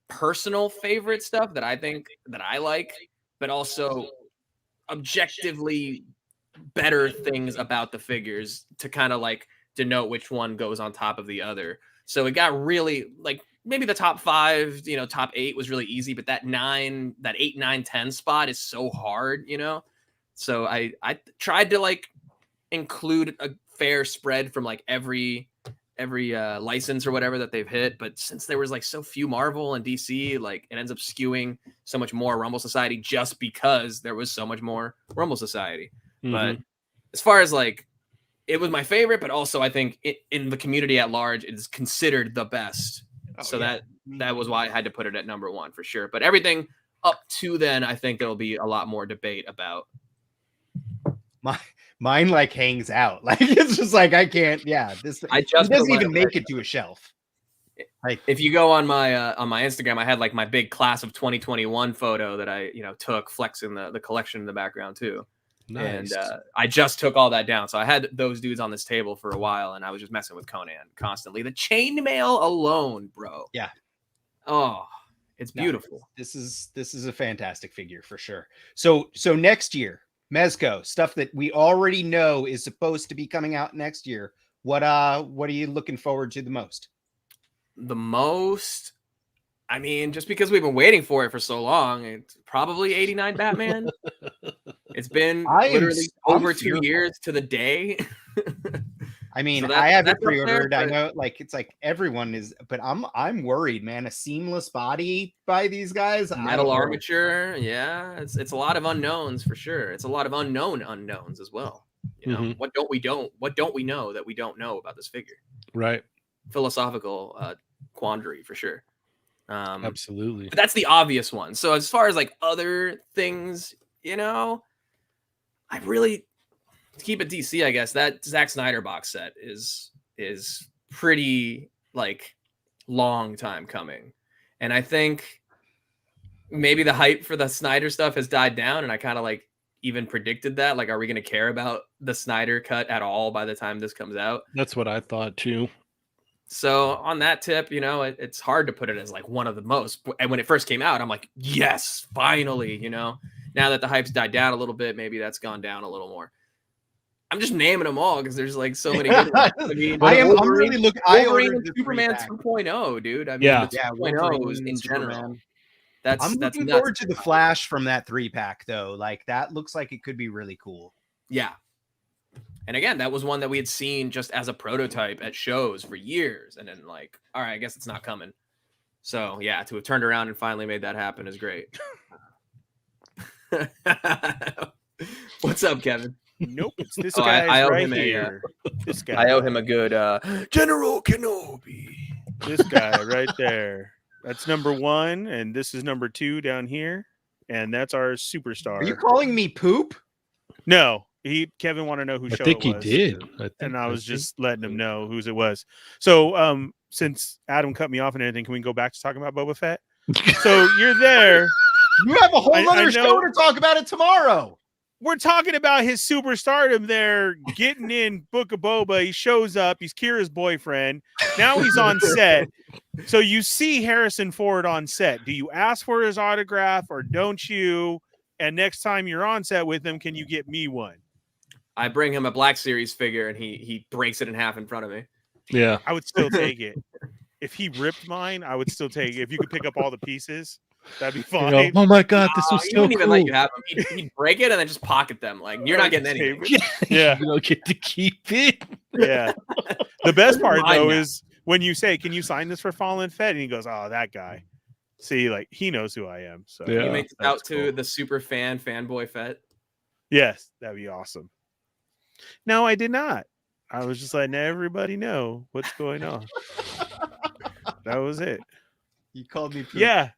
personal favorite stuff that I think that I like, but also objectively better things about the figures to kind of like denote which one goes on top of the other. So it got really like maybe the top 5, you know, top 8 was really easy, but that 8, 9, 10 spot is so hard, you know? So I tried to like include a fair spread from like every license or whatever that they've hit. But since there was like so few Marvel and DC, like it ends up skewing so much more Rumble Society just because there was so much more Rumble Society. But as far as like, it was my favorite, but also I think in the community at large, it is considered the best. That was why I had to put it at number 1 for sure. But everything up to then, I think there'll be a lot more debate about. Mine like hangs out. Like, it's just like, I can't. Yeah. It doesn't even make it to a shelf. Like, if you go on my Instagram, I had like my big class of 2021 photo that I, you know, took flexing the collection in the background too. Nice. And I just took all that down. So I had those dudes on this table for a while and I was just messing with Conan constantly. The chainmail alone, bro. Yeah. Oh, it's beautiful. This is a fantastic figure for sure. So next year, Mezco, stuff that we already know is supposed to be coming out next year. What are you looking forward to the most? the most, I mean, just because we've been waiting for it for so long, it's probably 89 Batman. It's been literally over 2 years to the day. I mean, So I have it that's up there, pre-ordered. I but- know, like, it's like everyone is, but I'm worried, man. A seamless body by these guys. I don't Metal know. armature, yeah. It's a lot of unknowns for sure. It's a lot of unknown unknowns as well. You know, what don't we know that we don't know about this figure? Right. Philosophical quandary for sure. Absolutely. But that's the obvious one. So as far as like other things, you know, I really, to keep it DC, I guess that Zack Snyder box set is pretty like long time coming. And I think maybe the hype for the Snyder stuff has died down, and I kind of like even predicted that. Like, are we going to care about the Snyder cut at all by the time this comes out? That's what I thought too. So on that tip, you know, it's hard to put it as like one of the most. And when it first came out, I'm like, yes, finally, you know. Now that the hype's died down a little bit, maybe that's gone down a little more. I'm just naming them all because there's like so many good ones. I mean, I'm really looking. Wolverine and Superman 2.0, dude. I mean, Yeah. the 2.0 in general. I'm looking forward to the Flash from that 3-pack though. Like that looks like it could be really cool. Yeah. And again, that was one that we had seen just as a prototype at shows for years. And then like, all right, I guess it's not coming. So yeah, to have turned around and finally made that happen is great. What's up, Kevin? Nope, it's this Oh, guy I owe right him here. This guy. I owe him a good General Kenobi. This guy right there. That's number 1, and this is number 2 down here, and that's our superstar. Are you calling me poop? No, Kevin wanted to know who I show think it he was. did. And I was just letting him know whose it was. So, since Adam cut me off and everything, can we go back to talking about Boba Fett? So you're there. You have a whole I other know. show to talk about it tomorrow. We're talking about his superstardom there, getting in Book of Boba. He shows up. He's Kira's boyfriend. Now he's on set. So you see Harrison Ford on set. Do you ask for his autograph or don't you? And next time you're on set with him, can you get me one? I bring him a Black Series figure and he breaks it in half in front of me. Yeah. I would still take it. If he ripped mine, I would still take it. If you could pick up all the pieces, that'd be fine. You know, oh my god, this was He so wouldn't cool. even let you have them. He'd break it and then just pocket them. Like, you're not getting anything. Yeah. You don't get to keep it. Yeah. The best part Mine though now. is when you say, "Can you sign this for Fallen Fett?" and he goes, "Oh, that guy." See, like he knows who I am. So Yeah. You make it that's out to cool. the super fanboy Fett. Yes, that'd be awesome. No, I did not. I was just letting everybody know what's going on. That was it. You called me poop. Yeah.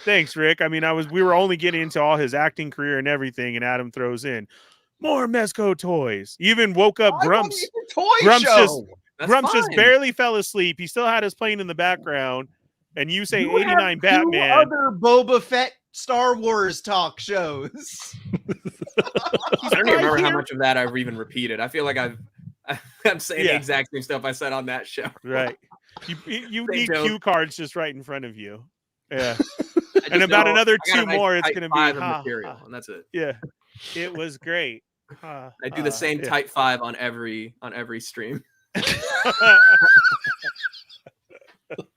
Thanks, Rick. I mean, we were only getting into all his acting career and everything, and Adam throws in more Mezco toys. He even woke up Grumps. Grumps just barely fell asleep. He still had us playing in the background. And you say You 89 have Batman. 2 other Boba Fett Star Wars talk shows. I don't even remember how much of that I've even repeated. I feel like I'm saying the exact same stuff I said on that show. Right. You Same need joke. cue cards just right in front of you. Yeah. I just And about know another I got 2 a nice more, it's tight going to be 5 of ha, material, ha. and that's it. Yeah. It was great. I do the same yeah. tight 5 on every stream.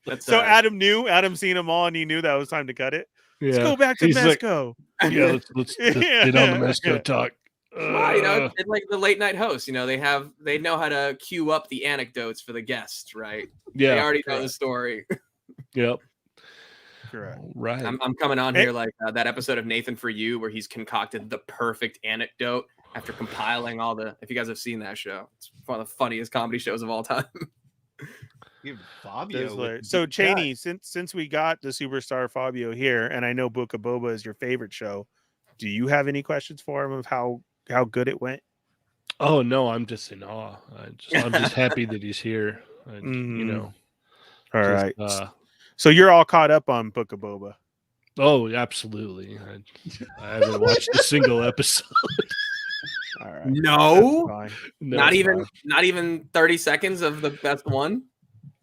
That's, So Adam seen them all and he knew that it was time to cut it. Yeah. Let's go back to He's like, Mezco. yeah, let's get on the Mezco talk. well, you know, it's like the late night host. You know, they know how to cue up the anecdotes for the guests, right? Yeah. They already know the story. Yep. Correct. Right. I'm coming on here like that episode of Nathan For You where he's concocted the perfect anecdote after compiling all the. If you guys have seen that show, it's one of the funniest comedy shows of all time. Fabio. So Cheney, since we got the superstar Fabio here, and I know Book of Boba is your favorite show, do you have any questions for him of how good it went? Oh no, I'm just in awe. I'm just happy that he's here. You know. All just, right. So you're all caught up on Book of Boba. Oh, absolutely. I haven't watched a single episode. All right. No, Fine. No, not it's even 30 seconds of the best one.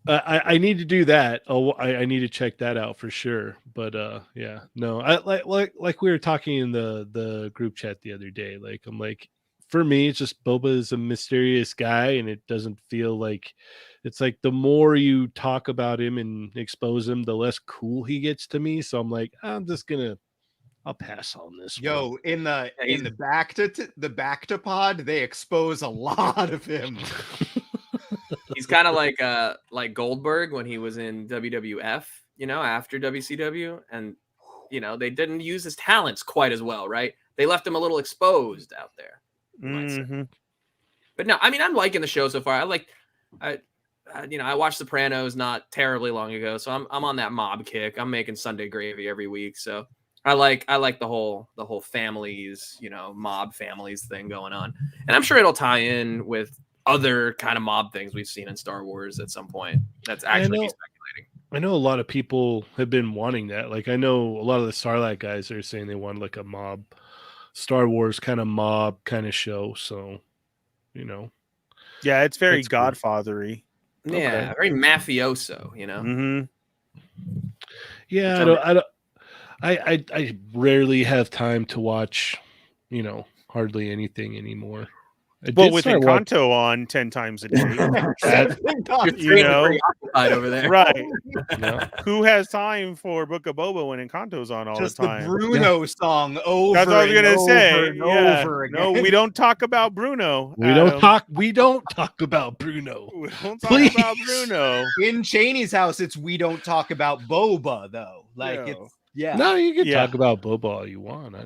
I need to do that. Oh, I need to check that out for sure. But yeah, no, I like we were talking in the group chat the other day. Like I'm like, for me, it's just Boba is a mysterious guy, and it doesn't feel like it's like the more you talk about him and expose him, the less cool he gets to me. So I'm like, I'll pass on this. Yo, in the he's- back to pod, they expose a lot of him. He's kind of like Goldberg when he was in WWF, after WCW, and they didn't use his talents quite as well, right? They left him a little exposed out there. You might say. But no, I mean, I'm liking the show so far. I watched Sopranos not terribly long ago, so I'm on that mob kick. I'm making Sunday gravy every week, so I like the whole families, mob families thing going on, and I'm sure it'll tie in with other kind of mob things we've seen in Star Wars at some point. That's actually me speculating. I know a lot of people have been wanting that. Like, I know a lot of the Starlight guys are saying they want like a mob, Star Wars kind of mob kind of show. So, Yeah, it's very That's cool. Godfathery. Yeah, very mafioso, Yeah, I rarely have time to watch, hardly anything anymore. Well, with Encanto on 10 times a day, Pretty occupied over there, right? Yeah. Who has time for Book of Boba when Encanto's on all Just the time? the Bruno song over. That's what I was and gonna over say. and Yeah. over again. No, we don't talk about Bruno. We don't talk about Bruno. We don't talk Please. about Bruno. In Cheney's house, it's we don't talk about Boba though. Like No. it's yeah. No, you can Yeah. talk about Boba all you want.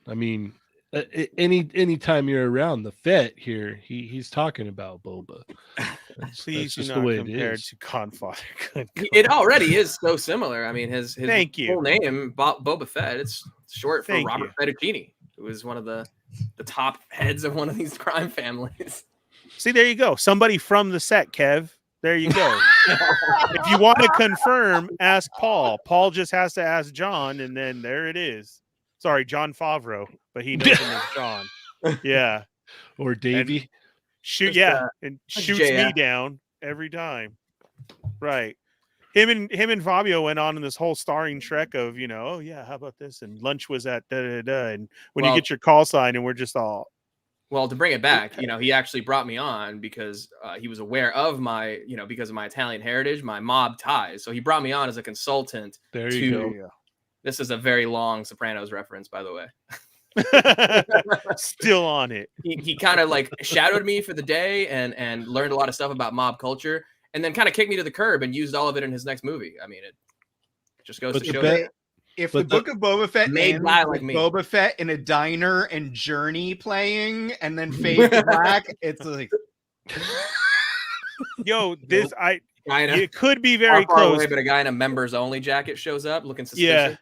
I mean, anytime you're around the Fett here, he's talking about Boba. Please do just the not way it compare is. to Godfather. Good God. It already is so similar. I mean, his Thank you. full name, Boba Fett, it's short for Thank Robert Fettuccine, who was one of the top heads of one of these crime families. See, there you go. Somebody from the set, Kev. There you go. If you want to confirm, ask Paul. Paul just has to ask John, and then there it is. Sorry, John Favreau, but he knows him as John. Yeah. Or Davey. And shoots me down every time. Right. Him and Fabio went on in this whole starring trek of, oh yeah, how about this? And lunch was at and when you get your call sign, and we're just all. Well, to bring it back, he actually brought me on because he was aware of my, because of my Italian heritage, my mob ties. So he brought me on as a consultant. There you go. This is a very long Sopranos reference, by the way. Still on it. He kind of like shadowed me for the day and learned a lot of stuff about mob culture, and then kind of kicked me to the curb and used all of it in his next movie. I mean, it just goes to show that. If the Book of Boba Fett made ends guy with like me. Boba Fett in a diner and Journey playing and then fade to black, it's like Yo, Guy in a- it could be very far close. away, but a guy in a members only jacket shows up looking suspicious. Yeah.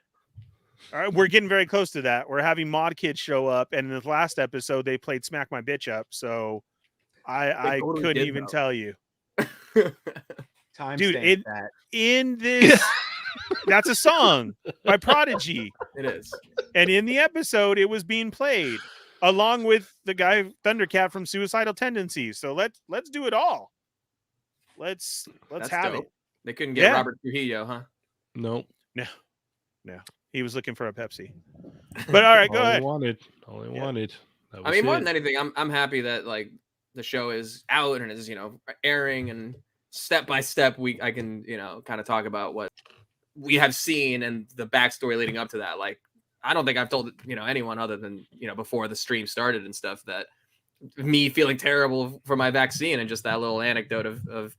All right, we're getting very close to that. We're having mod kids show up, and in the last episode they played "Smack My Bitch Up," so I totally couldn't did, even though. tell you, time dude. stamp that. In this, that's a song by Prodigy, It is. and in the episode it was being played along with the guy Thundercat from Suicidal Tendencies. So let's do it all. Let's That's have dope. it. They couldn't get Yeah. Robert Trujillo, huh? Nope. No, he was looking for a Pepsi. But all right, go All I ahead. wanted. Yeah. That I was mean, more it. than anything, I'm happy that like the show is out and is airing, and step by step I can kind of talk about what we have seen and the backstory leading up to that. Like, I don't think I've told anyone other than before the stream started and stuff that me feeling terrible for my vaccine and just that little anecdote of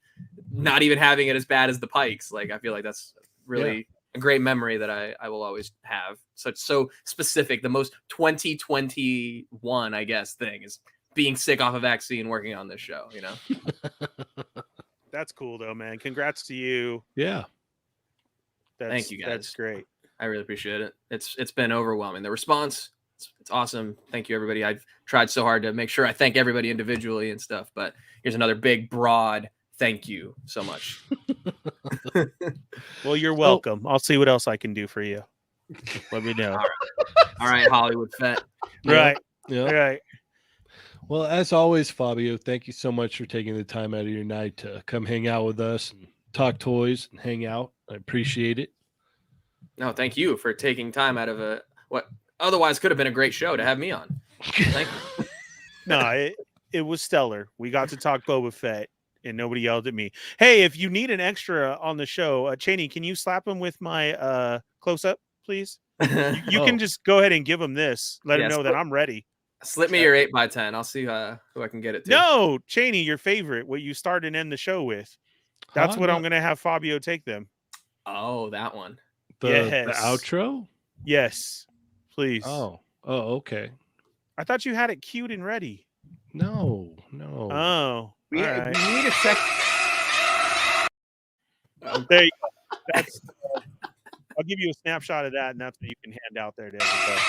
not even having it as bad as the Pikes. Like, I feel like that's really a great memory that I will always have. So specific. The most 2021, I guess, thing is being sick off a vaccine, working on this show, That's cool though, man. Congrats to you. Yeah. Thank you, guys. That's great. I really appreciate it. It's been overwhelming. The response, it's awesome. Thank you, everybody. I've tried so hard to make sure I thank everybody individually and stuff, but here's another big, broad thank you so much. Well, you're welcome. I'll see what else I can do for you. Let me know. All right, Hollywood Fett. Right. Yeah. All right. Well, as always, Fabio, thank you so much for taking the time out of your night to come hang out with us and talk toys and hang out. I appreciate it. No, thank you for taking time out of what otherwise could have been a great show to have me on. Thank you. No, it was stellar. We got to talk Boba Fett, and nobody yelled at me. Hey, if you need an extra on the show, Cheney, can you slap him with my close up, please? You can just go ahead and give him this. Let him know that I'm ready. Slip me your 8x10. I'll see who I can get it to. No, Cheney, your favorite, what you start and end the show with. That's what I'm going to have Fabio take them. Oh, that one. The outro? Yes, please. Oh, okay. I thought you had it queued and ready. No. Oh, We all right. need a second. There you go. That's. I'll give you a snapshot of that, and that's what you can hand out there to everybody.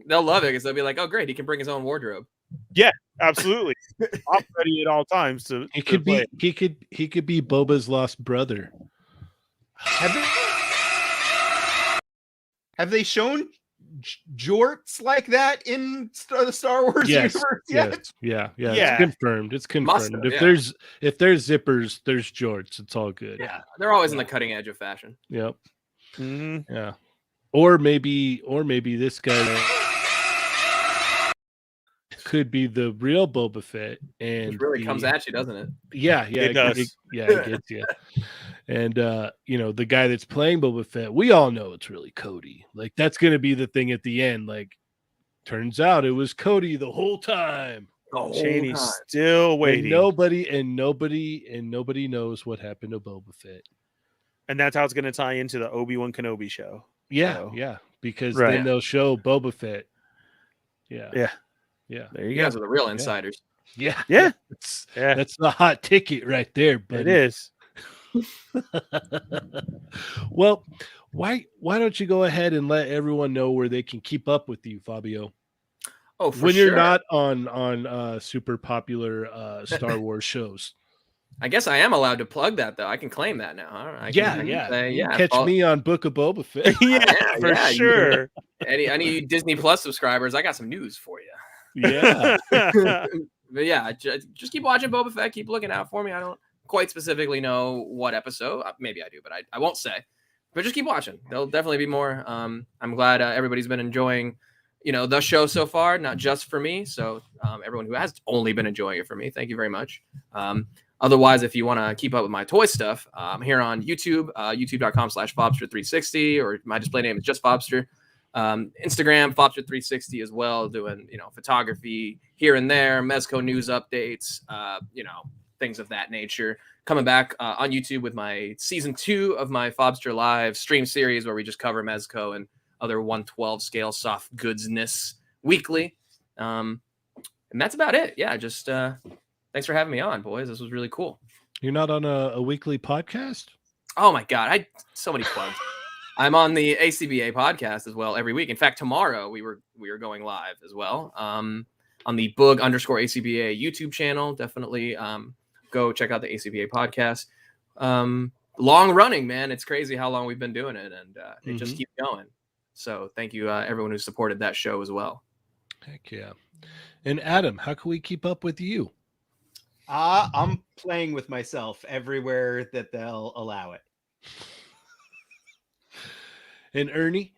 They'll love it because they'll be like, "Oh, great! He can bring his own wardrobe." Yeah, absolutely. I'm ready at all times to. He could be Boba's lost brother. Have they shown jorts like that in the Star Wars universe yet? Yeah. It's confirmed. It's confirmed. If there's zippers, there's jorts. It's all good. Yeah, they're always on the cutting edge of fashion. Yep. Mm-hmm. Yeah. Or maybe this guy could be the real Boba Fett, and it really comes at you, doesn't it? Yeah, it does. It gets you. And the guy that's playing Boba Fett, we all know it's really Cody. Like, that's gonna be the thing at the end. Like, turns out it was Cody the whole time. Cheney's still waiting. And nobody knows what happened to Boba Fett. And that's how it's gonna tie into the Obi-Wan Kenobi show. Yeah, because then they'll show Boba Fett. Yeah. There you guys are the real insiders. Yeah. That's the hot ticket right there, buddy. It is. Well, why don't you go ahead and let everyone know where they can keep up with you, Fabio? Oh, for when sure. You're not on super popular Star Wars shows. I guess I am allowed to plug that, though. I can claim that now. Huh? Catch me on Book of Boba Fett. for sure. Any Disney Plus subscribers, I got some news for you. Yeah. But yeah, just keep watching Boba Fett. Keep looking out for me. I don't quite specifically know what episode. Maybe I do, but I won't say. But just keep watching. There'll definitely be more. I'm glad everybody's been enjoying, the show so far, not just for me. So everyone who has only been enjoying it for me, thank you very much. Otherwise, if you want to keep up with my toy stuff, I'm here on YouTube, youtube.com/Fabster360, or my display name is just Fabster. Instagram, Fabster360 as well, doing, photography here and there, Mezco news updates, things of that nature. Coming back on YouTube with my season 2 of my Fabster Live stream series, where we just cover Mezco and other 112 scale soft goodsness weekly. And that's about it. Yeah, just thanks for having me on, boys. This was really cool. You're not on a weekly podcast? Oh my God. So many plugs. I'm on the ACBA podcast as well every week. In fact, tomorrow we were going live as well on the Boog_ACBA YouTube channel. Definitely go check out the ACBA podcast. Long running, man. It's crazy how long we've been doing it, and it just keeps going. So thank you, everyone who supported that show as well. Heck yeah. And Adam, how can we keep up with you? I'm playing with myself everywhere that they'll allow it. And Ernie?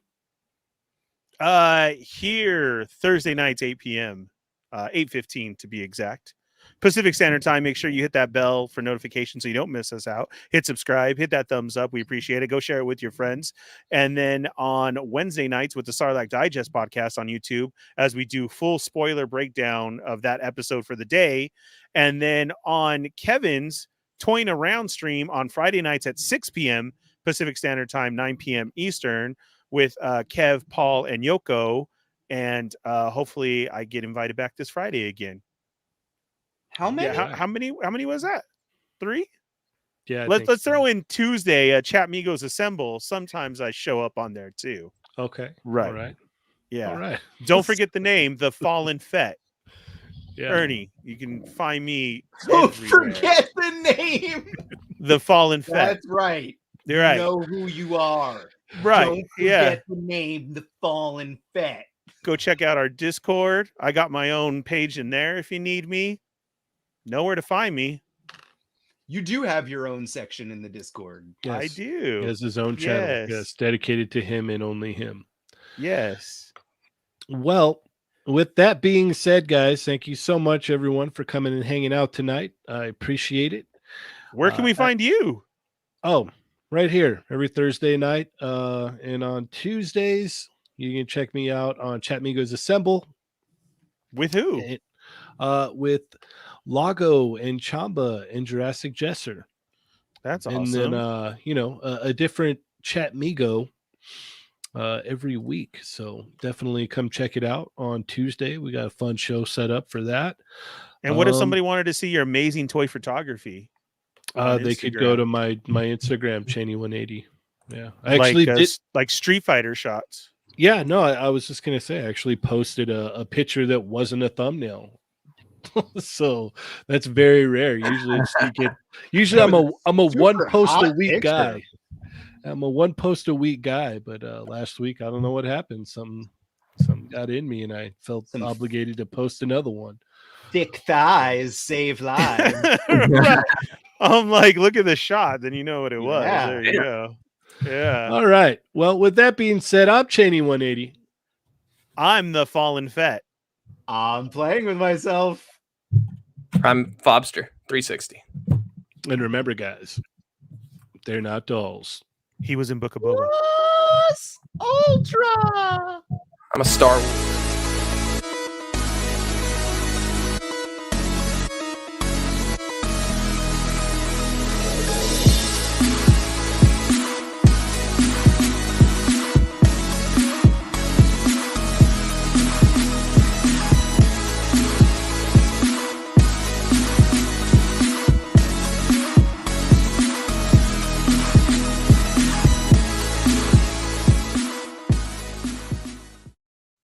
Here, Thursday nights, 8 p.m., 8:15 to be exact. Pacific Standard Time. Make sure you hit that bell for notifications so you don't miss us out. Hit subscribe, hit that thumbs up. We appreciate it. Go share it with your friends. And then on Wednesday nights with the Sarlacc Digest podcast on YouTube, as we do full spoiler breakdown of that episode for the day. And then on Kevin's Toying Around stream on Friday nights at 6 p.m. Pacific Standard Time, 9 p.m. Eastern, with Kev, Paul, and Yoko. And hopefully I get invited back this Friday again. How many? Yeah, how many was that? 3? Yeah. Let's throw in Tuesday, Chat Migos Assemble. Sometimes I show up on there too. Okay. Right. All right. Yeah. All right. Don't forget the name, The Fallen Fett. Yeah. Ernie, you can find me. Don't everywhere. forget the name. The Fallen Fett. That's right. You're right. You know who you are. Right. Don't forget the name, The Fallen Fett. Go check out our Discord. I got my own page in there if you need me. Know where to find me. You do have your own section in the Discord. Yes. I do. He has his own channel. Yes, dedicated to him and only him. Yes. Well, with that being said, guys, thank you so much, everyone, for coming and hanging out tonight. I appreciate it. Where can we find you? Oh, right here every Thursday night. And on Tuesdays, you can check me out on Chatmigos Assemble. With who? With Lago and Chamba and Jurassic Jesser. That's and awesome. then a different Chatmigo every week. So definitely come check it out on Tuesday. We got a fun show set up for that. And what if somebody wanted to see your amazing toy photography? They could go to my Instagram, Cheney180. Yeah, I actually did like Street Fighter shots. Yeah, no, I was just gonna say I actually posted a picture that wasn't a thumbnail. So that's very rare. Usually it's usually I'm a one post a week guy. I'm a one post a week guy, but last week I don't know what happened. Something got in me and I felt obligated to post another one. Thick thighs save lives. Right. I'm like, look at the shot, then you know what it was. Yeah. There you go. Yeah. All right. Well, with that being said, I'm Cheney180. I'm the Fallen Fett. I'm playing with myself. I'm Fabster 360. And remember, guys, they're not dolls. He was in Book of Boba. Ultra. I'm a Star Wars.